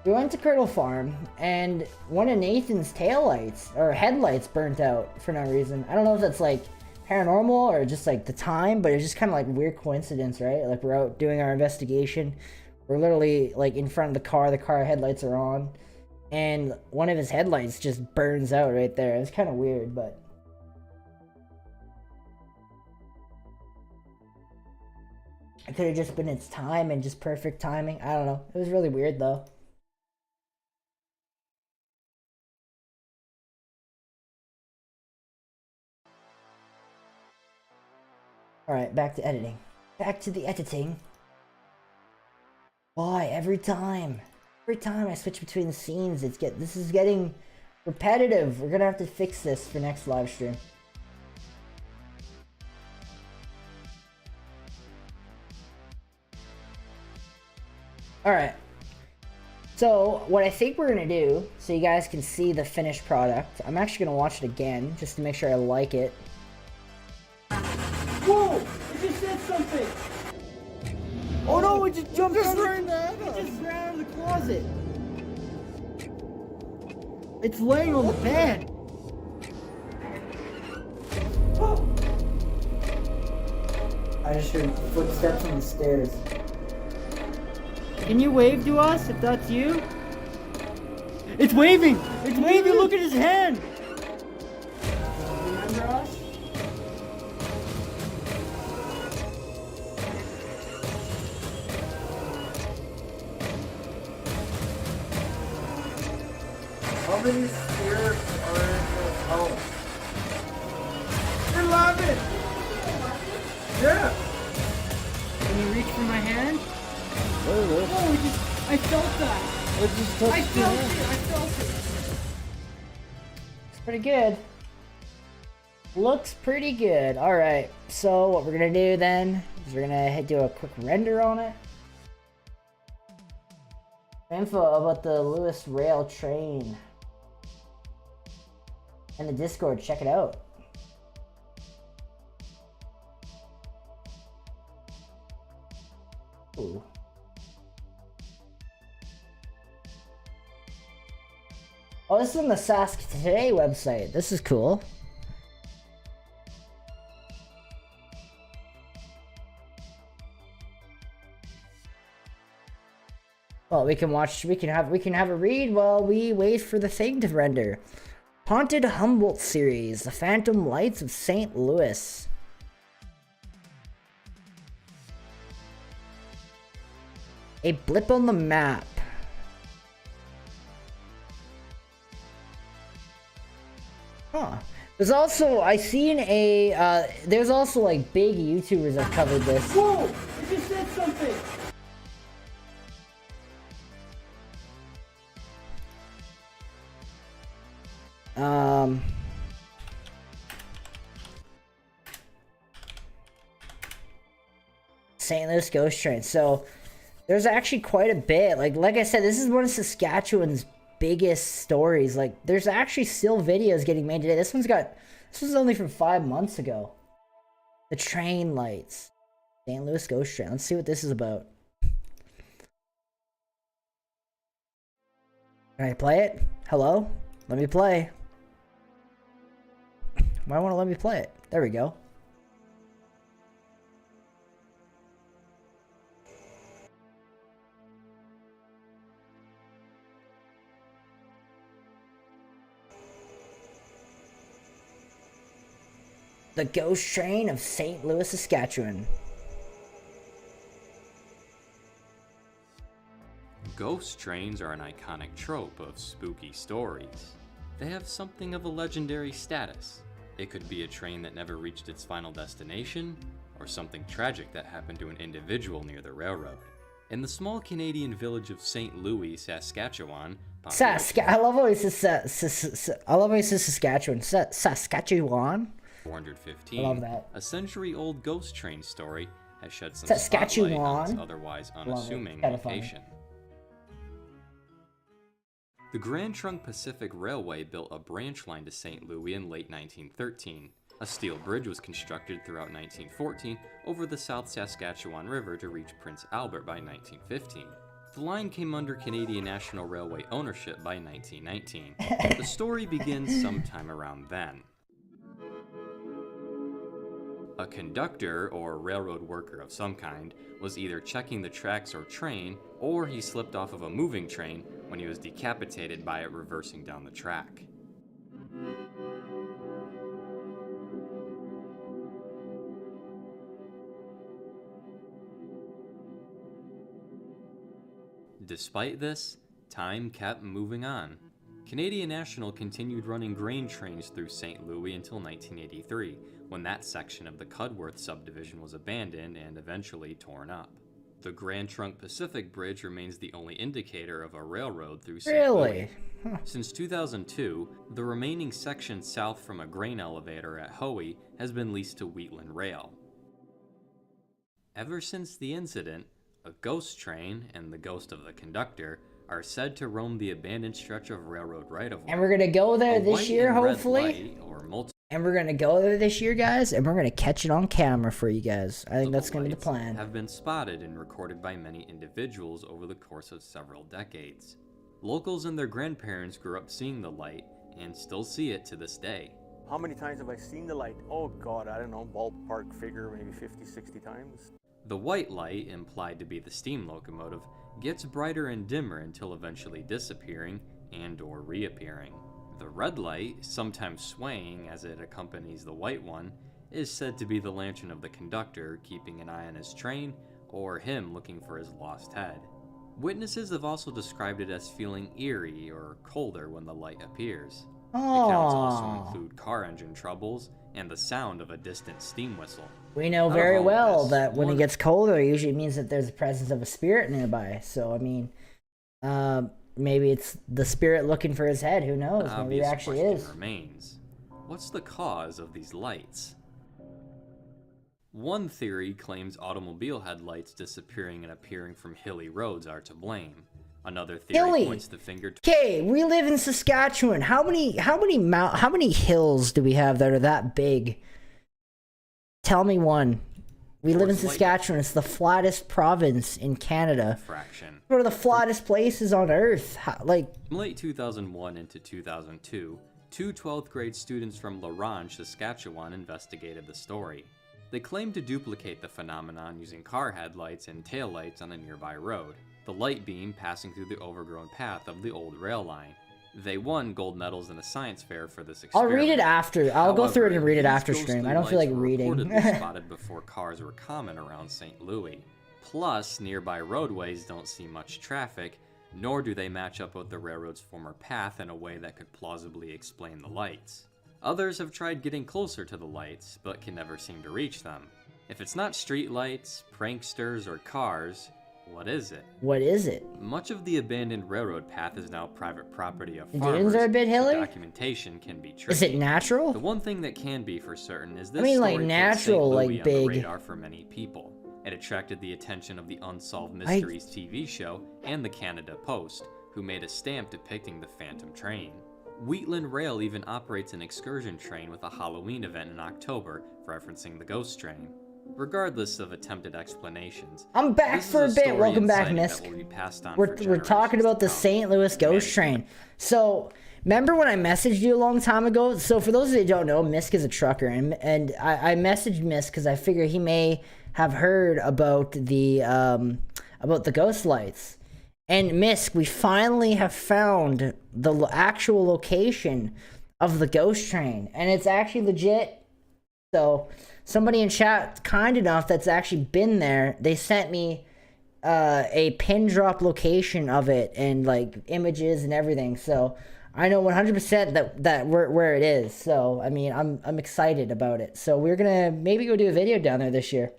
We went to Criddle Farm and one of Nathan's taillights or headlights burnt out for no reason. I don't know if that's like paranormal or just like the time, but it's just kind of like weird coincidence, right? Like we're out doing our investigation. We're literally like in front of the car headlights are on, and one of his headlights just burns out right there. It's kind of weird, but it could have just been its time and just perfect timing. I don't know. It was really weird though. Alright, back to editing. Back to the editing. Why? Every time I switch between the scenes, this is getting repetitive. We're gonna have to fix this for next live stream. Alright. So, what I think we're gonna do, so you guys can see the finished product, I'm actually gonna watch it again, just to make sure I like it. Whoa! It just said something! Oh no, it just jumped out of the closet! It's laying on the bed! I just heard footsteps on the stairs. Can you wave to us if that's you? It's waving! It's waving! Look at his hand! Remember us? How many spirits are in this house? 11! Yeah! Can you reach for my hand? Oh, I felt that! I felt it! It's pretty good. Looks pretty good. Alright, so what we're gonna do then is we're gonna do a quick render on it. Info about the Lewis Rail train. And the Discord, check it out. Ooh. Oh, this is on the Sask Today website. This is cool. Well, we can have a read while we wait for the thing to render. Haunted Humboldt series, The Phantom Lights of St. Louis. A blip on the map. Huh. There's also, I seen a, there's also like big YouTubers that covered this. Whoa! It just said something! St. Louis Ghost Train. So there's actually quite a bit. Like I said, this is one of Saskatchewan's biggest stories. Like there's actually still videos getting made today. This was only from 5 months ago. The train lights. St. Louis Ghost Train. Let's see what this is about. Can I play it? Hello? Let me play. Why won't it let me play it? There we go. The Ghost Train of St. Louis, Saskatchewan. Ghost trains are an iconic trope of spooky stories. They have something of a legendary status, It could be a train that never reached its final destination, or something tragic that happened to an individual near the railroad. In the small Canadian village of St. Louis, Saskatchewan, I love how he says I love how he says Saskatchewan. Saskatchewan. 415. I love that. A century-old ghost train story has shed some Saskatchewan. spotlight on its otherwise unassuming location. The Grand Trunk Pacific Railway built a branch line to St. Louis in late 1913. A steel bridge was constructed throughout 1914 over the South Saskatchewan River to reach Prince Albert by 1915. The line came under Canadian National Railway ownership by 1919. The story begins sometime around then. A conductor, or railroad worker of some kind, was either checking the tracks or train, or he slipped off of a moving train when he was decapitated by it reversing down the track. Despite this, time kept moving on. Canadian National continued running grain trains through St. Louis until 1983, when that section of the Cudworth subdivision was abandoned and eventually torn up. The Grand Trunk Pacific Bridge remains the only indicator of a railroad through St. Louis. Since 2002, the remaining section south from a grain elevator at Hoey has been leased to Wheatland Rail. Ever since the incident, a ghost train and the ghost of the conductor are said to roam the abandoned stretch of railroad right-of-way. And we're gonna go there this year, hopefully. And we're gonna go there this year, guys, and we're gonna catch it on camera for you guys. I think that's gonna be the plan. Have been spotted and recorded by many individuals over the course of several decades. Locals and their grandparents grew up seeing the light and still see it to this day. How many times have I seen the light? Oh God, I don't know, ballpark figure, maybe 50, 60 times. The white light, implied to be the steam locomotive, gets brighter and dimmer until eventually disappearing and/or reappearing. The red light, sometimes swaying as it accompanies the white one, is said to be the lantern of the conductor keeping an eye on his train, or him looking for his lost head. Witnesses have also described it as feeling eerie or colder when the light appears. Accounts also include car engine troubles and the sound of a distant steam whistle. We know very well that when it gets colder, it usually means that there's a presence of a spirit nearby. So, I mean, maybe it's the spirit looking for his head. Who knows? Maybe it actually is. Remains. What's the cause of these lights? One theory claims automobile headlights disappearing and appearing from hilly roads are to blame. Another theory points the finger to— Okay, we live in Saskatchewan. How many hills do we have that are that big? Tell me one. We live in Saskatchewan. It's the flattest province in Canada. One of the flattest places on earth. From late 2001 into 2002, two 12th grade students from La Ronge, Saskatchewan investigated the story. They claimed to duplicate the phenomenon using car headlights and taillights on a nearby road, the light beam passing through the overgrown path of the old rail line. They won gold medals in a science fair for this experiment. I'll read it after. I'll go through it and read it after stream. I don't feel like reading. Reportedly spotted before cars were common around St. Louis. Plus, nearby roadways don't see much traffic, nor do they match up with the railroad's former path in a way that could plausibly explain the lights. Others have tried getting closer to the lights, but can never seem to reach them. If it's not street lights, pranksters, or cars, what is it? What is it? Much of the abandoned railroad path is now private property of The farmers. dunes are a bit hilly? So documentation can be tricky. Is it natural? The one thing that can be for certain is this I mean, story like put natural, St. Louis like on big. the radar for many people. It attracted the attention of the Unsolved Mysteries TV show and the Canada Post, who made a stamp depicting the Phantom Train. Wheatland Rail even operates an excursion train with a Halloween event in October, referencing the ghost train. Regardless of attempted explanations, I'm back for a bit. Welcome back, Misk. We're talking about the St. Louis ghost train. So, remember when I messaged you a long time ago? So, for those of you who don't know, Misk is a trucker, and I messaged Misk because I figure he may have heard about the ghost lights. And Misk, we finally have found the actual location of the ghost train, and it's actually legit. So somebody in chat, kind enough, that's actually been there, they sent me a pin drop location of it and like images and everything. So I know 100% that where it is. So I mean, I'm excited about it. So we're gonna maybe go do a video down there this year.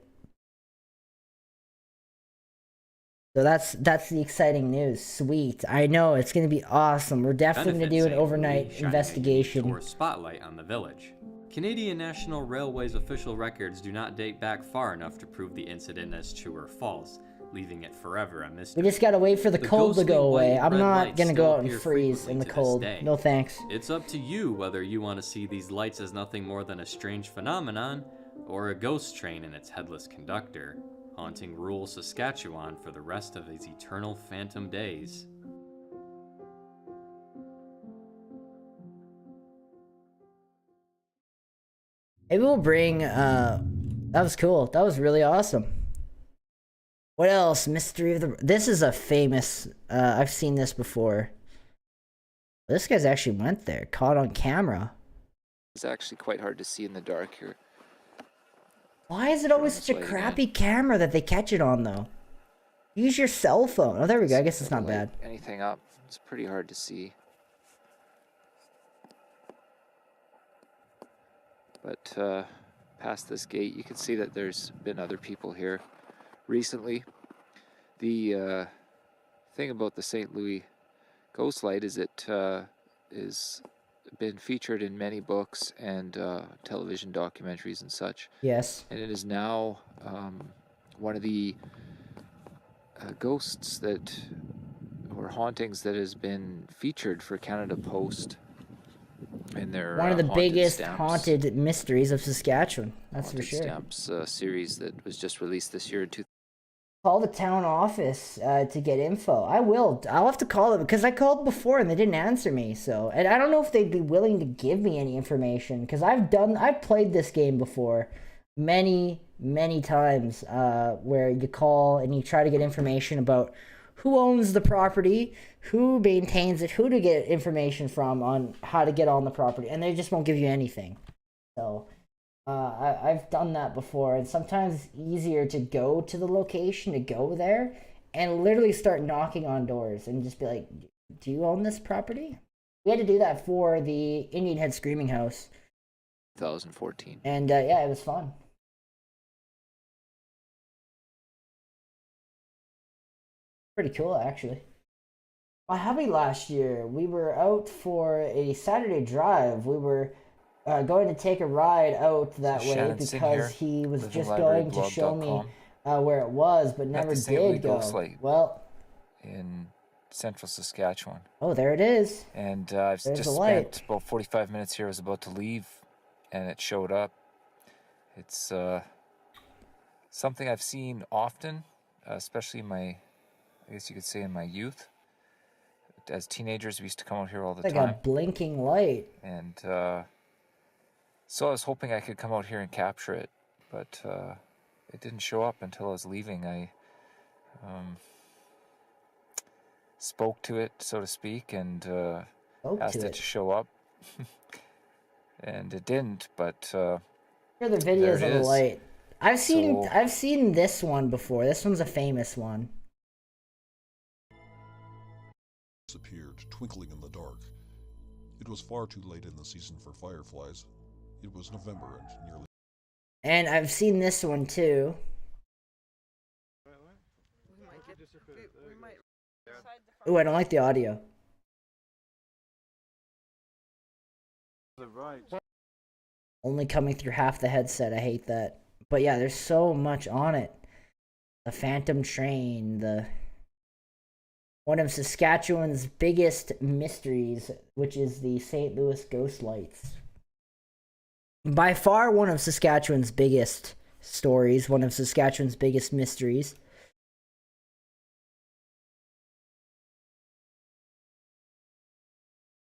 So that's the exciting news. Sweet. I know it's gonna be awesome. We're definitely gonna do an overnight investigation. Or spotlight on the village. Canadian National Railway's official records do not date back far enough to prove the incident as true or false, leaving it forever a mystery. We just gotta wait for the cold to go away. I'm not gonna go out and appear freeze in the cold. No thanks. It's up to you whether you want to see these lights as nothing more than a strange phenomenon, or a ghost train and its headless conductor, haunting rural Saskatchewan for the rest of its eternal phantom days. Maybe we'll bring, that was cool. That was really awesome. What else? Mystery of the... This is a famous... I've seen this before. This guy's actually went there. Caught on camera. It's actually quite hard to see in the dark here. Why is it always such a crappy camera that they catch it on, though? Use your cell phone. Oh, there we go. I guess it's not bad. Anything up, it's pretty hard to see. But past this gate, you can see that there's been other people here recently. The thing about the St. Louis Ghost Light is it is been featured in many books and television documentaries and such. Yes. And it is now one of the ghosts that, or hauntings that has been featured for Canada Post in their one of the biggest stamps. Haunted mysteries of Saskatchewan. That's for sure. Stamps series that was just released this year in 2000. Call the town office to get info. I will. I'll have to call them because I called before and they didn't answer me. So, and I don't know if they'd be willing to give me any information because I've played this game before many times where you call and you try to get information about who owns the property, who maintains it, who to get information from on how to get on the property, and they just won't give you anything. So I've done that before, and sometimes it's easier to go to the location, to go there, and literally start knocking on doors and just be like, do you own this property? We had to do that for the Indian Head Screaming House. 2014. And yeah, it was fun. Pretty cool, actually. My hubby last year, we were out for a Saturday drive. We were going to take a ride out that way Shannon because he was just going to show me where it was, but never did go. Well, in central Saskatchewan. Oh, there it is. And I've just spent about 45 minutes here. I was about to leave, and it showed up. It's something I've seen often, especially in my, I guess you could say, in my youth. As teenagers, we used to come out here all the time. Like a blinking light. And so I was hoping I could come out here and capture it, but it didn't show up until I was leaving. I spoke to it, so to speak, and asked it to show up. And it didn't, but here are the videos of the light. I've seen this one before. This one's a famous one. Appeared twinkling in the dark. It was far too late in the season for fireflies. It was November and nearly. And I've seen this one too. Ooh, I don't like the audio. Only coming through half the headset. I hate that. But yeah, there's so much on it. The Phantom Train, one of Saskatchewan's biggest mysteries, which is the St. Louis Ghost Lights. By far one of Saskatchewan's biggest stories, one of Saskatchewan's biggest mysteries.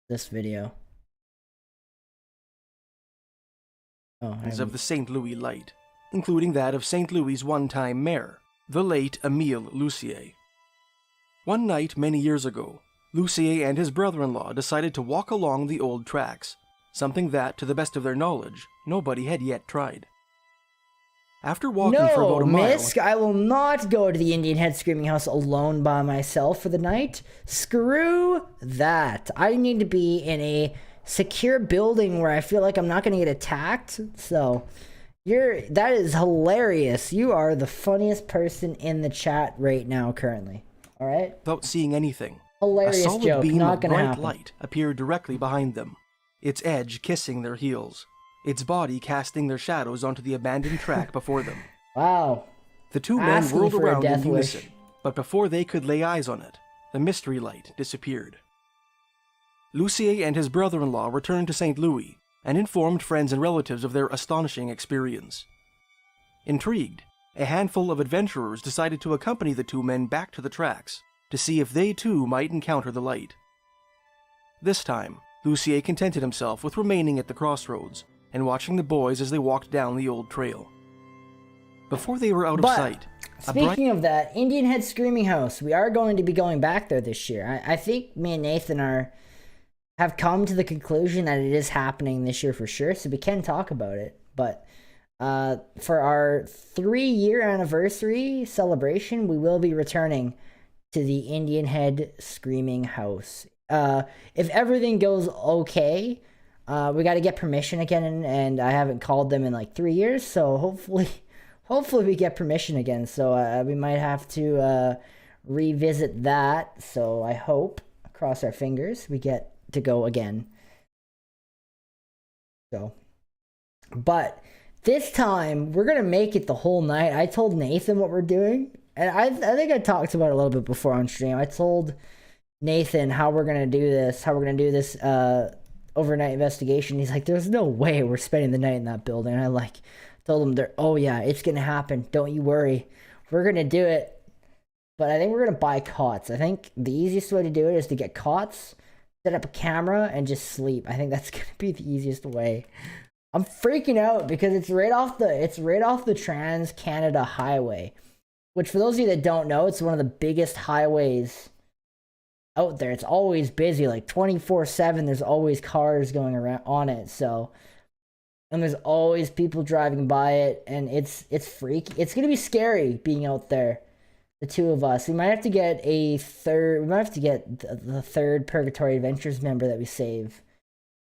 This video. Of the St. Louis Light, including that of St. Louis' one-time mayor, the late Émile Lucier. One night many years ago, Lucier and his brother-in-law decided to walk along the old tracks, something that, to the best of their knowledge, nobody had yet tried. After walking for about a mile... Misk, I will not go to the Indian Head Screaming House alone by myself for the night. Screw that. I need to be in a secure building where I feel like I'm not going to get attacked. So, that is hilarious. You are the funniest person in the chat right now currently. Alright? Without seeing anything. Hilarious a solid joke, beam not of gonna bright happen. light appeared directly behind them, its edge kissing their heels, its body casting their shadows onto the abandoned track before them. Wow. The two men Asking whirled for a around in death wish. unison, but before they could lay eyes on it, the mystery light disappeared. Lucier and his brother-in-law returned to St. Louis and informed friends and relatives of their astonishing experience. Intrigued, a handful of adventurers decided to accompany the two men back to the tracks to see if they too might encounter the light. This time, Lucier contented himself with remaining at the crossroads and watching the boys as they walked down the old trail. Before they were out of sight, speaking of that, Indian Head Screaming House, we are going to be going back there this year. I think me and Nathan have come to the conclusion that it is happening this year for sure, so we can talk about it. But for our 3-year anniversary celebration, we will be returning to the Indian Head Screaming House. If everything goes okay, we got to get permission again, and I haven't called them in like 3 years, so hopefully we get permission again. So we might have to revisit that. So I hope, cross our fingers, we get to go again. So, but this time we're gonna make it the whole night. I told Nathan what we're doing, and I think I talked about it a little bit before on stream. I told Nathan how we're gonna do this, overnight investigation. He's like, "There's no way we're spending the night in that building." And I told him, "Oh yeah, it's gonna happen. Don't you worry. We're gonna do it." But I think we're gonna buy cots. I think the easiest way to do it is to get cots, set up a camera, and just sleep. I think that's gonna be the easiest way. I'm freaking out because it's right off the Trans Canada Highway, which for those of you that don't know, it's one of the biggest highways out there. It's always busy, like 24/7. There's always cars going around on it. So, and there's always people driving by it, and it's freaky. It's gonna be scary being out there. The two of us. We might have to get the third Purgatory Adventures member that we save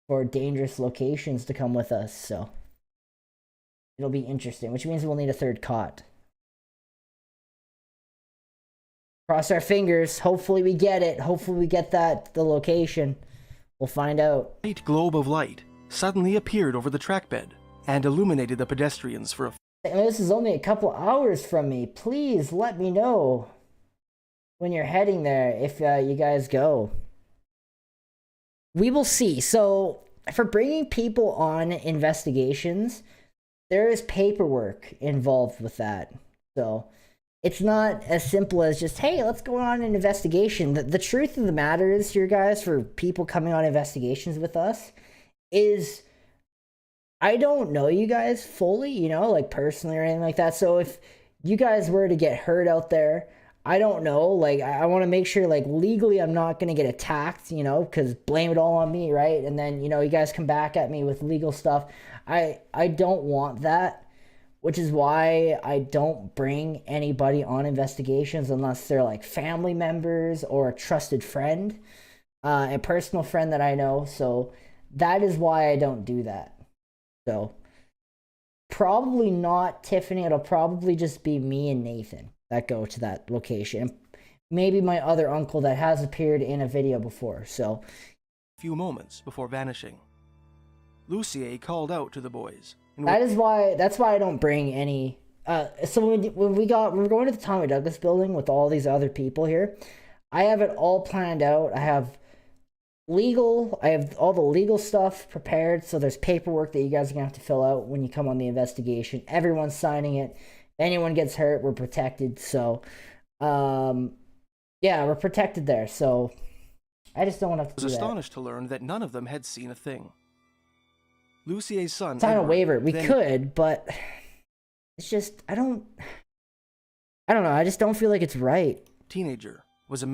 for dangerous locations to come with us, so it'll be interesting, which means we'll need a third cot. Cross our fingers. Hopefully we get it. Hopefully we get the location. We'll find out. A bright globe of light suddenly appeared over the trackbed and illuminated the pedestrians for a... This is only a couple hours from me. Please let me know when you're heading there if you guys go. We will see. So, for bringing people on investigations, there is paperwork involved with that. So, it's not as simple as just, hey, let's go on an investigation. The truth of the matter is here, guys, for people coming on investigations with us, is I don't know you guys fully, like personally or anything like that. So, if you guys were to get hurt out there, I don't know, I want to make sure, legally I'm not going to get attacked, because blame it all on me, right? And then, you guys come back at me with legal stuff. I don't want that, which is why I don't bring anybody on investigations unless they're, family members or a trusted friend, a personal friend that I know. So that is why I don't do that. So probably not Tiffany. It'll probably just be me and Nathan that go to that location. Maybe my other uncle that has appeared in a video before. So, a few moments before vanishing, Lucier called out to the boys. That's why I don't bring any. So when we're going to the Tommy Douglas building with all these other people here, I have it all planned out. I have all the legal stuff prepared. So there's paperwork that you guys are gonna have to fill out when you come on the investigation. Everyone's signing it. If anyone gets hurt, we're protected. So, yeah, we're protected there. So, I just don't want to have to do that. I was astonished to learn that none of them had seen a thing. Lucier's son... Sign a waiver. We could, but it's just, I don't know. I just don't feel like it's right. Teenager was a...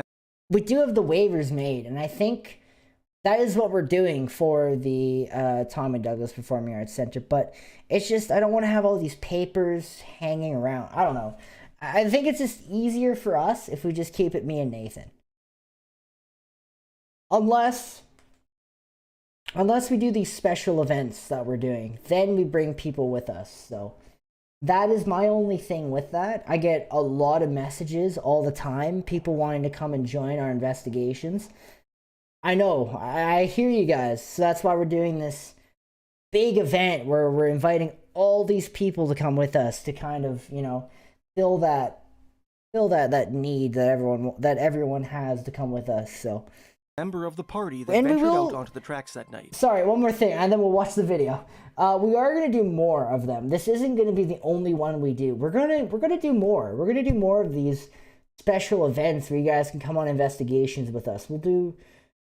We do have the waivers made, and I think that is what we're doing for the Tom and Douglas Performing Arts Center. But it's just, I don't want to have all these papers hanging around. I don't know. I think it's just easier for us if we just keep it me and Nathan. Unless we do these special events that we're doing, then we bring people with us. So that is my only thing with that. I get a lot of messages all the time, people wanting to come and join our investigations. I know, I hear you guys. So that's why we're doing this big event where we're inviting all these people to come with us to kind of, you know, fill that need that everyone has to come with us. So member of the party that ventured out onto the tracks that night. Sorry, one more thing, and then we'll watch the video. We are gonna do more of them. This isn't gonna be the only one we do. We're gonna do more. We're gonna do more of these special events where you guys can come on investigations with us. We'll do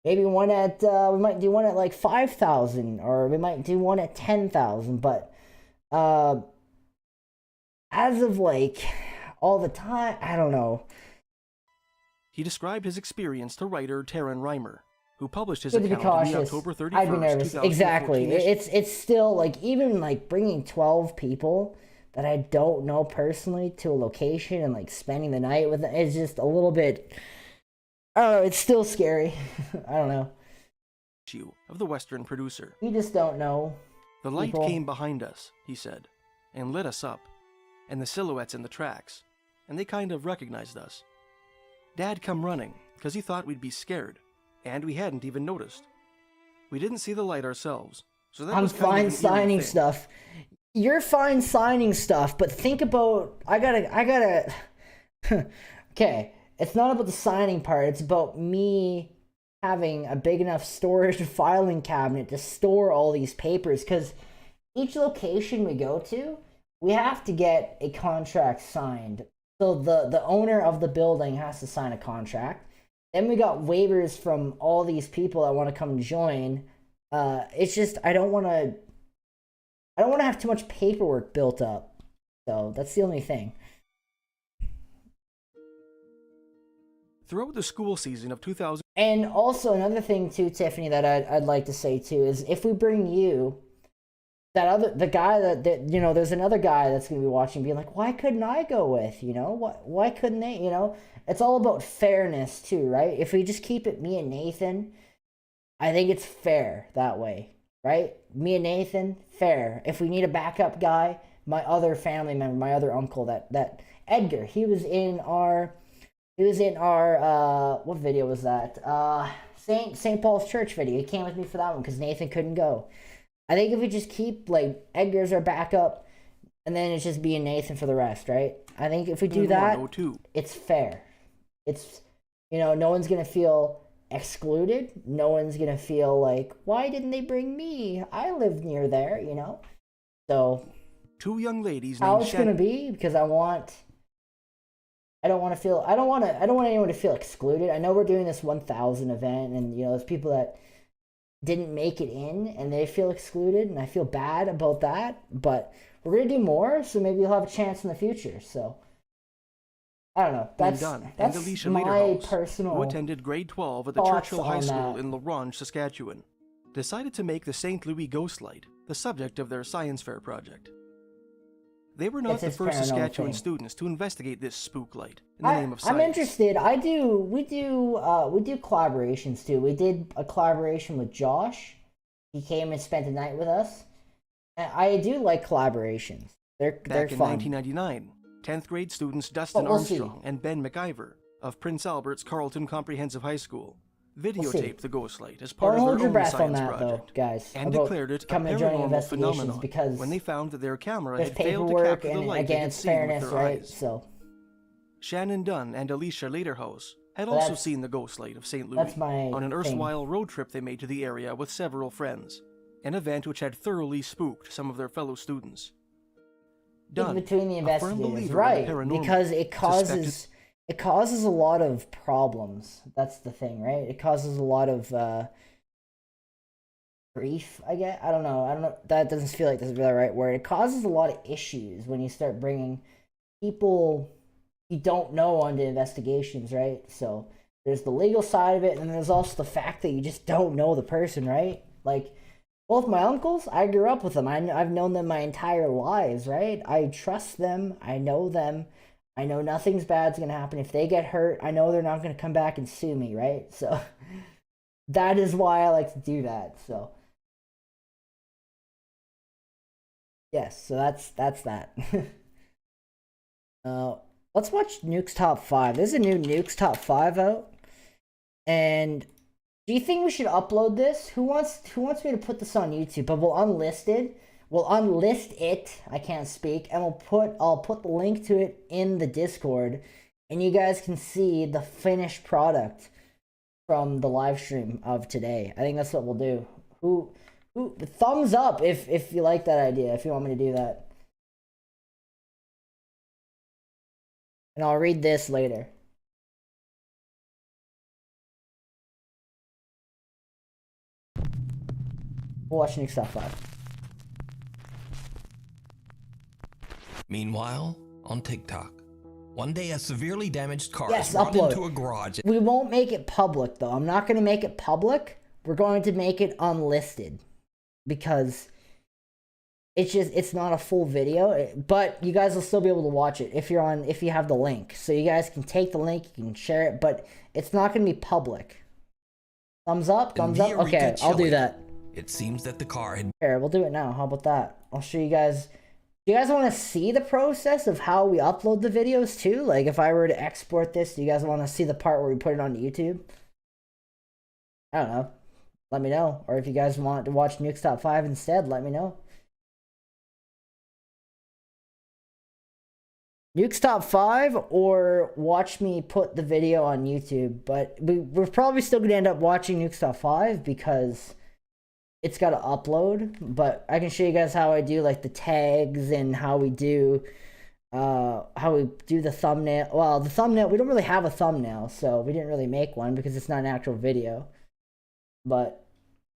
maybe one at we might do one at like 5,000, or we might do one at 10,000. But as of like all the time, I don't know. He described his experience to writer Taryn Reimer, who published his account on the October 31st, I'd be nervous. Exactly. It's still like, even like bringing 12 people that I don't know personally to a location and like spending the night with them is just a little bit, I don't know, it's still scary. I don't know. Of the Western producer. We just don't know. The light came behind us, he said, and lit us up, and the silhouettes in the tracks, and they kind of recognized us. Dad come running, because he thought we'd be scared, and we hadn't even noticed. We didn't see the light ourselves, so that was kind fine of signing stuff. You're fine signing stuff, but think about, I gotta, okay, it's not about the signing part, it's about me having a big enough storage filing cabinet to store all these papers, because each location we go to, we have to get a contract signed. So the owner of the building has to sign a contract. Then we got waivers from all these people that want to come join. It's just, I don't want to have too much paperwork built up. So that's the only thing. Throughout the school season of 2000. And also another thing too, Tiffany, that I'd like to say too, is if we bring you, the guy that you know, there's another guy that's going to be watching being like, why couldn't I go with, you know, why couldn't they, you know? It's all about fairness too, right? If we just keep it me and Nathan, I think it's fair that way, right? Me and Nathan, fair. If we need a backup guy, my other family member, my other uncle, that Edgar, he was in our what video was that? St. Paul's Church video. He came with me for that one because Nathan couldn't go. I think if we just keep, like, Edgar's our backup, and then it's just being Nathan for the rest, right? I think if we do that, it's fair. It's, you know, no one's going to feel excluded. No one's going to feel like, why didn't they bring me? I live near there, you know? So, two young ladies how it's going to be, because I don't want anyone to feel excluded. I know we're doing this 1,000 event, and, you know, there's people that didn't make it in and they feel excluded, and I feel bad about that, but we're gonna do more, so maybe you'll have a chance in the future. So I don't know, that's Alicia my personal, who attended grade 12 at the Churchill High School in La Ronge, Saskatchewan, decided to make the St. Louis Ghost Light the subject of their science fair project. They were not the first Saskatchewan students to investigate this spook light in the name of science. I'm interested. We do collaborations too. We did a collaboration with Josh. He came and spent the night with us. And I do like collaborations. They're Back in fun. 1999, 10th grade students Dustin Armstrong and Ben McIver of Prince Albert's Carleton Comprehensive High School videotaped the ghost light as part of their own science project, guys, and declared it a paranormal phenomenon because when they found that their camera there's had failed to paperwork capture the and light they had against seen with fairness, their right? eyes. So Shannon Dunn and Alicia Lederhaus had also seen the ghost light of St. Louis on an erstwhile road trip they made to the area with several friends, an event which had thoroughly spooked some of their fellow students. Dunn, between the a firm investigators, believer right? in the paranormal, Because it causes a lot of problems. That's the thing, right? It causes a lot of grief, I guess. I don't know. That doesn't feel like that's the right word. It causes a lot of issues when you start bringing people you don't know onto investigations, right? So There's the legal side of it, and there's also the fact that you just don't know the person, right? Like, both my uncles, I grew up with them. I've known them my entire lives, right? I trust them. I know them. I know nothing's bad's going to happen. If they get hurt, I know they're not going to come back and sue me, right? So that is why I like to do that. So yes, so that's that. Let's watch Nuke's Top 5. There's a new Nuke's Top 5 out. And do you think we should upload this? Who wants me to put this on YouTube? But we'll unlist it. We'll unlist it. I can't speak. And I'll put the link to it in the Discord. And you guys can see the finished product from the live stream of today. I think that's what we'll do. Who thumbs up if you like that idea, if you want me to do that. And I'll read this later. We'll watch Nuke's Top 5. Meanwhile, on TikTok, one day a severely damaged car Yes, is brought upload. into a garage. We won't make it public, though. I'm not going to make it public. We're going to make it unlisted. Because it's not a full video. But you guys will still be able to watch it if you have the link. So you guys can take the link, you can share it, but it's not going to be public. Thumbs up? Thumbs up? Okay, I'll do that. It seems that the car had... Here, we'll do it now. How about that? I'll show you guys. Do you guys want to see the process of how we upload the videos too? Like, if I were to export this, do you guys want to see the part where we put it on YouTube? I don't know. Let me know. Or if you guys want to watch Nuke's Top 5 instead, let me know. Nuke's Top 5, or watch me put the video on YouTube. But we're probably still going to end up watching Nuke's Top 5 because it's got to upload. But I can show you guys how I do like the tags and how we do the thumbnail. Well, the thumbnail, we don't really have a thumbnail, so we didn't really make one because it's not an actual video. But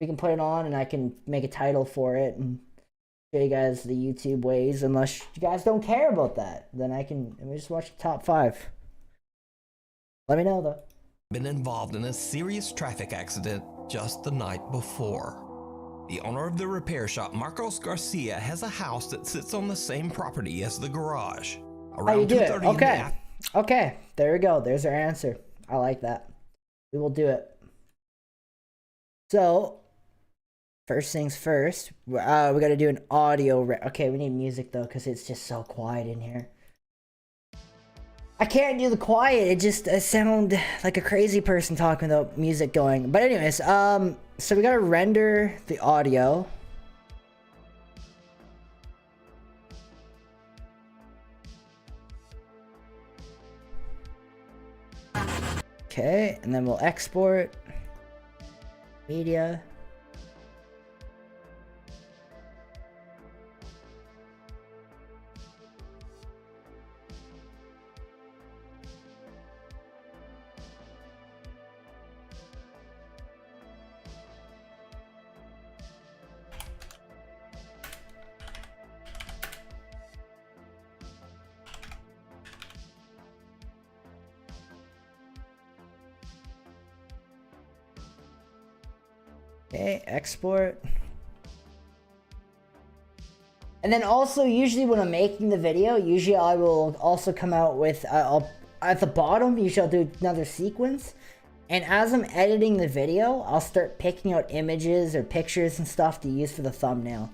we can put it on and I can make a title for it and show you guys the YouTube ways. Unless you guys don't care about that, then let me just watch the top 5. Let me know though. Been involved in a serious traffic accident just the night before. The owner of the repair shop, Marcos Garcia, has a house that sits on the same property as the garage. How you do it? Okay. Okay. There we go. There's our answer. I like that. We will do it. So, first things first, we got to do an audio. Okay, we need music though, because it's just so quiet in here. I can't do the quiet. I sound like a crazy person talking without music going. But anyways, so we got to render the audio. Okay, and then we'll export media. Okay, export. And then also, usually when I'm making the video, usually I will also come out with, at the bottom, usually I'll do another sequence. And as I'm editing the video, I'll start picking out images or pictures and stuff to use for the thumbnail.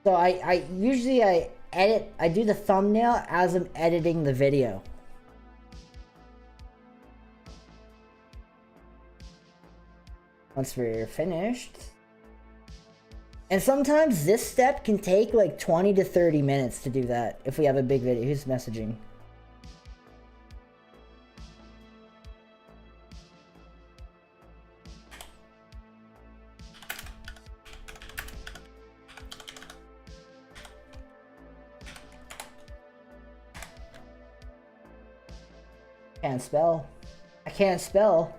So I usually I do the thumbnail as I'm editing the video. Once we're finished. And sometimes this step can take like 20 to 30 minutes to do that if we have a big video. Who's messaging? Can't spell. I can't spell.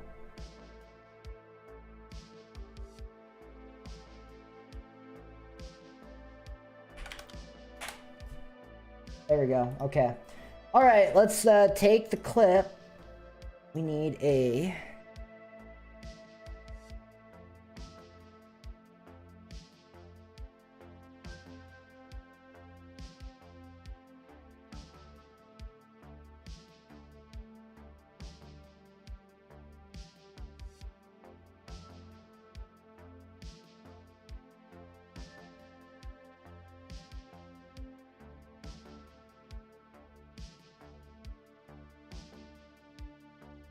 There we go. Okay. All right, let's take the clip We need a...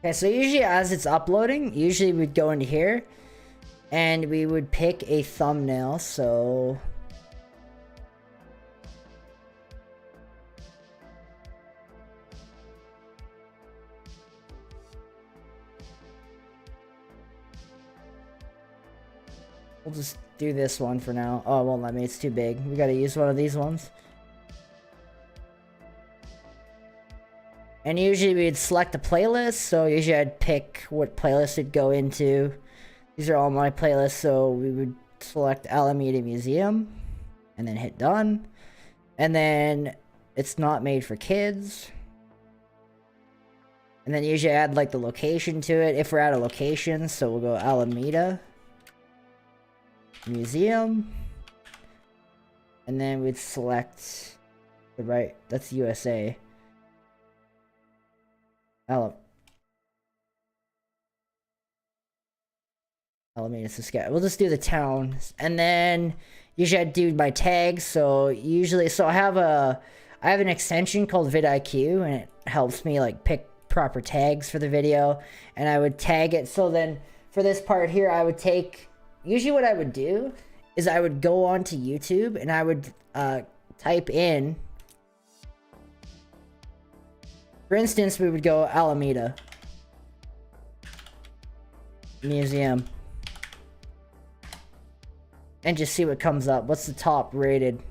Okay, so usually as it's uploading, usually we'd go into here and we would pick a thumbnail, so... We'll just do this one for now. Oh, it won't let me, it's too big. We gotta use one of these ones. And usually we'd select a playlist, so usually I'd pick what playlist it'd go into. These are all my playlists, so we would select Alameda Museum, and then hit done. And then it's not made for kids. And then usually add like the location to it, if we're at a location, so we'll go Alameda Museum. And then we'd select the right, that's USA. Alameda, Saskatchewan. We'll just do the town, and then usually I do my tags. So usually, I have an extension called vidIQ, and it helps me like pick proper tags for the video, and I would tag it. So then for this part here, I would take. Usually, what I would do is I would go onto YouTube and I would type in. For instance, we would go Alameda Museum and just see what comes up. What's the top rated?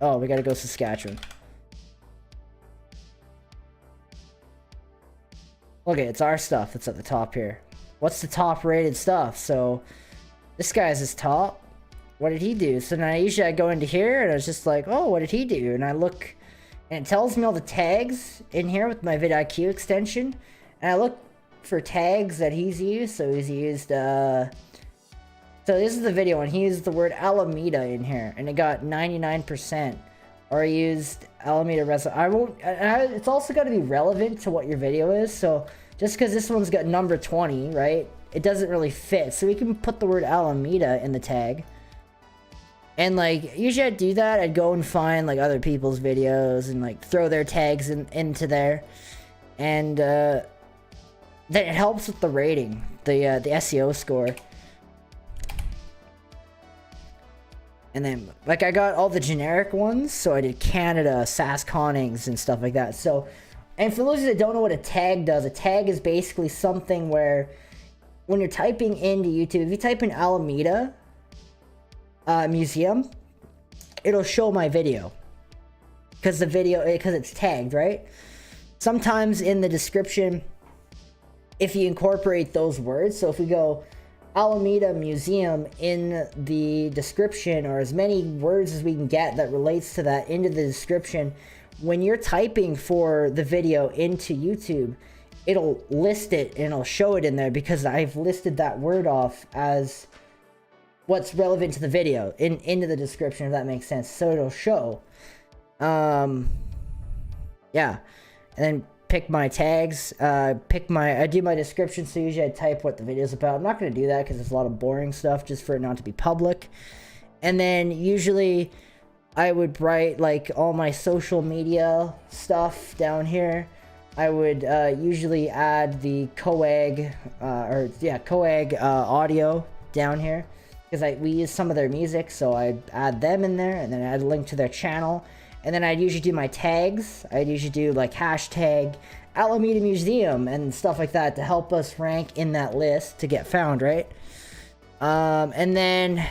Oh, we gotta go Saskatchewan. Okay, it's our stuff that's at the top here. What's the top rated stuff? So this guy's his top. What did he do? So now usually I go into here and I was just like, oh, what did he do? And I look and it tells me all the tags in here with my vidIQ extension. And I look for tags that he's used. So he's used, so this is the video, and he used the word Alameda in here, and it got 99%. Or he used Alameda it's also got to be relevant to what your video is. So just because this one's got number 20, right? It doesn't really fit. So we can put the word Alameda in the tag. And like, usually I'd do that. I'd go and find like other people's videos and like throw their tags into there. And then it helps with the rating, the SEO score. And then like I got all the generic ones. So I did Canada, Saskonnings and stuff like that. So, and for those that don't know what a tag does, a tag is basically something where when you're typing into YouTube, if you type in Alameda Museum, it'll show my video because it's tagged, right? Sometimes in the description, if you incorporate those words, so if we go Alameda Museum in the description, or as many words as we can get that relates to that into the description, when you're typing for the video into YouTube, it'll list it and it'll show it in there because I've listed that word off as what's relevant to the video into the description, if that makes sense. So it'll show. Yeah. And then pick my tags, I do my description, so usually I type what the video's about. I'm not going to do that because there's a lot of boring stuff just for it not to be public. And then usually I would write like all my social media stuff down here. I would usually add the Coag audio down here because we use some of their music, so I'd add them in there, and then I'd link to their channel. And then I'd usually do my tags. I'd usually do like hashtag Alameda Museum and stuff like that to help us rank in that list to get found, right? And then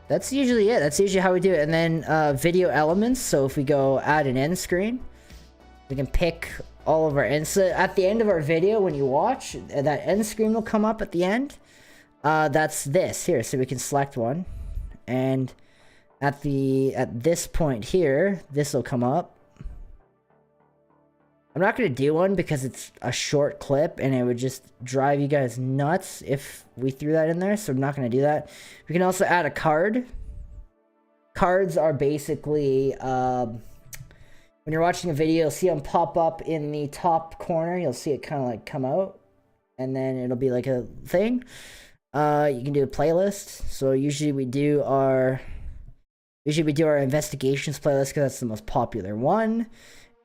that's usually it. That's usually how we do it. And then video elements. So if we go add an end screen, we can pick all of our ends. So at the end of our video, when you watch, that end screen will come up at the end. That's this here. So we can select one, and at this point here, this will come up. I'm not going to do one because it's a short clip and it would just drive you guys nuts if we threw that in there. So I'm not going to do that. We can also add a card. Cards are basically, when you're watching a video, you'll see them pop up in the top corner. You'll see it kind of like come out and then it'll be like a thing. You can do a playlist. So usually we do our investigations playlist because that's the most popular one.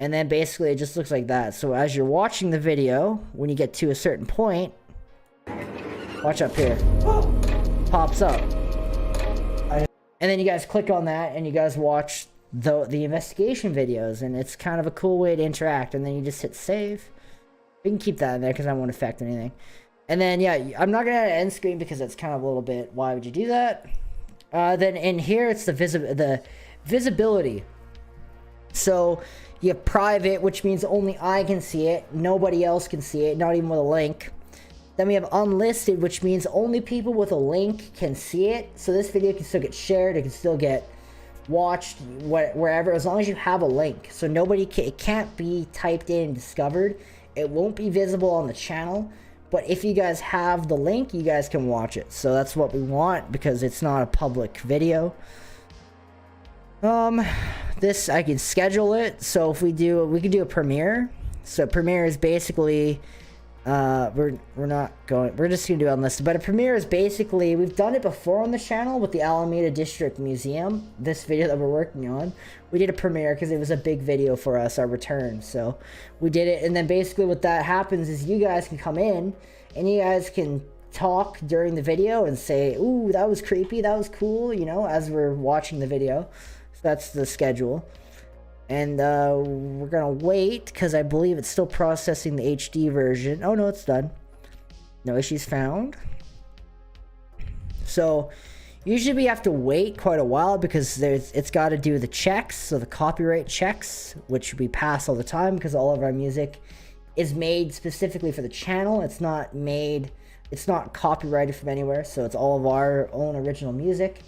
And then basically it just looks like that. So as you're watching the video, when you get to a certain point, watch up here, pops up. And then you guys click on that and you guys watch the investigation videos, and it's kind of a cool way to interact. And then you just hit save. We can keep that in there because that won't affect anything. And then yeah, I'm not gonna add an end screen because that's kind of a little bit, why would you do that? Then in here it's the visibility. So you have private, which means only I can see it, nobody else can see it, not even with a link. Then we have unlisted, which means only people with a link can see it. So this video can still get shared, it can still get watched wherever, as long as you have a link. So it can't be typed in and discovered. It won't be visible on the channel, but if you guys have the link, you guys can watch it. So that's what we want because it's not a public video. This I can schedule it. So if we could do a premiere. So premiere is basically we're just gonna do unlisted, but a premiere is basically, we've done it before on the channel with the Alameda District Museum, this video that we're working on. We did a premiere because it was a big video for us, our return, so we did it. And then basically what that happens is you guys can come in and you guys can talk during the video and say, ooh, that was creepy, that was cool, you know, as we're watching the video. So that's the schedule. And we're gonna wait because I believe it's still processing the HD version. Oh no, it's done. No issues found. So usually we have to wait quite a while because it's got to do the checks, so the copyright checks, which we pass all the time because all of our music is made specifically for the channel. It's not copyrighted from anywhere, so it's all of our own original music.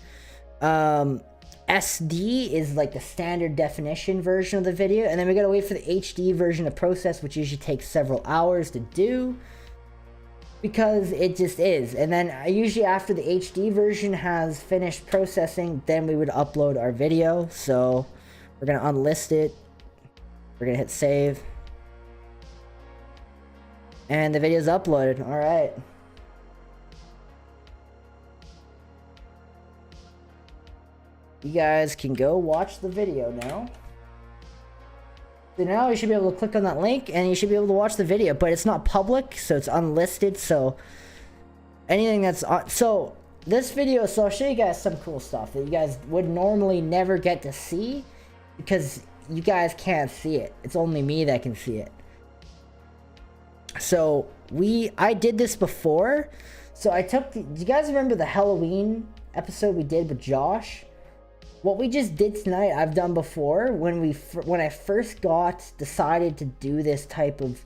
SD is like the standard definition version of the video, and then we gotta wait for the HD version to process, which usually takes several hours to do because it just is. And then usually after the HD version has finished processing, then we would upload our video. So we're gonna unlist it, we're gonna hit save, and the video's uploaded. All right. You guys can go watch the video now. So now you should be able to click on that link and you should be able to watch the video, but it's not public, so it's unlisted. So anything that's on, so this video, so I'll show you guys some cool stuff that you guys would normally never get to see because you guys can't see it. It's only me that can see it. So I did this before. So do you guys remember the Halloween episode we did with Josh? What we just did tonight, I've done before when I first decided to do this type of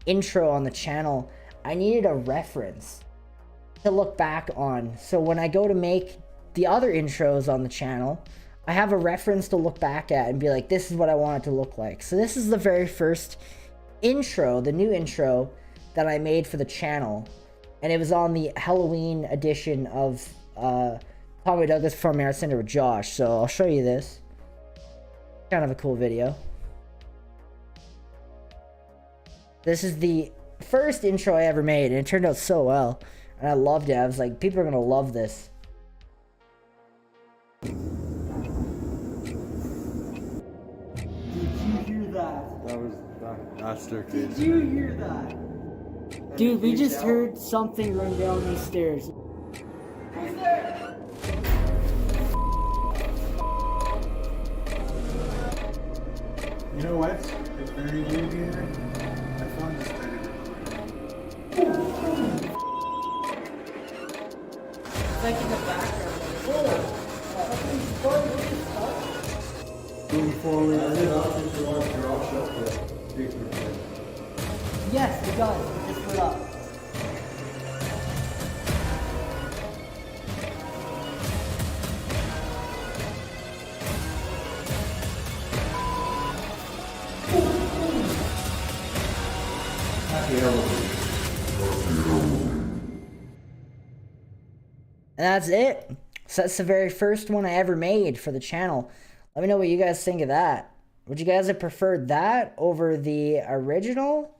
intro on the channel. I needed a reference to look back on. So when I go to make the other intros on the channel, I have a reference to look back at and be like, this is what I want it to look like. So this is the very first intro, the new intro that I made for the channel. And it was on the Halloween edition of Tommy Douglas Performing Arts Center with Josh. So I'll show you this. Kind of a cool video. This is the first intro I ever made, and it turned out so well. And I loved it. I was like, people are gonna love this. Did you hear that? That was that staircase. Did you hear that? Dude, we just heard something run down these stairs. Who's there? You know what? It's very weird here. My phone just started recording. It's like in the background. Moving forward, I did option to watch your offset. Yes, it does. We just put up. And that's it. So that's the very first one I ever made for the channel. Let me know what you guys think of that. Would you guys have preferred that over the original?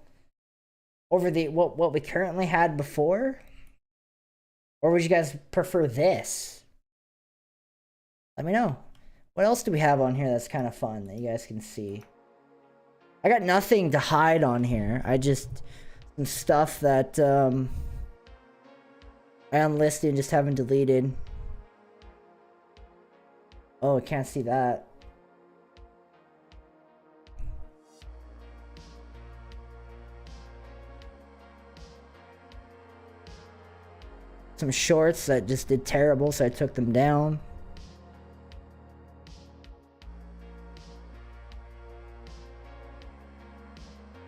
Over the what we currently had before? Or would you guys prefer this? Let me know. What else do we have on here that's kind of fun that you guys can see? I got nothing to hide on here. I just... some stuff that I unlisted and just haven't deleted. Oh, I can't see that. Some shorts that just did terrible, so I took them down.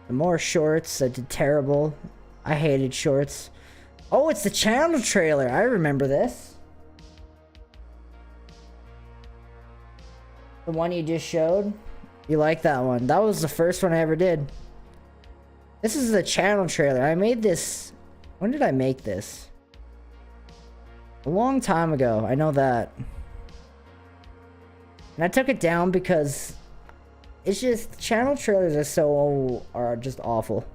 Some more shorts that did terrible. I hated shorts. Oh, it's the channel trailer. I remember this. The one you just showed. You like that one? That was the first one I ever did. This is the channel trailer. I made this... when did I make this? A long time ago. I know that. And I took it down because... it's just... channel trailers are just awful.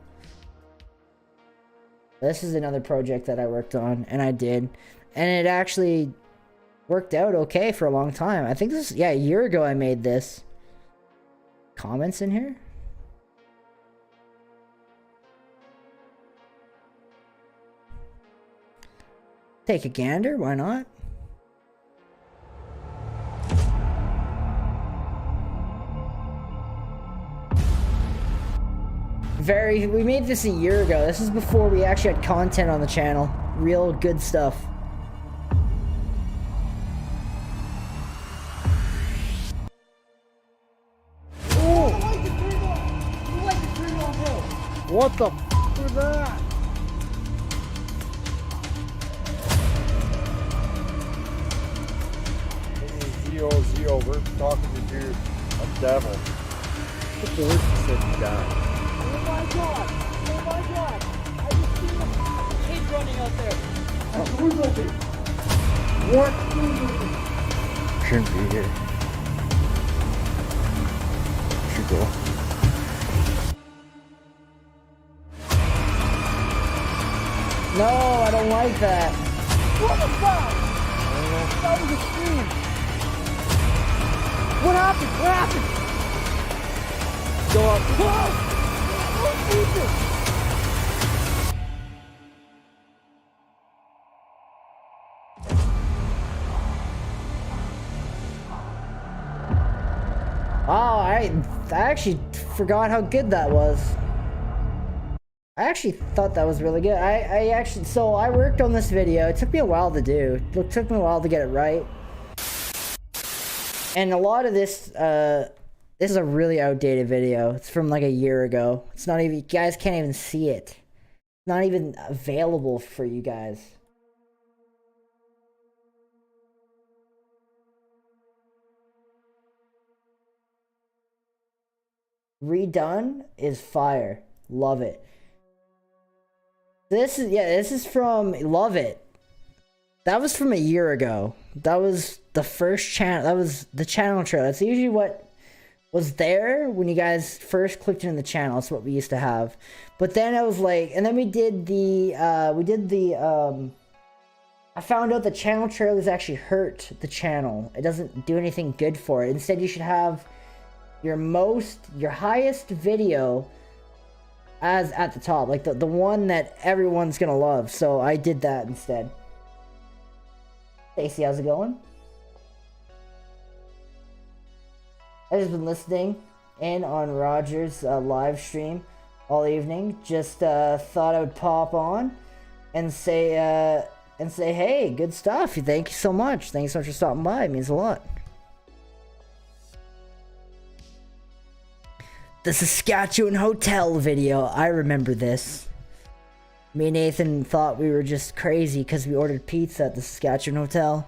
This is another project that I worked on, and I did. And it actually worked out okay for a long time. I think this... yeah, a year ago I made this. Comments in here? Take a gander, why not? We made this a year ago. This is before we actually had content on the channel. Real good stuff. What the f was that? This is ZOZ over, talking to you, a devil. What the worst he said he died. Oh my god! Oh my god! I just seen a kid running out there! Who's open? What? Shouldn't be here. Should go. No, I don't like that. What the fuck? That was a scream! What happened? What happened? Go up. Whoa! Oh, Jesus! Oh, I actually forgot how good that was. I actually thought that was really good. So I worked on this video. It took me a while to do. It took me a while to get it right. And a lot of this, this is a really outdated video. It's from like a year ago. It's not even, you guys can't even see it. It's not even available for you guys. Redone is fire. Love it. This is from Love It. That was from a year ago. That was the first channel. That was the channel trailer. That's usually what was there when you guys first clicked into the channel. That's what we used to have. But then I was like, and then we did the, I found out the channel trailers actually hurt the channel. It doesn't do anything good for it. Instead, you should have your highest video as at the top, like the one that everyone's gonna love. So I did that instead. Stacy, how's it going? I've just been listening in on Roger's live stream all evening. Just thought I would pop on and say hey, good stuff. Thank you so much. Thank you so much for stopping by. It means a lot. The Saskatchewan Hotel video. I remember this. Me and Nathan thought we were just crazy because we ordered pizza at the Saskatchewan Hotel.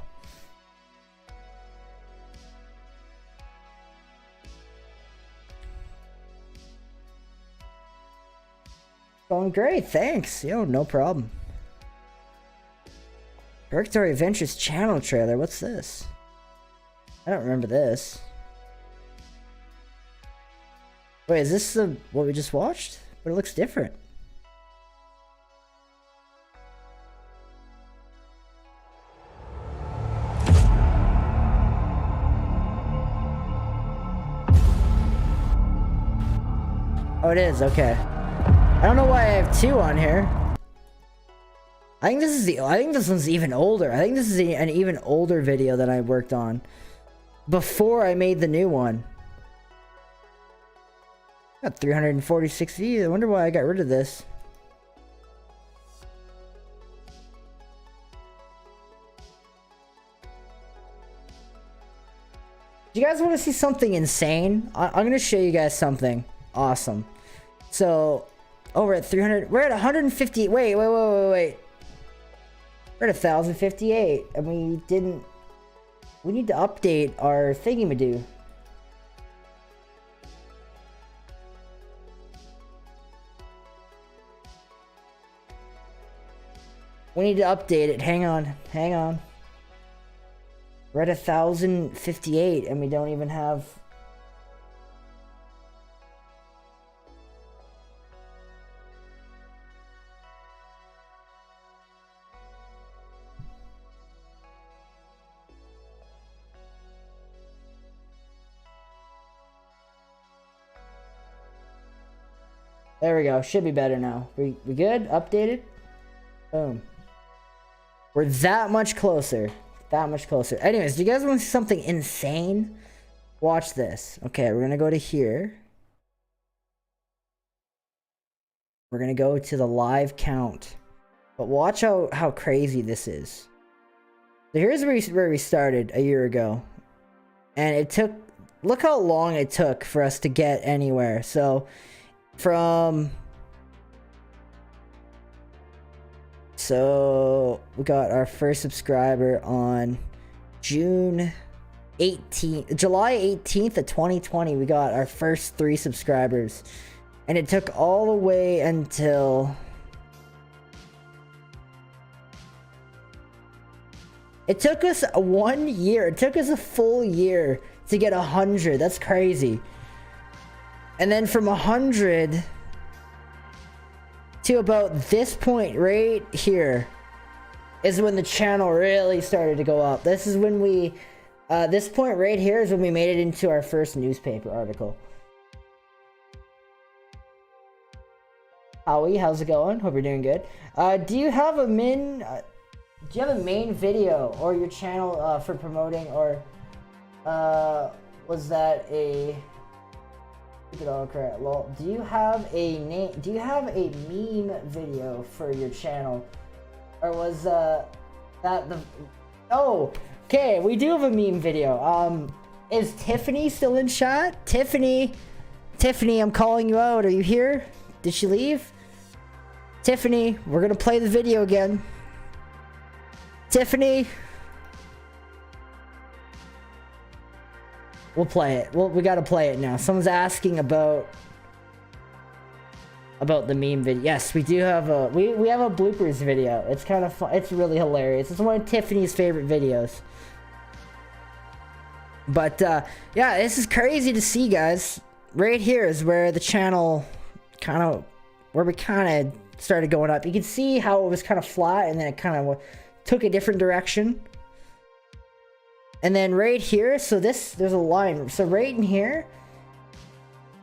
Going great, thanks. Yo, no problem. Purgatory Adventures channel trailer. What's this? I don't remember this. Wait, is this what we just watched? But it looks different. Oh, it is, okay. I don't know why I have 2 on here. I think this one's even older. I think this is an even older video that I worked on before I made the new one. Got 346 views. I wonder why I got rid of this. Do you guys want to see something insane? I'm going to show you guys something awesome. So, over at 300, we're at 150. Wait. We're at 1,058, and we need to update our thingy-madoo. We need to update it. Hang on. We're at 1,058, and we don't even have... There we go. Should be better now. We good? Updated? Boom. We're that much closer. That much closer. Anyways, do you guys want to see something insane? Watch this. Okay, we're going to go to here. We're going to go to the live count. But watch how crazy this is. So here's where we started a year ago. And it took... Look how long it took for us to get anywhere. So... So we got our first subscriber on July 18th of 2020. We got our first 3 subscribers, and it took all the way until it took us 1 year. It took us a full year to get 100. That's crazy. And then from 100 to about this point right here is when the channel really started to go up. This is when we, this point right here is when we made it into our first newspaper article. Howie, how's it going? Hope you're doing good. Do you have a main video or your channel for promoting, or was that a... Lol. Do you have a meme video for your channel, or was that the... Oh, okay, we do have a meme video. Is Tiffany still in chat? Tiffany, I'm calling you out. Are you here? Did she leave? Tiffany, we're gonna play the video again. Tiffany, we'll play it. We gotta play it now. Someone's asking about the meme video. Yes, we do have a we have a bloopers video. It's kind of fun. It's really hilarious. It's one of Tiffany's favorite videos. But yeah, this is crazy to see, guys. Right here is where the channel we started going up. You can see how it was kind of flat, and then it kind of took a different direction. And then right here, so there's a line. So right in here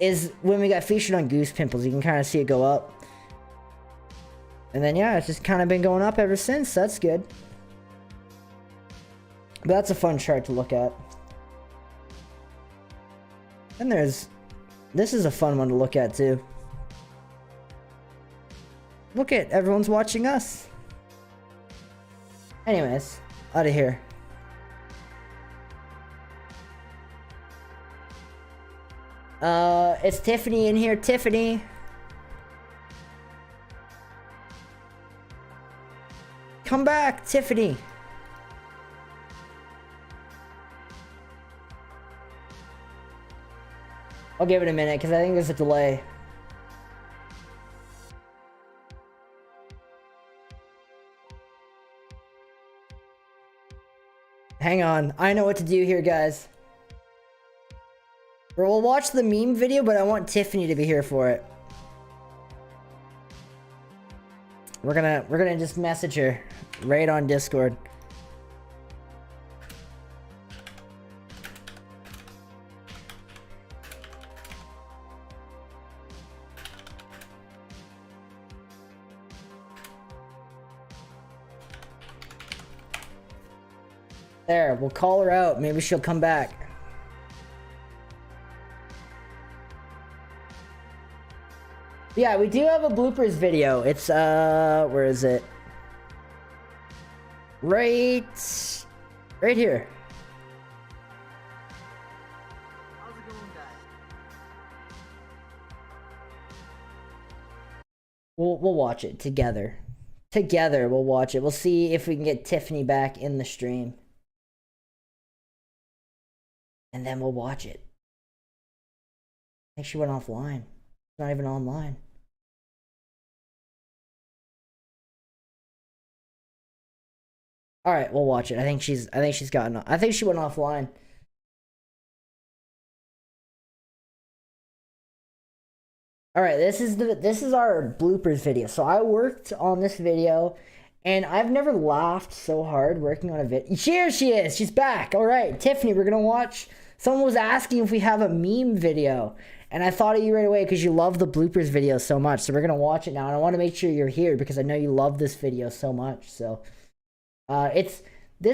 is when we got featured on Goose Pimples. You can kind of see it go up. And then yeah, it's just kind of been going up ever since. That's good. But that's a fun chart to look at. And this is a fun one to look at too. Look at everyone's watching us. Anyways, out of here. It's Tiffany in here. Tiffany. Come back, Tiffany. I'll give it a minute because I think there's a delay. Hang on. I know what to do here, guys. We'll watch the meme video, but I want Tiffany to be here for it. We're gonna just message her right on Discord. There, we'll call her out. Maybe she'll come back. Yeah, we do have a bloopers video. It's, where is it? Right here. How's it going, guys? We'll watch it together. Together, we'll watch it. We'll see if we can get Tiffany back in the stream. And then we'll watch it. I think she went offline. She's not even online. All right, we'll watch it. I think she went offline. All right, this is our bloopers video. So I worked on this video, and I've never laughed so hard working on a video. Here she is. She's back. All right, Tiffany, we're gonna watch. Someone was asking if we have a meme video, and I thought of you right away because you love the bloopers video so much. So we're gonna watch it now, and I want to make sure you're here because I know you love this video so much. So. This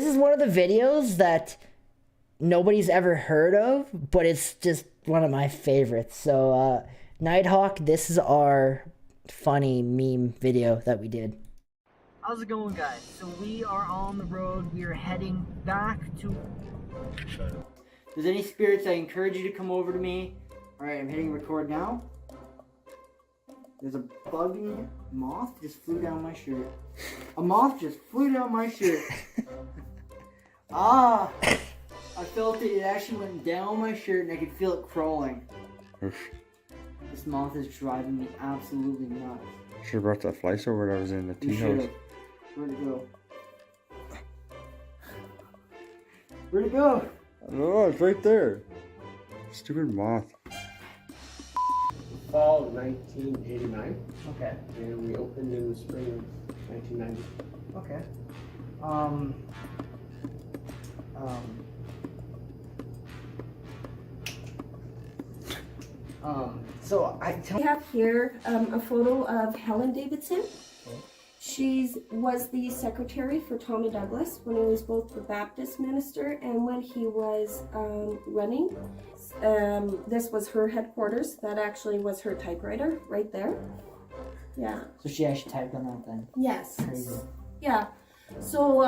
is one of the videos that nobody's ever heard of, but it's just one of my favorites. So, Nighthawk, this is our funny meme video that we did. How's it going, guys? So we are on the road. We are heading back to... If there's any spirits, I encourage you to come over to me. Alright, I'm hitting record now. There's a bug in here. Moth just flew down my shirt. A moth just flew down my shirt. I felt it. It actually went down my shirt and I could feel it crawling. This moth is driving me absolutely nuts. Should have brought that fly swatter that was in the tea house. Where'd it go? Where'd it go? I don't know, it's right there. Stupid moth. Fall of 1989. Okay. And we opened in the spring of 1990. Okay. So we have here a photo of Helen Davidson. She was the secretary for Tommy Douglas when he was both the Baptist minister and when he was running. This was her headquarters. That actually was her typewriter right there. Yeah. So she actually typed on that then? Yes. Crazy. Yeah. So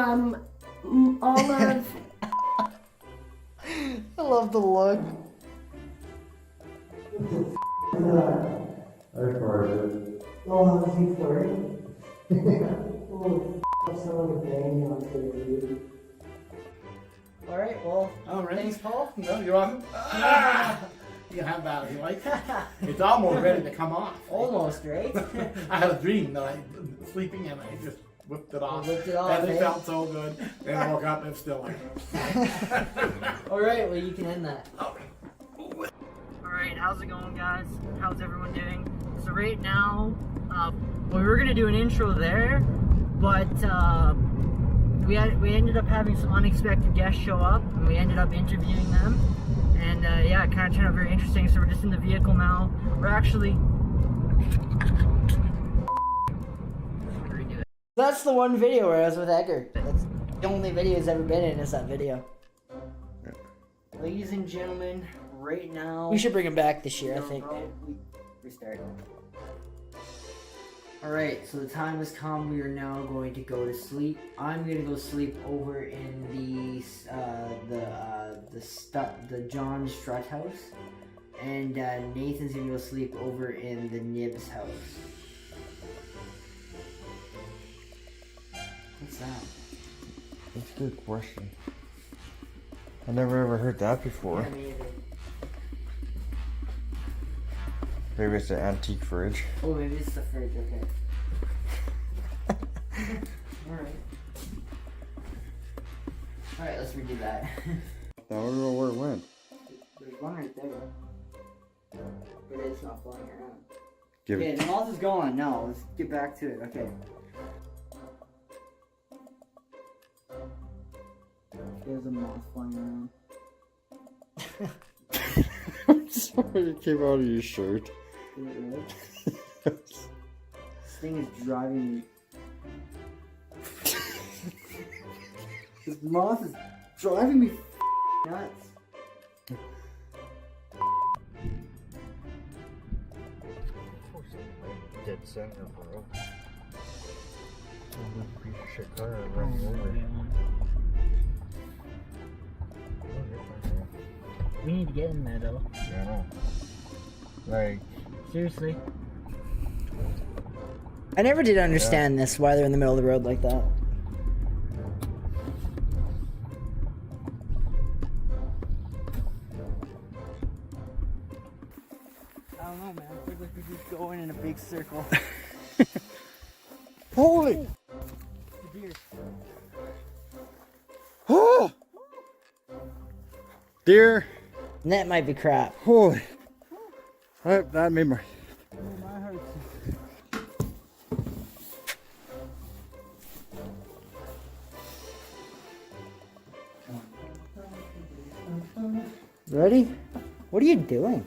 all of... I love the look. I farted. Oh, how was he farting? Oh, someone banging on the Alright, well, thanks, Paul. No, you're welcome. You can have that if you like. It's almost ready to come off. Almost, right? I had a dream that I was sleeping and I just whipped it off. Whipped it off, and it eh? felt so good. Then I woke up and it's still like Alright, well, you can end that. Alright, how's it going, guys? How's everyone doing? So right now, we were gonna do an intro there, but we ended up having some unexpected guests show up, and we ended up interviewing them, and yeah, it kind of turned out very interesting. So we're just in the vehicle now. We're actually... That's the one video where I was with Edgar. That's the only video he's ever been in, is that video. Ladies and gentlemen, right now... We should bring him back this year, I think. Restart. Alright, so the time has come. We are now going to go to sleep. I'm going to go sleep over in the John Strutt house. And Nathan's going to go sleep over in the Nibs house. What's that? That's a good question. I never ever heard that before. Yeah, me either. Maybe it's an antique fridge. Oh, maybe it's the fridge, okay. Alright. Alright, let's redo that. I don't know where it went. There's one right there. But it's not flying around. Give Okay, it. the moth is gone. Now, let's get back to it. Okay. There's a moth flying around. I'm sorry, it came out of your shirt. Did it really? This thing is driving me. This moth is driving me nuts. Dead center, bro. Piece of shit car running over. We need to get in there though. Yeah, I know. Like, seriously. I never did understand this, why they're in the middle of the road like that. I don't know, man. I feel like we're just going in a big circle. Holy! The deer. Oh! Deer. That might be crap. Holy. That made my... My heart. Ready? What are you doing?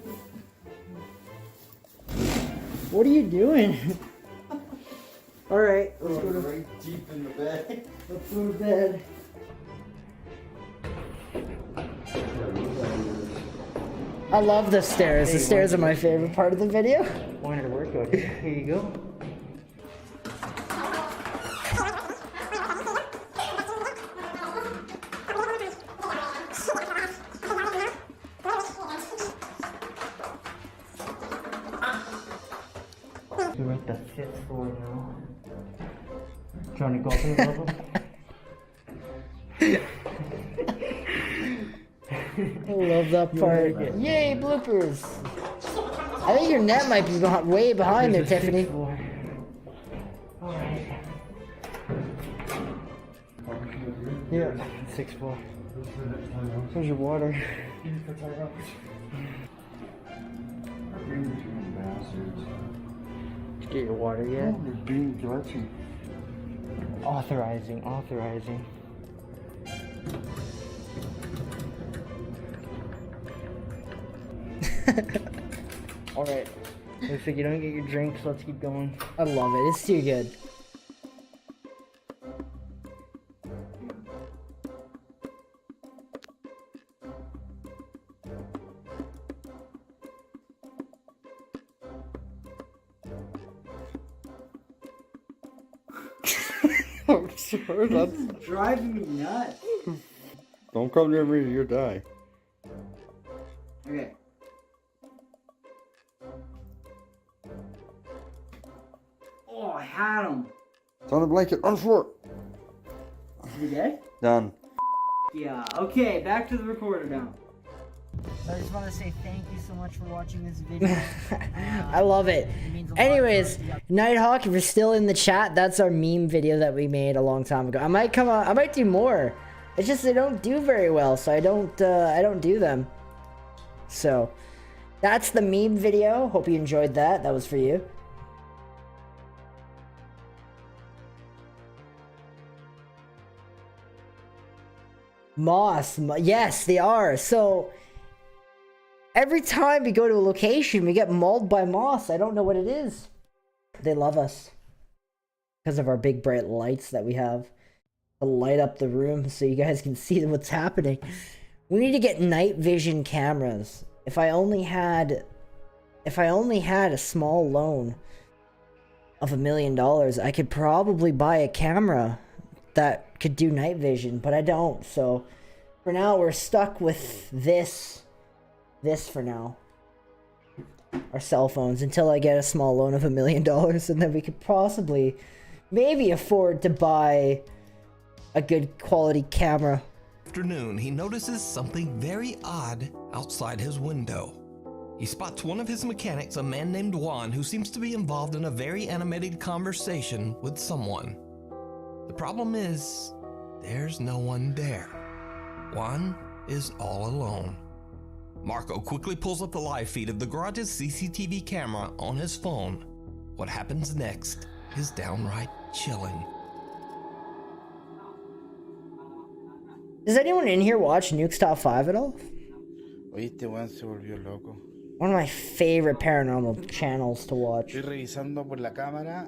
What are you doing? Alright, let's go to right deep in the bed. Let's go to bed. I love the stairs. The stairs are my favorite part of the video. Wanted to work out. Here you go. We're at the 5th floor now. Trying to go up a level. I love that part. Yay, bloopers! I think your net might be way behind there, Tiffany. Yeah, 6th floor. Where's your water? Did you get your water yet? They're being glitchy. Authorizing. Alright. Looks like you don't get your drinks, let's keep going. I love it. It's too good. I'm sorry, that's... driving me nuts. Don't come near me, you'll die. Okay. Oh, I had him. It's on the blanket, on the floor. Is he dead? Done. Yeah. Okay, back to the recorder now. I just want to say thank you so much for watching this video. I love it. Anyways, Nighthawk, if you're still in the chat, that's our meme video that we made a long time ago. I might come on. I might do more. It's just they don't do very well, so I don't do them. So that's the meme video. Hope you enjoyed that. That was for you. Moss. Yes, they are. So every time we go to a location, we get mauled by moss. I don't know what it is. They love us because of our big bright lights that we have to light up the room so you guys can see what's happening. We need to get night vision cameras. If I only had a small loan of $1 million, I could probably buy a camera that could do night vision, but I don't. So for now, we're stuck with this for now. Our cell phones until I get a small loan of $1 million, and then we could possibly maybe afford to buy a good quality camera. Afternoon, he notices something very odd outside his window. He spots one of his mechanics, a man named Juan, who seems to be involved in a very animated conversation with someone. The problem is, there's no one there. Juan is all alone. Marco quickly pulls up the live feed of the garage's CCTV camera on his phone. What happens next is downright chilling. Does anyone in here watch Nuke's Top 5 at all? Oye, este weón se volvió loco. One of my favorite paranormal channels to watch. Estoy revisando por la cámara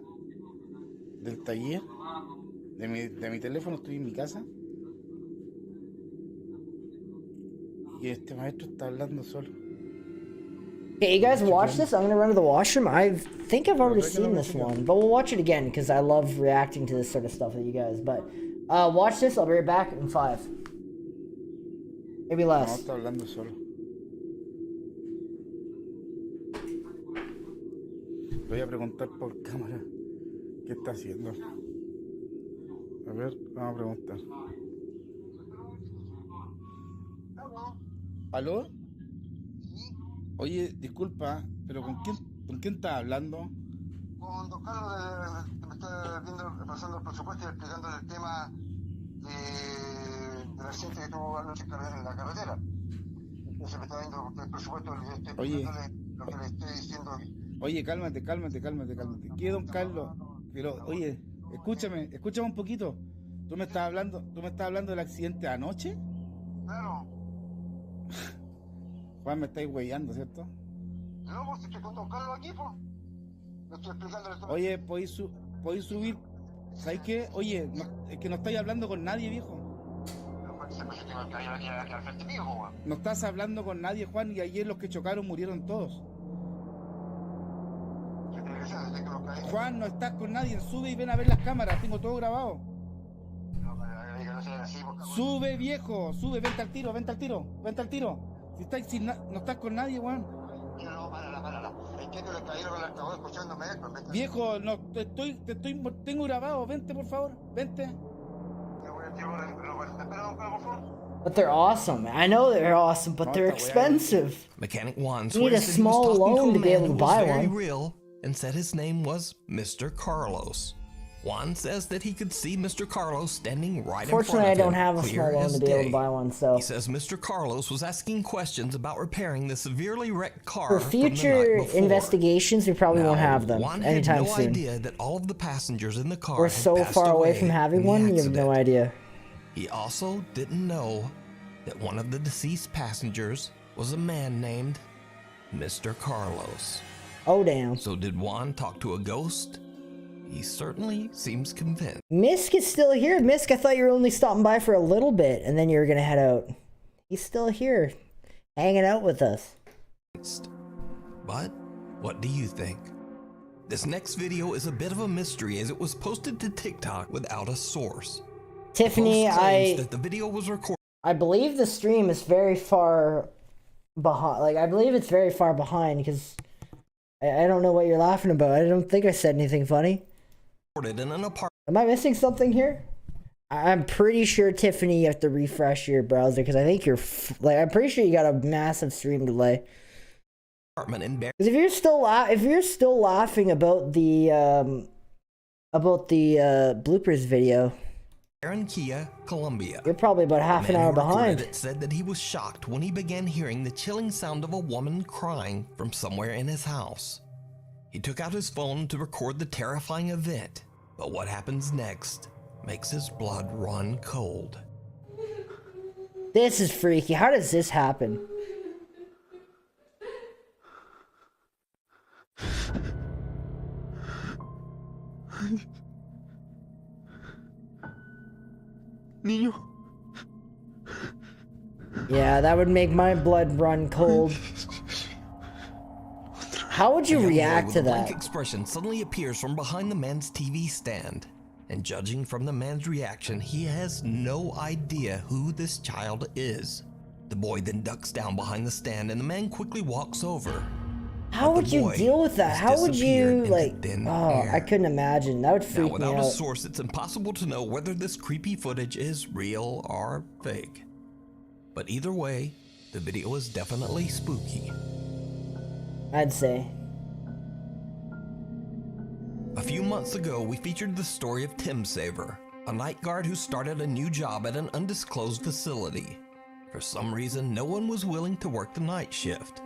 del taller de mi teléfono, estoy en mi casa. Y este maestro está hablando solo. Okay, you guys watch this? I'm gonna run to the washroom. I think I've already seen this one, but we'll watch it again because I love reacting to this sort of stuff with you guys. But watch this. I'll be right back in 5. Maybe No, less. está hablando solo. Voy a preguntar por cámara qué está haciendo. A ver, vamos a preguntar. ¿Aló? Oye, disculpa, pero ¿con quién estás hablando? Con don Carlos, que me está viendo, pasando el presupuesto y explicando el tema del accidente que tuvo anoche en la carretera. Entonces me está viendo el presupuesto y estoy explicándole lo que le estoy diciendo. Oye, cálmate. ¿Qué, don Carlos? Pero, oye, escúchame un poquito. ¿Tú me estás hablando del accidente de anoche? Claro. Juan, me estáis huellando, ¿cierto? No, pues estoy con don Carlos aquí, pues. Le estoy explicándole todo. Oye, ¿podéis subir? ¿Sabes qué? Oye, es que no estáis hablando con nadie, viejo. No estás hablando con nadie, Juan, y ayer los que chocaron murieron todos. Juan, no estás con nadie, sube y ven a ver las cámaras, tengo todo grabado. Sube, viejo, sube, vente al tiro. Si no estás con nadie, Juan. Viejo, no tengo grabado, vente por favor, vente. But they're awesome. I know they're awesome, but they're expensive. Mechanic Juan You need a small loan to be able to buy very one. real and said his name was Mr. Carlos. Juan says that he could see Mr. Carlos standing right in front of him. Fortunately, I don't have a small clear loan as to be able to day. buy one, so. He says Mr. Carlos was asking questions about repairing the severely wrecked car For from the future night before. investigations, we probably won't have them Juan anytime had no soon. idea that all of the passengers in the car We're had so passed far away away from having in the one, you have no accident. idea. He also didn't know that one of the deceased passengers was a man named Mr. Carlos. Oh, damn. So did Juan talk to a ghost? He certainly seems convinced. Misk is still here. Misk, I thought you were only stopping by for a little bit, and then you were gonna head out. He's still here, hanging out with us. But what do you think? This next video is a bit of a mystery as it was posted to TikTok without a source. Tiffany, Post claims that the video was recorded. I believe the stream is very far behind. Like, I believe it's very far behind because I don't know what you're laughing about. I don't think I said anything funny. In an apartment. Am I missing something here? I'm pretty sure, Tiffany, you have to refresh your browser because I think you're I'm pretty sure you got a massive stream delay. Because if you're still laughing about the bloopers video, Barranquilla, Colombia. you're probably about half an hour behind. It said that he was shocked when he began hearing the chilling sound of a woman crying from somewhere in his house. He took out his phone to record the terrifying event, but what happens next makes his blood run cold. This is freaky. How does this happen? Niño. Yeah, that would make my blood run cold. How would you A young boy react with to a blank that? expression suddenly appears from behind the man's TV stand. And judging from the man's reaction, he has no idea who this child is. The boy then ducks down behind the stand and the man quickly walks over. How would you deal with that? How would you, like, oh, I couldn't imagine. That would Now, freak me without a out. source, it's impossible to know whether this creepy footage is real or fake. But either way, the video is definitely spooky. I'd say. A few months ago, we featured the story of Tim Saver, a night guard who started a new job at an undisclosed facility. For some reason, no one was willing to work the night shift.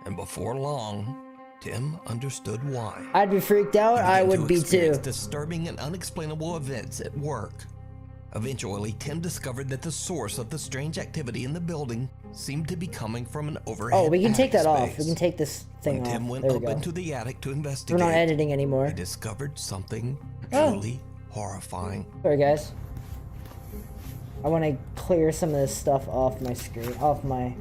And before long, Tim understood why. I'd be freaked out. I would be too. Disturbing and unexplainable events at work. Eventually, Tim discovered that the source of the strange activity in the building seemed to be coming from an overhead. Oh, we can take that attic off. We can take this thing When off. Tim went There we up go. into the attic to investigate, We're not editing anymore. he discovered something Oh. truly horrifying. Sorry, guys. I want to clear some of this stuff off my screen, off my...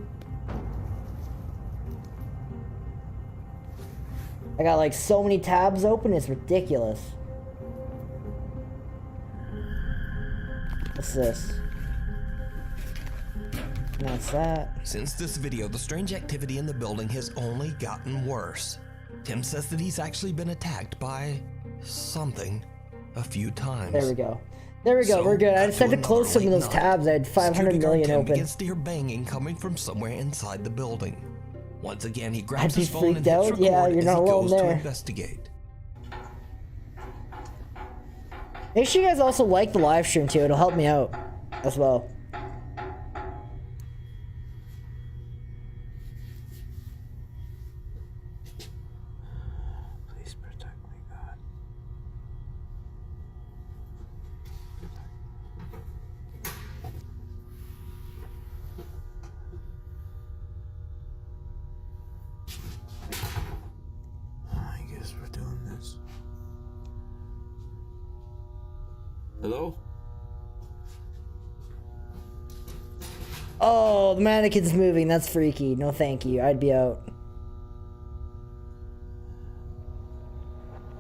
I got like so many tabs open, it's ridiculous. What's this? And that's that. Since this video, the strange activity in the building has only gotten worse. Tim says that he's actually been attacked by something a few times. There we go. There we go, So, we're good. I cut just had to another close some of late those night. tabs. I had 500 Security guard million Tim open. begins to hear banging coming from somewhere inside the building. Once again, he grabs I'd be his phone and freaked hits out. record Yeah, you're as not he alone goes to there. investigate. Make sure you guys also like the live stream too. It'll help me out as well. Please protect me, God. I guess we're doing this. Hello? Oh, the mannequin's moving. That's freaky. No, thank you. I'd be out.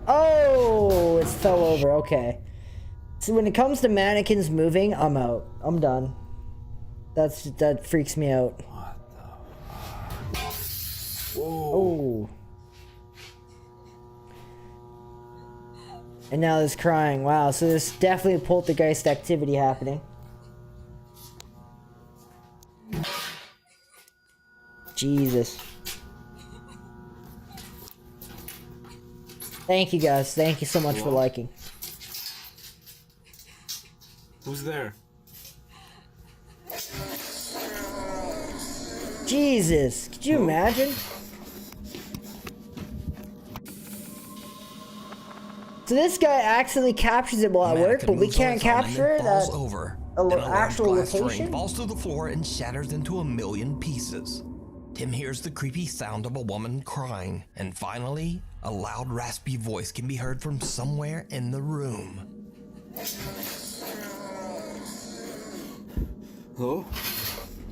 Oh, it fell over. Okay. So when it comes to mannequins moving, I'm out. I'm done. That freaks me out. Oh. And now there's crying. Wow, so there's definitely poltergeist activity happening. Jesus. Thank you guys. Thank you so much for liking. Who's there? Jesus. Could you imagine? So this guy accidentally captures it while at work, but we can't capture it at over. an Then a large actual glass frame location? falls to the floor and shatters into a million pieces. Tim hears the creepy sound of a woman crying, and finally, a loud, raspy voice can be heard from somewhere in the room. Hello?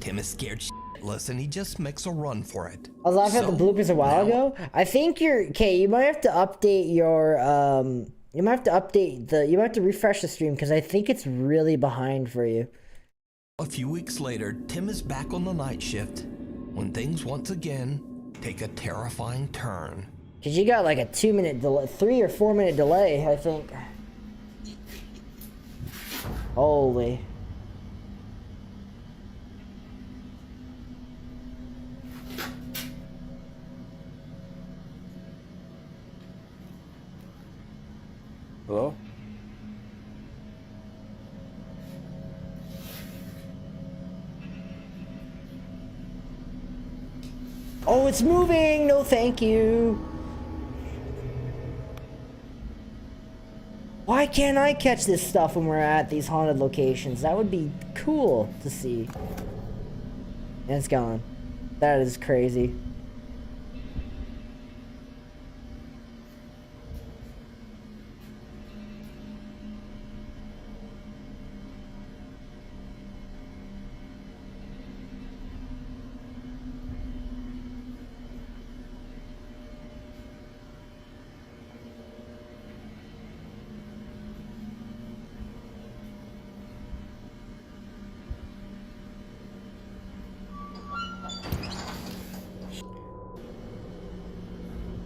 Tim is scared shitless, and he just makes a run for it. I was laughing at the bloopers a while ago. I think you're okay. You might have to update your You might have to update the. You might have to refresh the stream because I think it's really behind for you. A few weeks later, Tim is back on the night shift when things once again take a terrifying turn. Cause you got like a 2-minute delay, 3 or 4 minute delay, I think. Holy. Hello? Oh, it's moving! No, thank you. Why can't I catch this stuff when we're at these haunted locations? That would be cool to see. And it's gone. That is crazy.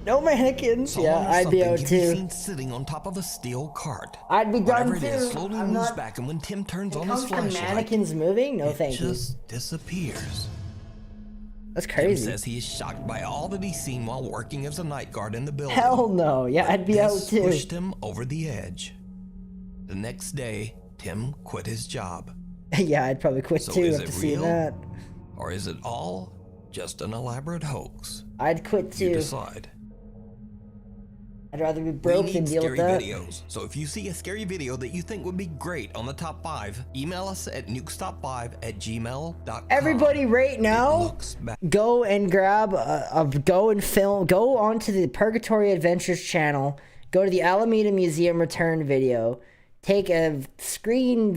No mannequins. Someone Yeah, or I'd be something out can too. seen sitting on top of a steel cart. I'd be done Whatever it is too. slowly I'm moves not- back, and when Tim turns It on his comes to flashlight, mannequins moving? No, it thank you. just disappears. That's Tim crazy. says he is shocked by all that he's seen while working as a night guard in the building. Hell no. Yeah, I'd be out This too. pushed him over the edge. The next day, Tim quit his job. Yeah, I'd probably quit So too is after it seeing real? that. Or is it all just an elaborate hoax? I'd quit too. You decide. I'd rather be broke than deal with that. Videos. So if you see a scary video that you think would be great on the top 5, email us at nukestop5@gmail.com. Everybody right now, go and grab go onto the Purgatory Adventures channel, go to the Alameda Museum return video, take a screen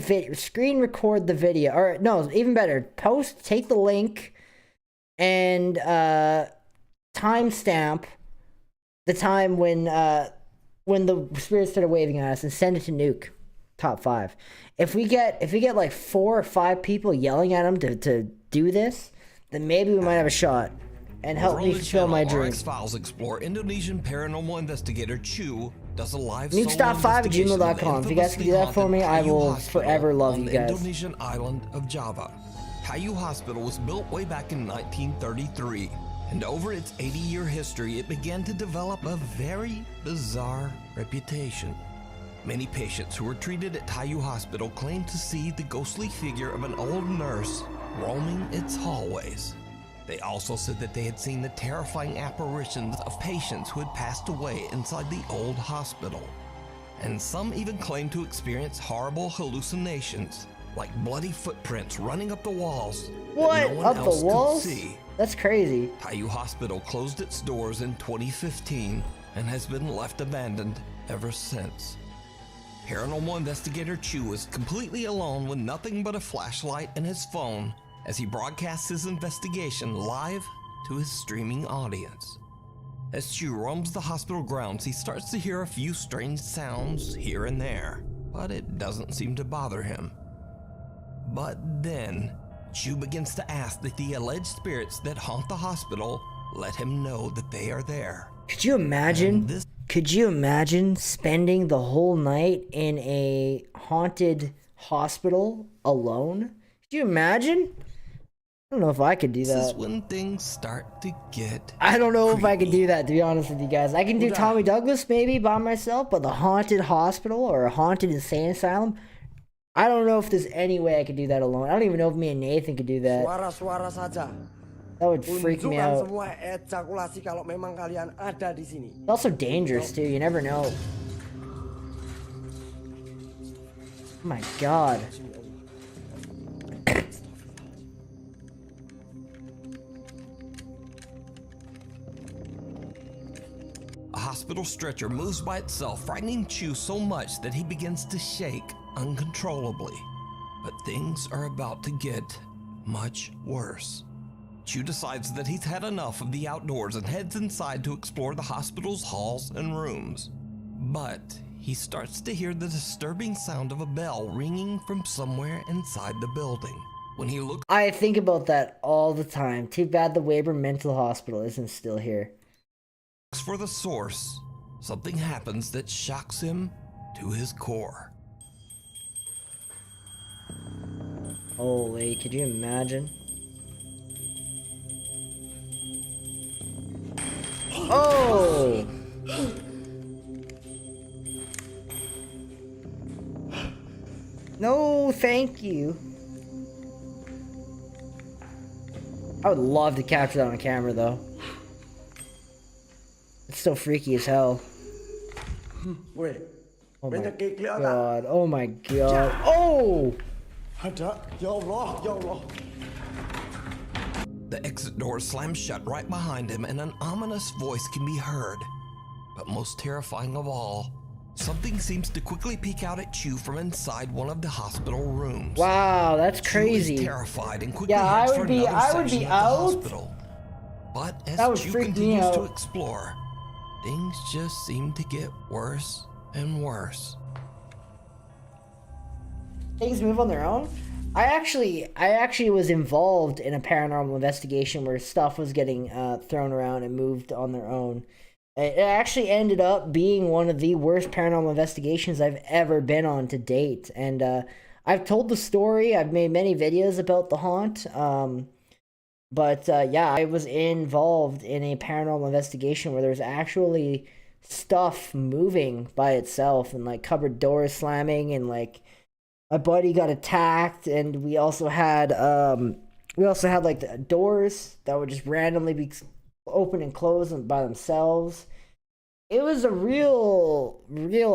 record the video, or no, even better, take the link and timestamp the time when the spirits started waving at us and send it to Nuke top 5. If we get like 4 or 5 people yelling at him to do this, then maybe we might have a shot and help me fulfill my dream. X-Files explore Indonesian paranormal investigator Chu does a live nukestop5@gmail.com. If you guys can do that for me, I will forever love you guys. Indonesian island of Java. Kayu Hospital was built way back in 1933. And over its 80-year history, it began to develop a very bizarre reputation. Many patients who were treated at Kayu Hospital claimed to see the ghostly figure of an old nurse roaming its hallways. They also said that they had seen the terrifying apparitions of patients who had passed away inside the old hospital. And some even claimed to experience horrible hallucinations, like bloody footprints running up the walls. What? That no one Up else the walls? could see. That's crazy. Kayu Hospital closed its doors in 2015 and has been left abandoned ever since. Paranormal investigator Chu is completely alone with nothing but a flashlight and his phone as he broadcasts his investigation live to his streaming audience. As Chu roams the hospital grounds, he starts to hear a few strange sounds here and there, but it doesn't seem to bother him. But then, Chu begins to ask that the alleged spirits that haunt the hospital let him know that they are there. Could you imagine? Could you imagine spending the whole night in a haunted hospital alone? Could you imagine? I don't know if I could do that. This is when things start to get I don't know if I could do that, to be honest with you guys. I can do Tommy Douglas maybe by myself, but the haunted hospital or a haunted insane asylum, I don't know if there's any way I could do that alone. I don't even know if me and Nathan could do that. Suara-suara saja. That would freak me out. Semua ejakulasi kalau memang kalian ada di sini. It's also dangerous too, you never know. Oh my god. A hospital stretcher moves by itself, frightening Chu so much that he begins to shake uncontrollably. But things are about to get much worse. Chu decides that he's had enough of the outdoors and heads inside to explore the hospital's halls and rooms. But he starts to hear the disturbing sound of a bell ringing from somewhere inside the building. When he looks, I think about that all the time. Too bad the Weyburn Mental Hospital isn't still here. for the source, something happens that shocks him to his core. Holy, could you imagine? Oh! No, thank you. I would love to capture that on camera, though. It's so freaky as hell. Oh my god. Oh my god. Oh! The exit door slams shut right behind him and an ominous voice can be heard. But most terrifying of all, something seems to quickly peek out at Chu from inside one of the hospital rooms. Wow, that's crazy. Chu is terrified and quickly heads for another section of the hospital. But as Chu continues to explore, things just seem to get worse and worse. Things move on their own? I actually was involved in a paranormal investigation where stuff was getting thrown around and moved on their own. It actually ended up being one of the worst paranormal investigations I've ever been on to date. And I've told the story. I've made many videos about the haunt. But yeah, I was involved in a paranormal investigation where there was actually stuff moving by itself and like cupboard doors slamming and like my buddy got attacked, and we also had We also had like the doors that would just randomly be open and closed by themselves. It was a real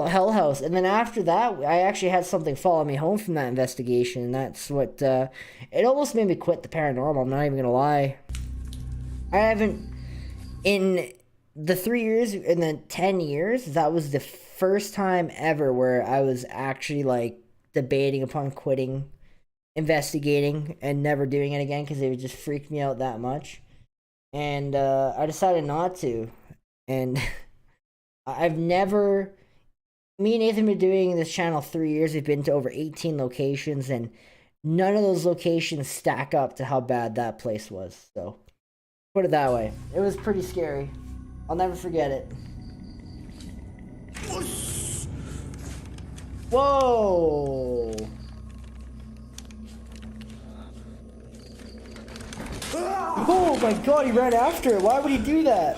hell house. And then after that, I actually had something follow me home from that investigation, and that's what it almost made me quit the paranormal. I'm not even gonna lie. I haven't, in the 3 years, in the 10 years, that was the first time ever where I was actually like debating upon quitting investigating and never doing it again, because it would just freak me out that much. And I decided not to. And I've never, me and Nathan have been doing this channel 3 years. We've been to over 18 locations, and none of those locations stack up to how bad that place was. So, put it that way. It was pretty scary. I'll never forget it. Whoa! Oh my god, he ran after it. Why would he do that?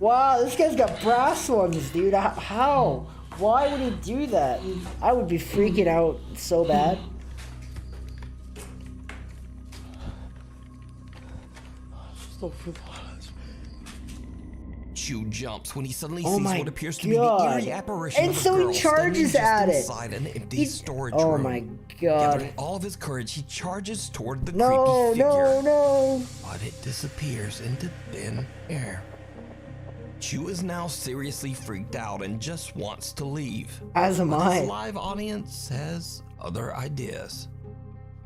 Wow, this guy's got brass ones, dude. How? Why would he do that? I would be freaking out so bad. Chu jumps when he suddenly Oh sees my what appears to be the God. eerie apparition And of a so he girl charges standing at just it. inside an empty He- storage Oh room. my Gathering god. all of his courage, he charges toward the No, creepy figure. no. But it disappears into thin air. Chu is now seriously freaked out and just wants to leave. As am But I. his live audience has other ideas.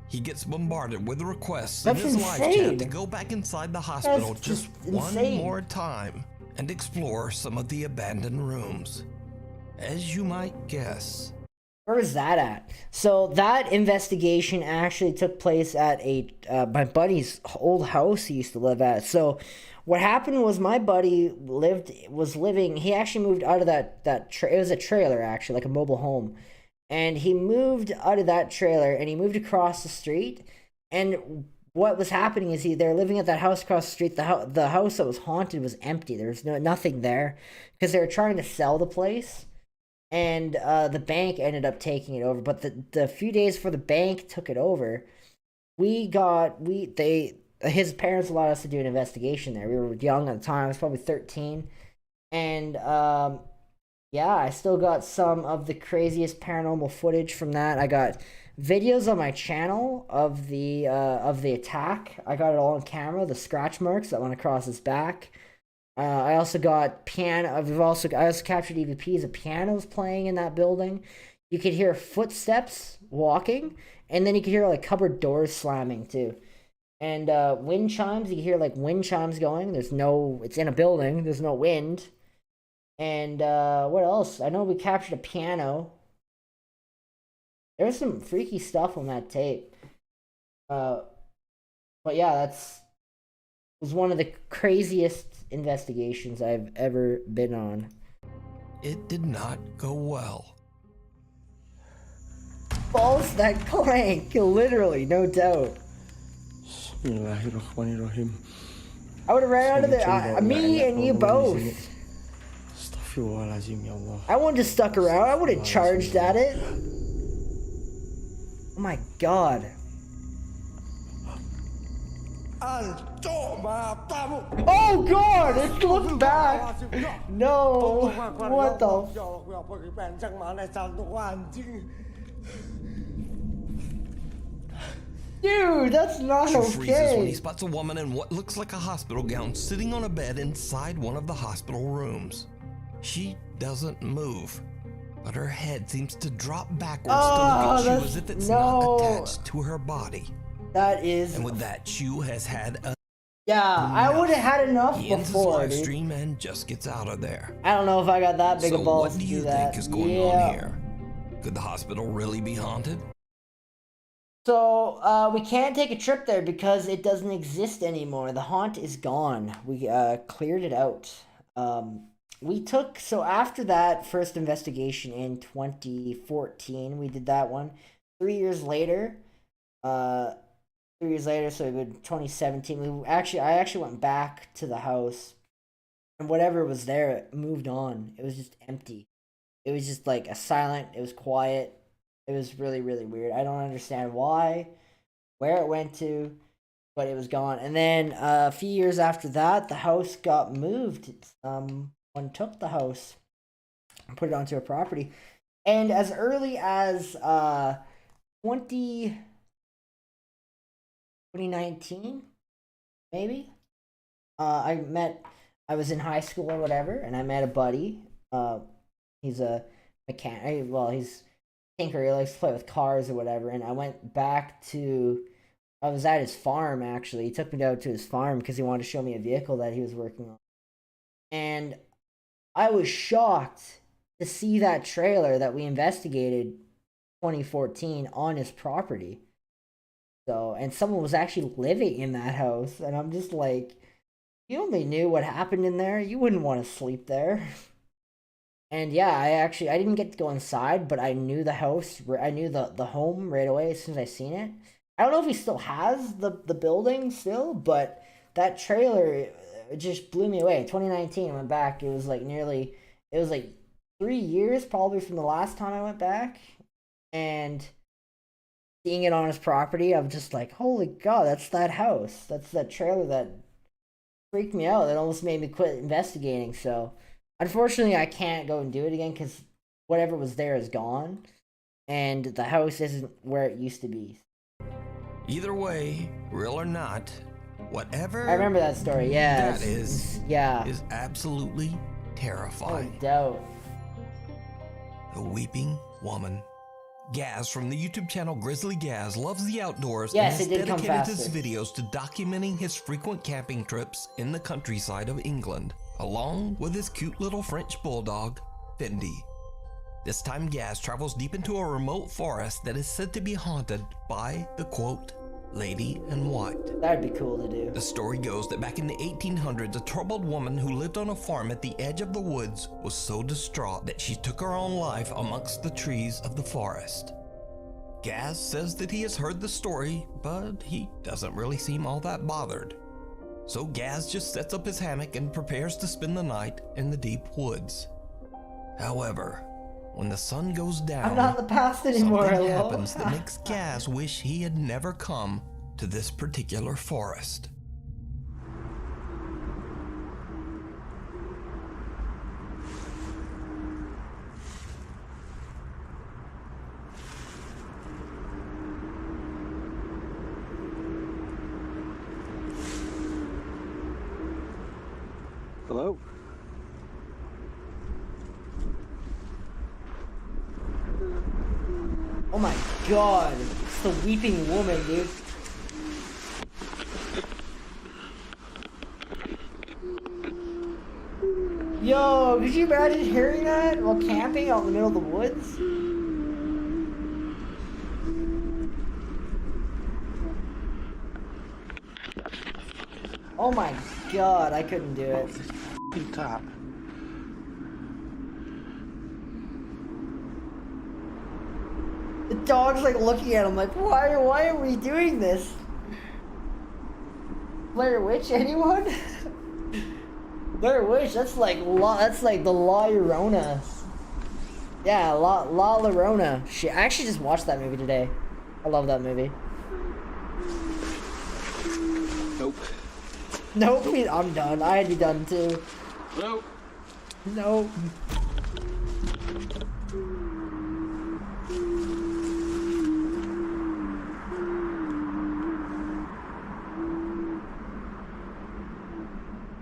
He gets bombarded with requests in That's his live insane. chat to go back inside the hospital That's just just one insane. more time and explore some of the abandoned rooms. As you might guess, Where was that at? So that investigation actually took place at my buddy's old house he used to live at. So what happened was my buddy was living. He actually moved out of that it was a trailer, actually, like a mobile home, and he moved out of that trailer and he moved across the street. And what was happening is they're living at that house across the street. The house that was haunted was empty. There was nothing there because they were trying to sell the place. And the bank ended up taking it over. But the few days before the bank took it over, his parents allowed us to do an investigation there. We were young at the time. I was probably 13. And yeah, I still got some of the craziest paranormal footage from that. I got videos on my channel of the attack. I got it all on camera, the scratch marks that went across his back. I also got piano. I also captured EVPs of pianos playing in that building. You could hear footsteps walking, and then you could hear like cupboard doors slamming too. And wind chimes. You could hear like wind chimes going. It's in a building. There's no wind. And what else? I know we captured a piano. There's some freaky stuff on that tape. But yeah, was one of the craziest investigations I've ever been on. it did not go well. Balls that clank, literally, no doubt. Bismillahirrahmanirrahim. I would have ran out of there. Me and you both. Astaghfirullahalazim, ya Allah. I wouldn't have stuck around. I would have charged at it. Oh my god. Oh god, it's looked back. No. What the? Dude, that's not Chu freezes when he okay. spots a woman in what looks like a hospital gown sitting on a bed inside one of the hospital rooms. She doesn't move, but her head seems to drop backwards to look at Chu as if it's not attached to her body. That is. And with that, Chu has had a. Yeah, I would have had enough He ends his before, live dude. stream and just gets out of there. I don't know if I got that big So of balls what do to you do that. think is going on here? Could the hospital really be haunted? So, we can't take a trip there because it doesn't exist anymore. The haunt is gone. We cleared it out. So after that first investigation in 2014, we did that one. 3 years later, so it would 2017. I actually went back to the house And whatever was there, it moved on. It was just empty. It was just like a silent, it was quiet. It was really, really weird. I don't understand why, where it went to, but it was gone. And then a few years after that, the house got moved. One took the house and put it onto a property. And as early as 2019, maybe, I was in high school or whatever, and I met a buddy. He's a mechanic. Well, he's a tinker. He likes to play with cars or whatever. And I went back to. I was at his farm actually. He took me out to his farm because he wanted to show me a vehicle that he was working on. And I was shocked to see that trailer that we investigated 2014 on his property. So, and someone was actually living in that house, and I'm just like, you only knew what happened in there, you wouldn't want to sleep there. And yeah, I didn't get to go inside, but I knew the house, I knew the home right away as soon as I seen it. I don't know if he still has the building still, but that trailer, it just blew me away. 2019, I went back, it was like 3 years probably from the last time I went back, and seeing it on his property, I'm just like, holy God, that's that house. That's that trailer that freaked me out. That almost made me quit investigating. So, unfortunately, I can't go and do it again because whatever was there is gone, and the house isn't where it used to be. Either way, real or not, whatever I remember that story, yeah. that is absolutely terrifying. No doubt. The Weeping Woman. Gaz from the YouTube channel Grizzly Gaz loves the outdoors yes, and has dedicated his faster. videos to documenting his frequent camping trips in the countryside of England, along with his cute little French bulldog, Fendi. This time Gaz travels deep into a remote forest that is said to be haunted by the quote, Lady in White. That'd be cool to do. The story goes that back in the 1800s, a troubled woman who lived on a farm at the edge of the woods was so distraught that she took her own life amongst the trees of the forest. Gaz says that he has heard the story, but he doesn't really seem all that bothered. So Gaz just sets up his hammock and prepares to spend the night in the deep woods. However, when the sun goes down, I'm not in the past anymore. Something happens that makes Gaz wish he had never come to this particular forest. Hello? Oh my God, it's the Weeping Woman, dude. Yo, could you imagine hearing that while camping out in the middle of the woods? Oh my God, I couldn't do it. Top. The dog's like looking at him like, why are we doing this? Blair Witch, anyone? Blair Witch, that's like the La Llorona. Yeah, La Llorona. Shit, I actually just watched that movie today. I love that movie. Nope. Nope, I'm done. I'd be done too. Nope. Nope.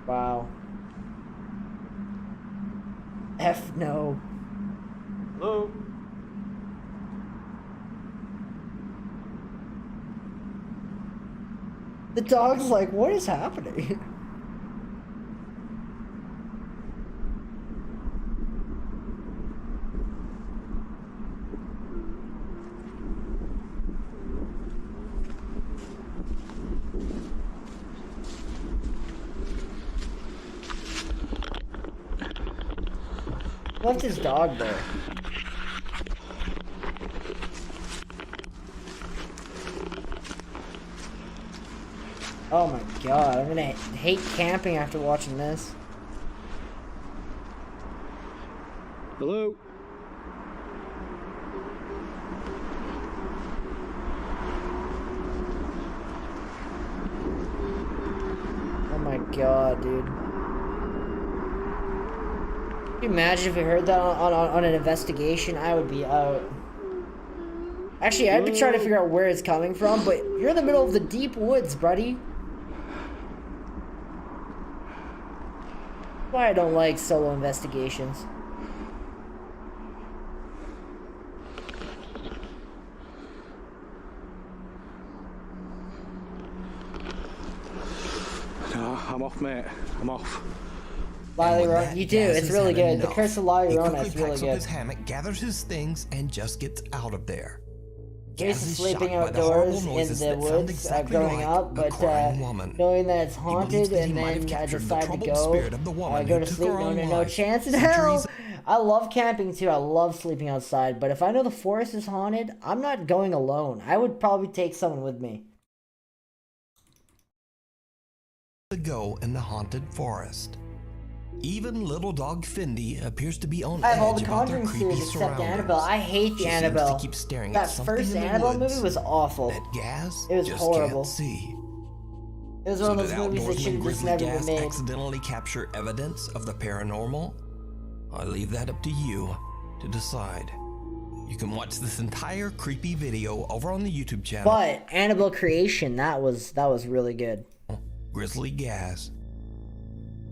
Wow. F no. Hello? The dog's like, what is happening? Left his dog there. Oh my God, I'm gonna hate camping after watching this. Hello? Oh my god, dude. Can you imagine if we heard that on an investigation? I would be out. Actually, I'd be trying to figure out where it's coming from, but you're in the middle of the deep woods, buddy. That's why I don't like solo investigations. No, I'm off, mate. I'm off. La Llorona, you do. It's really good. The Curse of La Llorona is really Packs up good. his hammock, gathers his things, and just gets out of there. Used to Gaz is sleeping shocked by the outdoors horrible in noises the that sound woods exactly growing like up, a but crying woman. knowing that it's He believes haunted that he and might have then I captured the decide to troubled go, spirit of the woman I go who to took sleep her own knowing no life chance in centuries hell. I love camping too. I love sleeping outside, but if I know the forest is haunted, I'm not going alone. I would probably take someone with me. To go in the haunted forest. Even little dog Fendi appears to be on I have all edge the about their Conjuring creepy series except surroundings. Annabelle. I hate the She seems Annabelle. to keep staring That at something first in the Annabelle woods movie was awful. that Gaz It was just horrible. can't see. It was So one of did those movies that outdoorsman should have just Grizzly never Gaz been made. accidentally capture evidence of the paranormal? I leave that up to you to decide. You can watch this entire creepy video over on the YouTube channel. But Annabelle Creation, that was really good. Grizzly Gaz.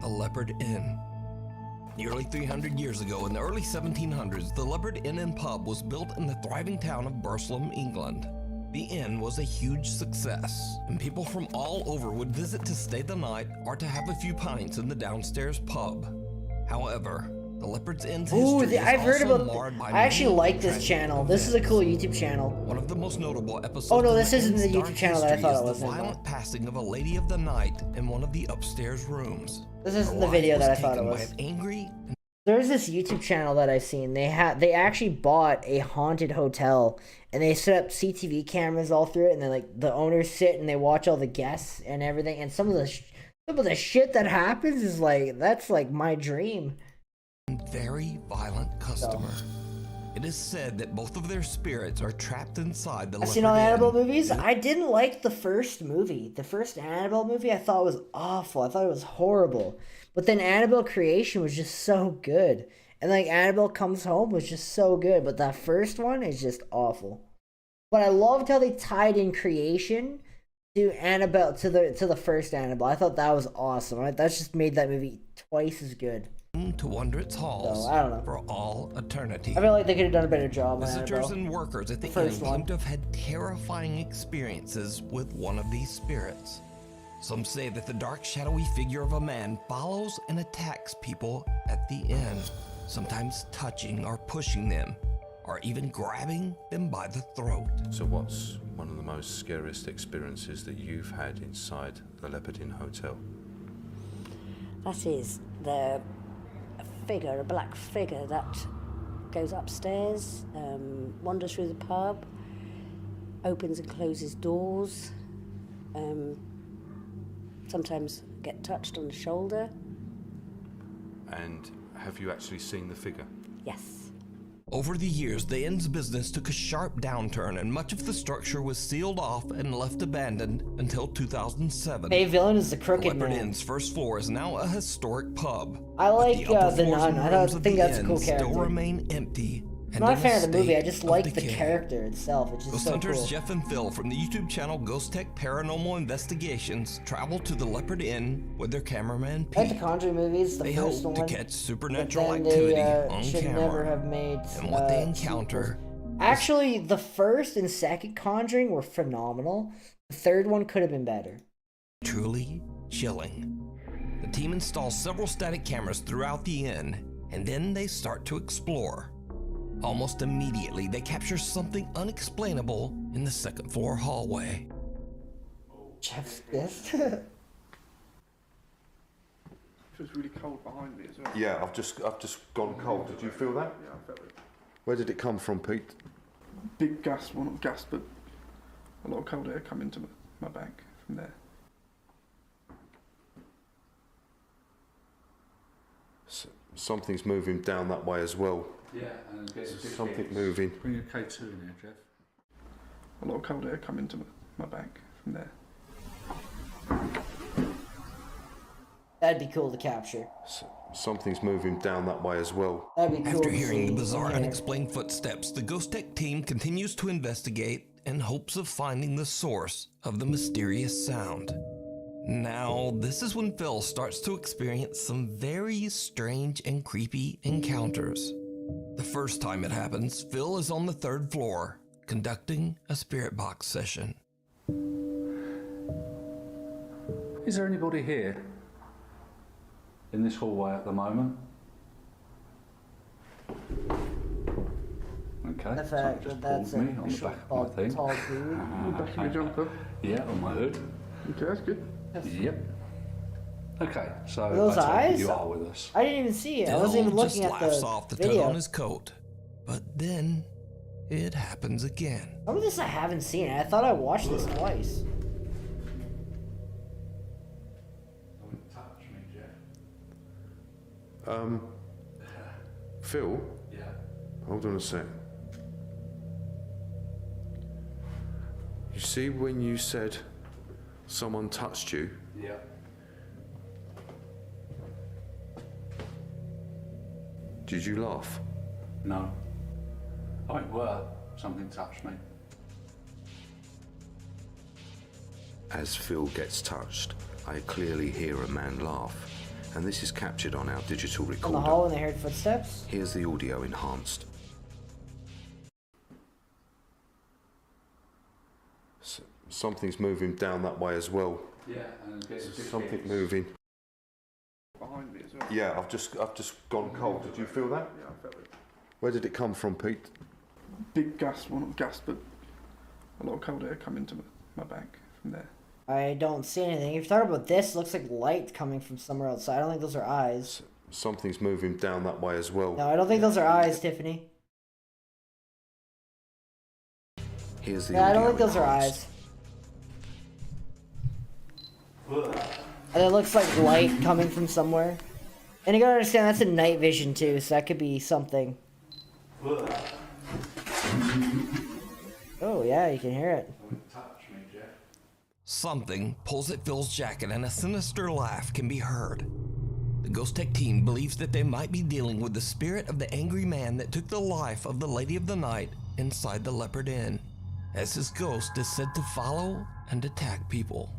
The Leopard Inn. Nearly 300 years ago, in the early 1700s, the Leopard Inn and Pub was built in the thriving town of Burslem, England. The inn was a huge success, and people from all over would visit to stay the night or to have a few pints in the downstairs pub. However, the Leopard's Inn's Ooh, history is I've heard also about. marred by I actually many like this tragic channel. This is a cool YouTube channel. One of the most notable episodes. Oh no, in this the isn't the inn's YouTube dark channel that I history thought it is was. the violent passing of a lady of the night in one of the upstairs rooms. This isn't Her the life video was that I thought it taken by was. an angry. There's this YouTube channel that I've seen. They actually bought a haunted hotel and they set up CCTV cameras all through it, and then like the owners sit and they watch all the guests and everything. And some of the shit that happens is like that's like my dream. Very violent customer. It is said that both of their spirits are trapped inside the I've seen all the Leopard Annabelle Inn. movies. I didn't like the first movie. The first Annabelle movie I thought was awful. I thought it was horrible. But then Annabelle Creation was just so good. And like Annabelle Comes Home was just so good. But that first one is just awful. But I loved how they tied in Creation to Annabelle to the first Annabelle. I thought that was awesome. That just made that movie twice as good. To wander its halls So, I don't know. for all eternity. I feel like they could have done a better job on Visitors Annabelle. and workers at the inn first claim one. to have had terrifying experiences with one of these spirits. Some say that the dark, shadowy figure of a man follows and attacks people at the inn, sometimes touching or pushing them, or even grabbing them by the throat. So what's one of the most scariest experiences that you've had inside the Leopard Inn Hotel? That is the figure, a black figure that goes upstairs, wanders through the pub, opens and closes doors, sometimes get touched on the shoulder. And have you actually seen the figure? Yes. Over the years, the inn's business took a sharp downturn, and much of the structure was sealed off and left abandoned until 2007. Hey, villain is the crooked Leopard man. Inn's first floor is now a historic pub. I like but the upper the floors nun. and I rooms don't of think the that's a inn cool still character. remain empty. I'm and not a in fan of the movie. I state just of like the decay. character itself. It's just Ghost so hunters cool. Jeff and Phil from the YouTube channel Ghost Tech Paranormal Investigations travel to the Leopard Inn with their cameraman I like Pete. the Conjuring movies, the They first hope one. to catch supernatural but then activity they, on should camera. never have made. And what they sequels. encounter Actually, the first and second Conjuring were phenomenal. The third one could have been better. truly chilling. The team installs several static cameras throughout the inn, and then they start to explore. Almost immediately, they capture something unexplainable in the second floor hallway. Jeff's fist. Feels really cold behind me as well. Yeah, I've just gone cold. Did you feel that? Yeah, I felt it. Where did it come from, Pete? Big gas, well not gas, but a lot of cold air come into my bag from there. So, Something's moving down that way as well. Yeah, and Something moving. Bring a K2 in here, Jeff. A lot of cold air coming to my bank from there. That'd be cool to capture. Something's moving down that way as well. That'd be cool. After to hearing see. the bizarre, Yeah. unexplained footsteps, the Ghost Tech team continues to investigate in hopes of finding the source of the mysterious sound. Now, this is when Phil starts to experience some very strange and creepy encounters. The first time it happens, Phil is on the 3rd floor, conducting a spirit box session. Is there anybody here in this hallway at the moment? Okay, The fact so just that that's pulled me a on the back of my thing. tall dude. Back of your jumper. Yeah, on my hood. Okay, that's good. Yep. Okay, so Are those I take it eyes? you are with us. I didn't even see it. I wasn't Phil even looking just at laughs the off the tug video. on his coat, but then it happens again. Some of this I haven't seen. I thought I watched this twice. Phil? Yeah. Hold on a sec. You see when you said someone touched you? Yeah. Did you laugh? No. I mean, well, something touched me. As Phil gets touched, I clearly hear a man laugh, and this is captured on our digital On the recorder. hall when they heard footsteps. Here's the audio enhanced. Something's moving down that way as well. Yeah, and Something moving. Behind me as well. Yeah, I've just gone cold. Did you feel that? Yeah, I felt it. Where did it come from, Pete? Big gust, well not gust, but a lot of cold air coming to my bank from there. I don't see anything. If you're talking about this, it looks like light coming from somewhere outside. I don't think those are eyes. Something's moving down that way as well. No, I don't think those are eyes, Tiffany. Here's the Yeah, I don't audio think those are enhanced. eyes. And it looks like light coming from somewhere. And you gotta understand, that's a night vision too, so that could be something. Oh yeah, you can hear it. Something pulls at Phil's jacket and a sinister laugh can be heard. The Ghost Tech team believes that they might be dealing with the spirit of the angry man that took the life of the Lady of the Night inside the Leopard Inn, as his ghost is said to follow and attack people.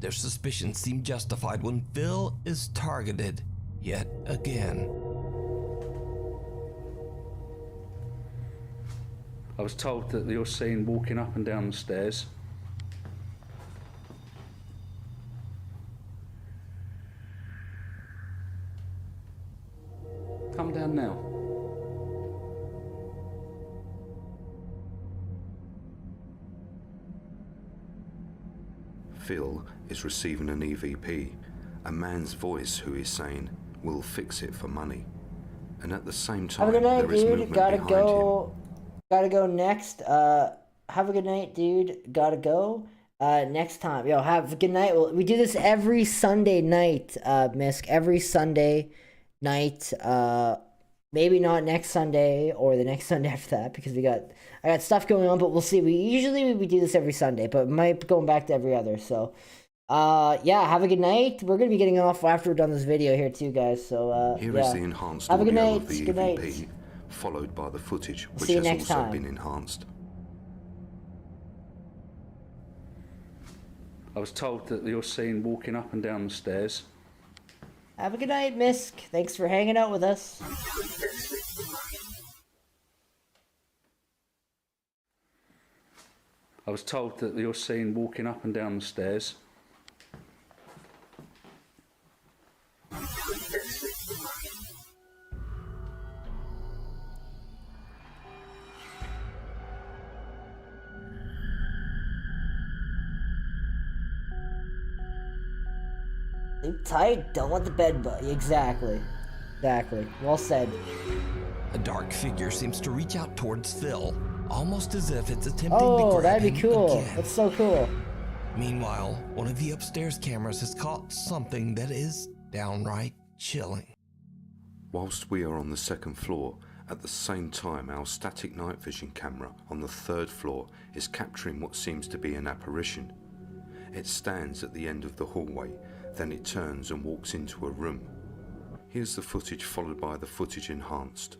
Their suspicions seem justified when Phil is targeted yet again. I was told that you're seen walking up and down the stairs. Come down now. Phil is receiving an EVP, a man's voice who is saying, "We'll fix it for money." And at the same time, Have a good night, there is dude. movement Gotta behind him. go. Gotta go next. Have a good night, dude. Gotta go. Next time. Yo, have a good night. We do this every Sunday night, Misk. Every Sunday night. Maybe not next Sunday or the next Sunday after that because I got stuff going on, but we'll see. We usually do this every Sunday, but might be going back to every other. So, yeah, have a good night. We're gonna be getting off after we're done this video here too, guys. So, Here yeah. is the enhanced Have a good audio night. of the Good night. EVP, followed by the footage, which see you has next also time. been enhanced. I was told that you're seen walking up and down the stairs. Have a good night, Misk. Thanks for hanging out with us. I was told that you're seen walking up and down the stairs. Sleep tight, don't let the bed bug. Exactly. Exactly. Well said. A dark figure seems to reach out towards Phil, almost as if it's attempting to Oh, grab that'd be him cool. again. That's so cool. Meanwhile, one of the upstairs cameras has caught something that is downright chilling. Whilst we are on the second floor, at the same time our static night vision camera on the third floor is capturing what seems to be an apparition. It stands at the end of the hallway, then it turns and walks into a room. Here's the footage followed by the footage enhanced.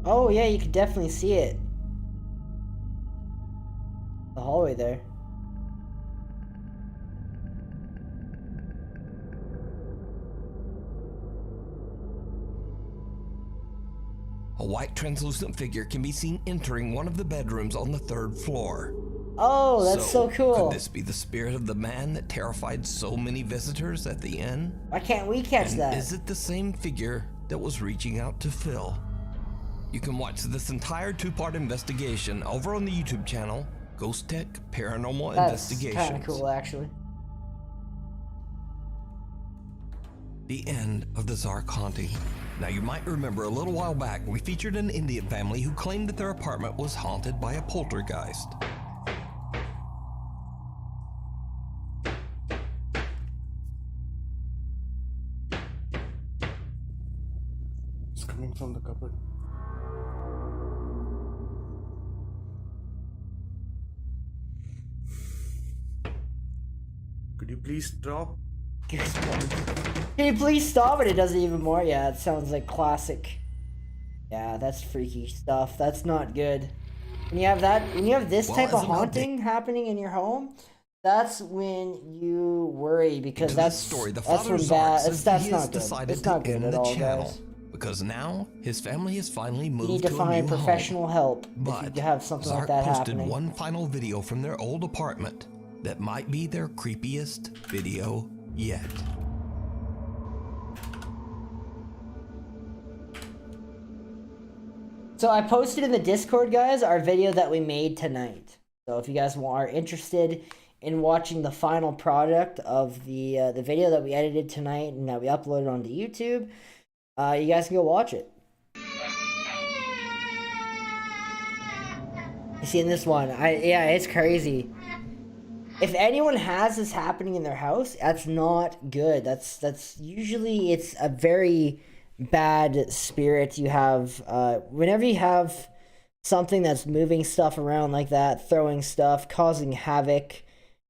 Oh yeah, you can definitely see it. The hallway there. A white translucent figure can be seen entering one of the bedrooms on the third floor. Oh, that's so cool. Could this be the spirit of the man that terrified so many visitors at the inn? Why can't we catch And that? is it the same figure that was reaching out to Phil? You can watch this entire 2-part investigation over on the YouTube channel, Ghost Tech Paranormal Investigations. That's kind of cool, actually. The end of the Zark haunting. Now you might remember a little while back we featured an Indian family who claimed that their apartment was haunted by a poltergeist. It's coming from the cupboard. Could you please stop? Can you please stop it? It does it even more. Yeah, it sounds like classic. Yeah, that's freaky stuff. That's not good. When you have that, when you have this type of haunting happening in your home, that's when you worry because that's when bad. That's not good. It's not good at all, guys. Because now his family has finally moved You need to to a find new professional help But if you have something Zark like that posted happening. one final video from their old apartment that might be their creepiest video yet. So I posted in the Discord, guys, our video that we made tonight. So if you guys are interested in watching the final product of the video that we edited tonight and that we uploaded onto YouTube, you guys can go watch it. You see in this one, yeah, it's crazy. If anyone has this happening in their house, that's not good. That's usually it's a very bad spirit you have. Whenever you have something that's moving stuff around like that, throwing stuff, causing havoc,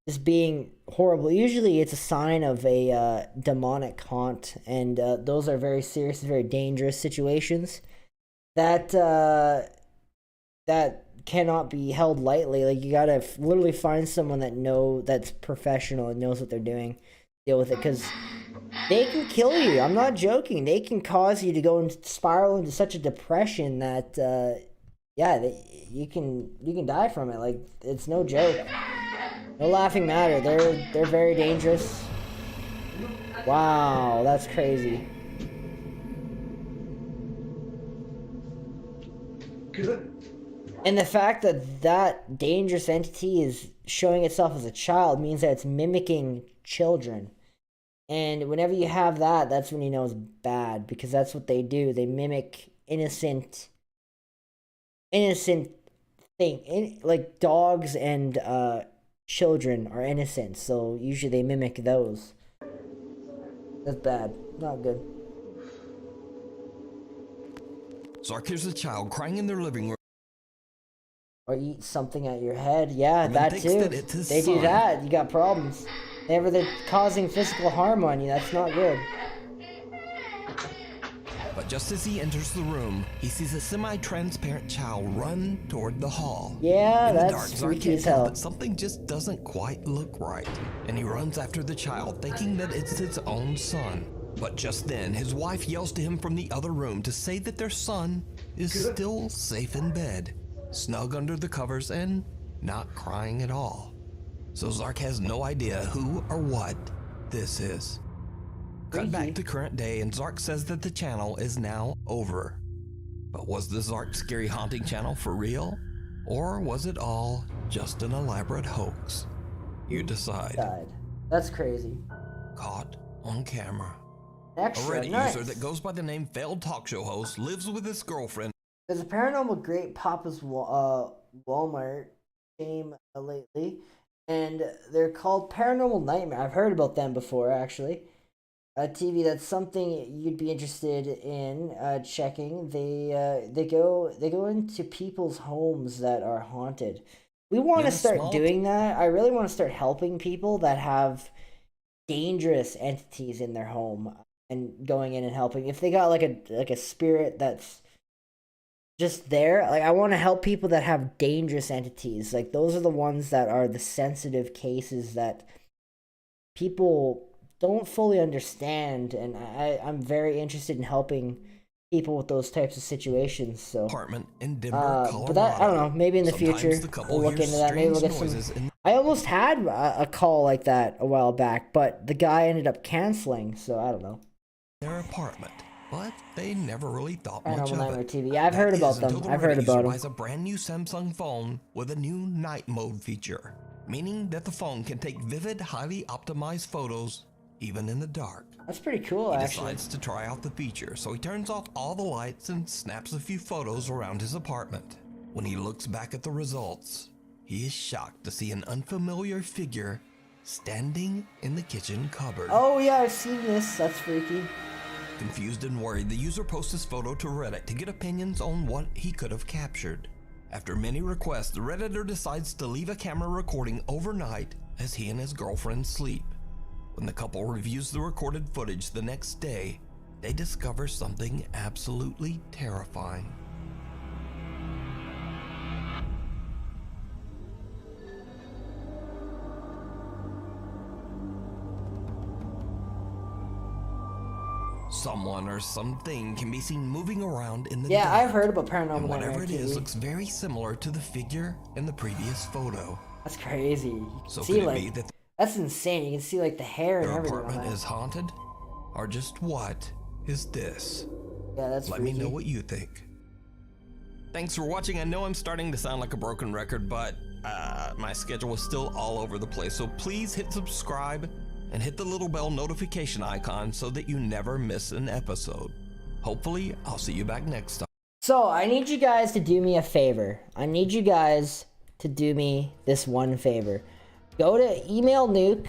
just being horrible, usually it's a sign of a demonic haunt, and those are very serious, very dangerous situations that that cannot be held lightly. Like, you gotta literally find someone that's professional and knows what they're doing, deal with it, because they can kill you. I'm not joking. They can cause you to go and spiral into such a depression that you can die from it. Like, it's no joke. No laughing matter. They're very dangerous. Wow, that's crazy. Good. And the fact that that dangerous entity is showing itself as a child means that it's mimicking children. And whenever you have that, that's when you know it's bad, because that's what they do. They mimic innocent thing. Like dogs and children are innocent, so usually they mimic those. That's bad. Not good. Zark hears a child crying in their living room. Or eat something at your head. Yeah, And that thinks too. that it's his They do son. that. You got problems. Whenever they're causing physical harm on you, that's not good. But just as he enters the room, he sees a semi-transparent child run toward the hall. Yeah, In the that's dark, Zark freaky can as tell hell. that something just doesn't quite look right, and he runs after the child, thinking that it's his own son. But just then, his wife yells to him from the other room to say that their son is still safe in bed, snug under the covers and not crying at all. So Zark has no idea who or what this is. Cut back to current day, and Zark says that the channel is now over. But was the Zark Scary Haunting channel for real? Or was it all just an elaborate hoax? You decide. That's crazy. Caught on camera. Extra A Reddit nice. user that goes by the name Failed Talk Show Host lives with his girlfriend. There's a paranormal great Papa's Walmart game lately, and they're called Paranormal Nightmare. I've heard about them before, actually. TV, that's something you'd be interested in checking. They go into people's homes that are haunted. We want to start doing that. I really want to start helping people that have dangerous entities in their home and going in and helping. If they got like a spirit that's just there, like I want to help people that have dangerous entities. Like those are the ones that are the sensitive cases that people don't fully understand, and I'm very interested in helping people with those types of situations. So apartment in Denver, Colorado. But that, I don't know, maybe in the future we'll look into that. Maybe we'll get some. I almost had a call like that a while back, but the guy ended up canceling, so I don't know. Their apartment, but they never really thought much Paranormal of Nightmare it. TV. Yeah, I've heard about them. I've heard about them. Buys a brand new Samsung phone with a new night mode feature, meaning that the phone can take vivid, highly optimized photos even in the dark. That's pretty cool, actually. He decides to try out the feature, so he turns off all the lights and snaps a few photos around his apartment. When he looks back at the results, he is shocked to see an unfamiliar figure standing in the kitchen cupboard. Oh yeah, I've seen this. That's freaky. Confused and worried, the user posts his photo to Reddit to get opinions on what he could have captured. After many requests, the Redditor decides to leave a camera recording overnight as he and his girlfriend sleep. When the couple reviews the recorded footage the next day, they discover something absolutely terrifying. Someone or something can be seen moving around in the dark. I've heard about Paranormal and Nightmare whatever it TV. is looks very similar to the figure in the previous photo. That's crazy. You can So see could it like be that that's insane. You can see like the hair and your everything. on apartment that. is haunted? Or just what is this? Yeah, that's Let me freaky. know what you think. Thanks for watching. I know I'm starting to sound like a broken record, but my schedule is still all over the place. So please hit subscribe and hit the little bell notification icon so that you never miss an episode. Hopefully, I'll see you back next time. So I need you guys to do me a favor. I need you guys to do me this one favor. Go to email Nuke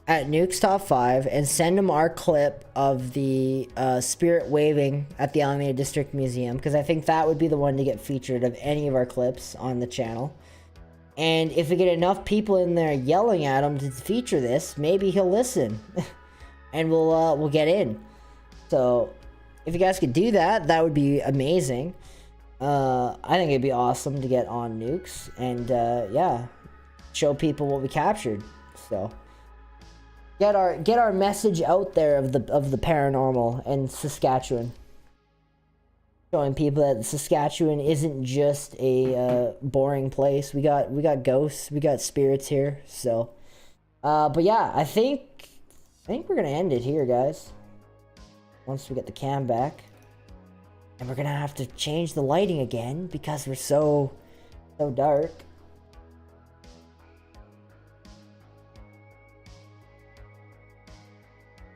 at Nuke's Top 5 and send him our clip of the spirit waving at the Alameda District Museum, because I think that would be the one to get featured of any of our clips on the channel. And if we get enough people in there yelling at him to feature this, maybe he'll listen, and we'll get in. So if you guys could do that, that would be amazing. I think it'd be awesome to get on Nukes and yeah, show people what we captured. So get our message out there of the paranormal in Saskatchewan. Showing people that Saskatchewan isn't just a boring place. We got ghosts, we got spirits here. So, but yeah, I think we're gonna end it here, guys. Once we get the cam back, and we're gonna have to change the lighting again because we're so dark.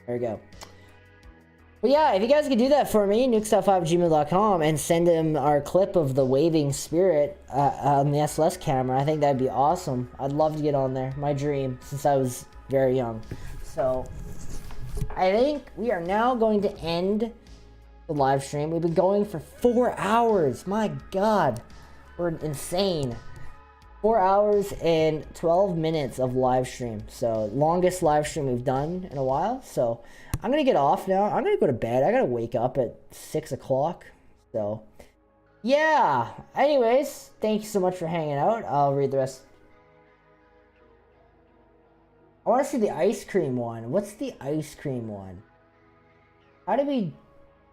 There we go. But yeah, if you guys could do that for me, nukestop5@gmail.com, and send him our clip of the waving spirit on the SLS camera, I think that'd be awesome. I'd love to get on there. My dream since I was very young. So I think we are now going to end the live stream. We've been going for 4 hours. My God, we're insane. 4 hours and 12 minutes of live stream. So longest live stream we've done in a while. So I'm gonna get off now. I'm gonna go to bed. I gotta wake up at 6 o'clock. So yeah. Anyways, thank you so much for hanging out. I'll read the rest. I want to see the ice cream one. What's the ice cream one? How do we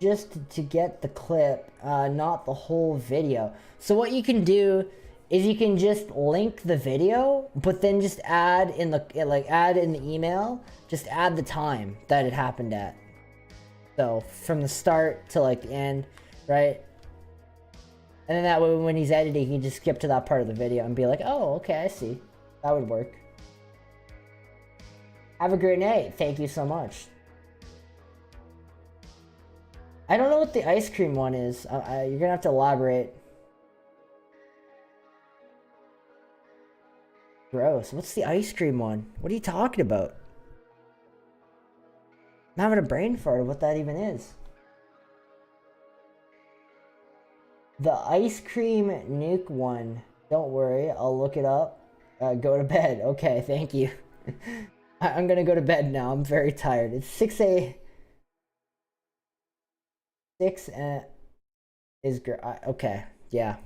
just to get the clip, not the whole video? So what you can do is you can just link the video, but then just add in the email, just add the time that it happened at. So from the start to like the end, right? And then that way when he's editing, he can just skip to that part of the video and be like, oh, okay, I see. That would work. Have a great night. Thank you so much. I don't know what the ice cream one is. You're gonna have to elaborate. Gross. What's the ice cream one? What are you talking about? I'm having a brain fart of what that even is. The ice cream nuke one. Don't worry, I'll look it up. Go to bed. Okay, thank you. I'm gonna go to bed now. I'm very tired. It's 6 is okay. Yeah.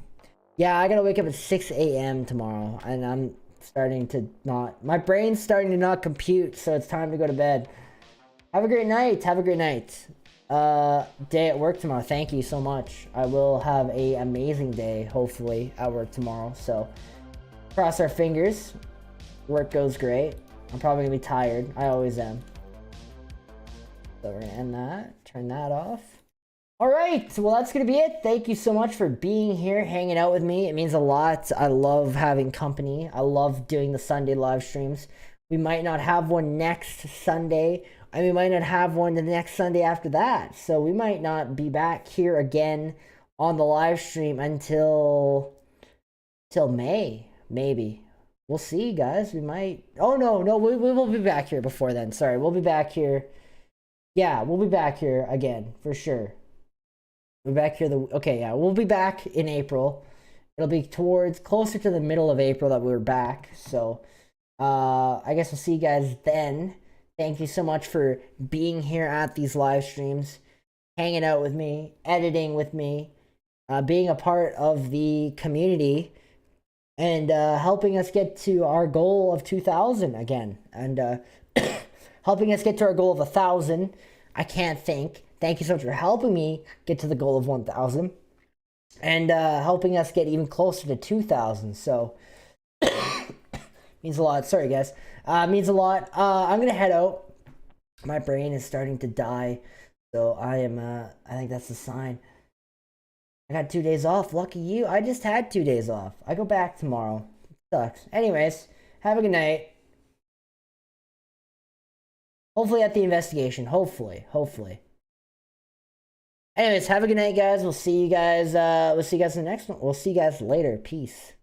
Yeah, I gotta wake up at 6 a.m. tomorrow, and I'm starting to not. My brain's starting to not compute, so it's time to go to bed. Have a great night. Have a great night. Day at work tomorrow. Thank you so much. I will have a amazing day, hopefully, at work tomorrow. So, cross our fingers. Work goes great. I'm probably gonna be tired. I always am. So we're gonna end that. Turn that off. Alright, well that's gonna be it. Thank you so much for being here, hanging out with me. It means a lot. I love having company. I love doing the Sunday live streams. We might not have one next Sunday. And we might not have one the next Sunday after that. So we might not be back here again on the live stream until May, maybe. We'll see, guys. We might. Oh, no, we will be back here before then. Sorry, we'll be back here. Yeah, we'll be back here again, for sure. We're back here. Okay, yeah, we'll be back in April. It'll be closer to the middle of April that we're back. So, I guess we'll see you guys then. Thank you so much for being here at these live streams, hanging out with me, editing with me, being a part of the community, and helping us get to our goal of 2,000 again, and helping us get to our goal of 1,000. I can't think. Thank you so much for helping me get to the goal of 1,000, and helping us get even closer to 2,000. So means a lot. Sorry, guys. Means a lot. I'm gonna head out. My brain is starting to die, so I think that's a sign. I got 2 days off. Lucky you. I just had 2 days off. I go back tomorrow. It sucks. Anyways, have a good night. Hopefully at the investigation. Hopefully. Anyways, have a good night, guys. We'll see you guys. In the next one. We'll see you guys later. Peace.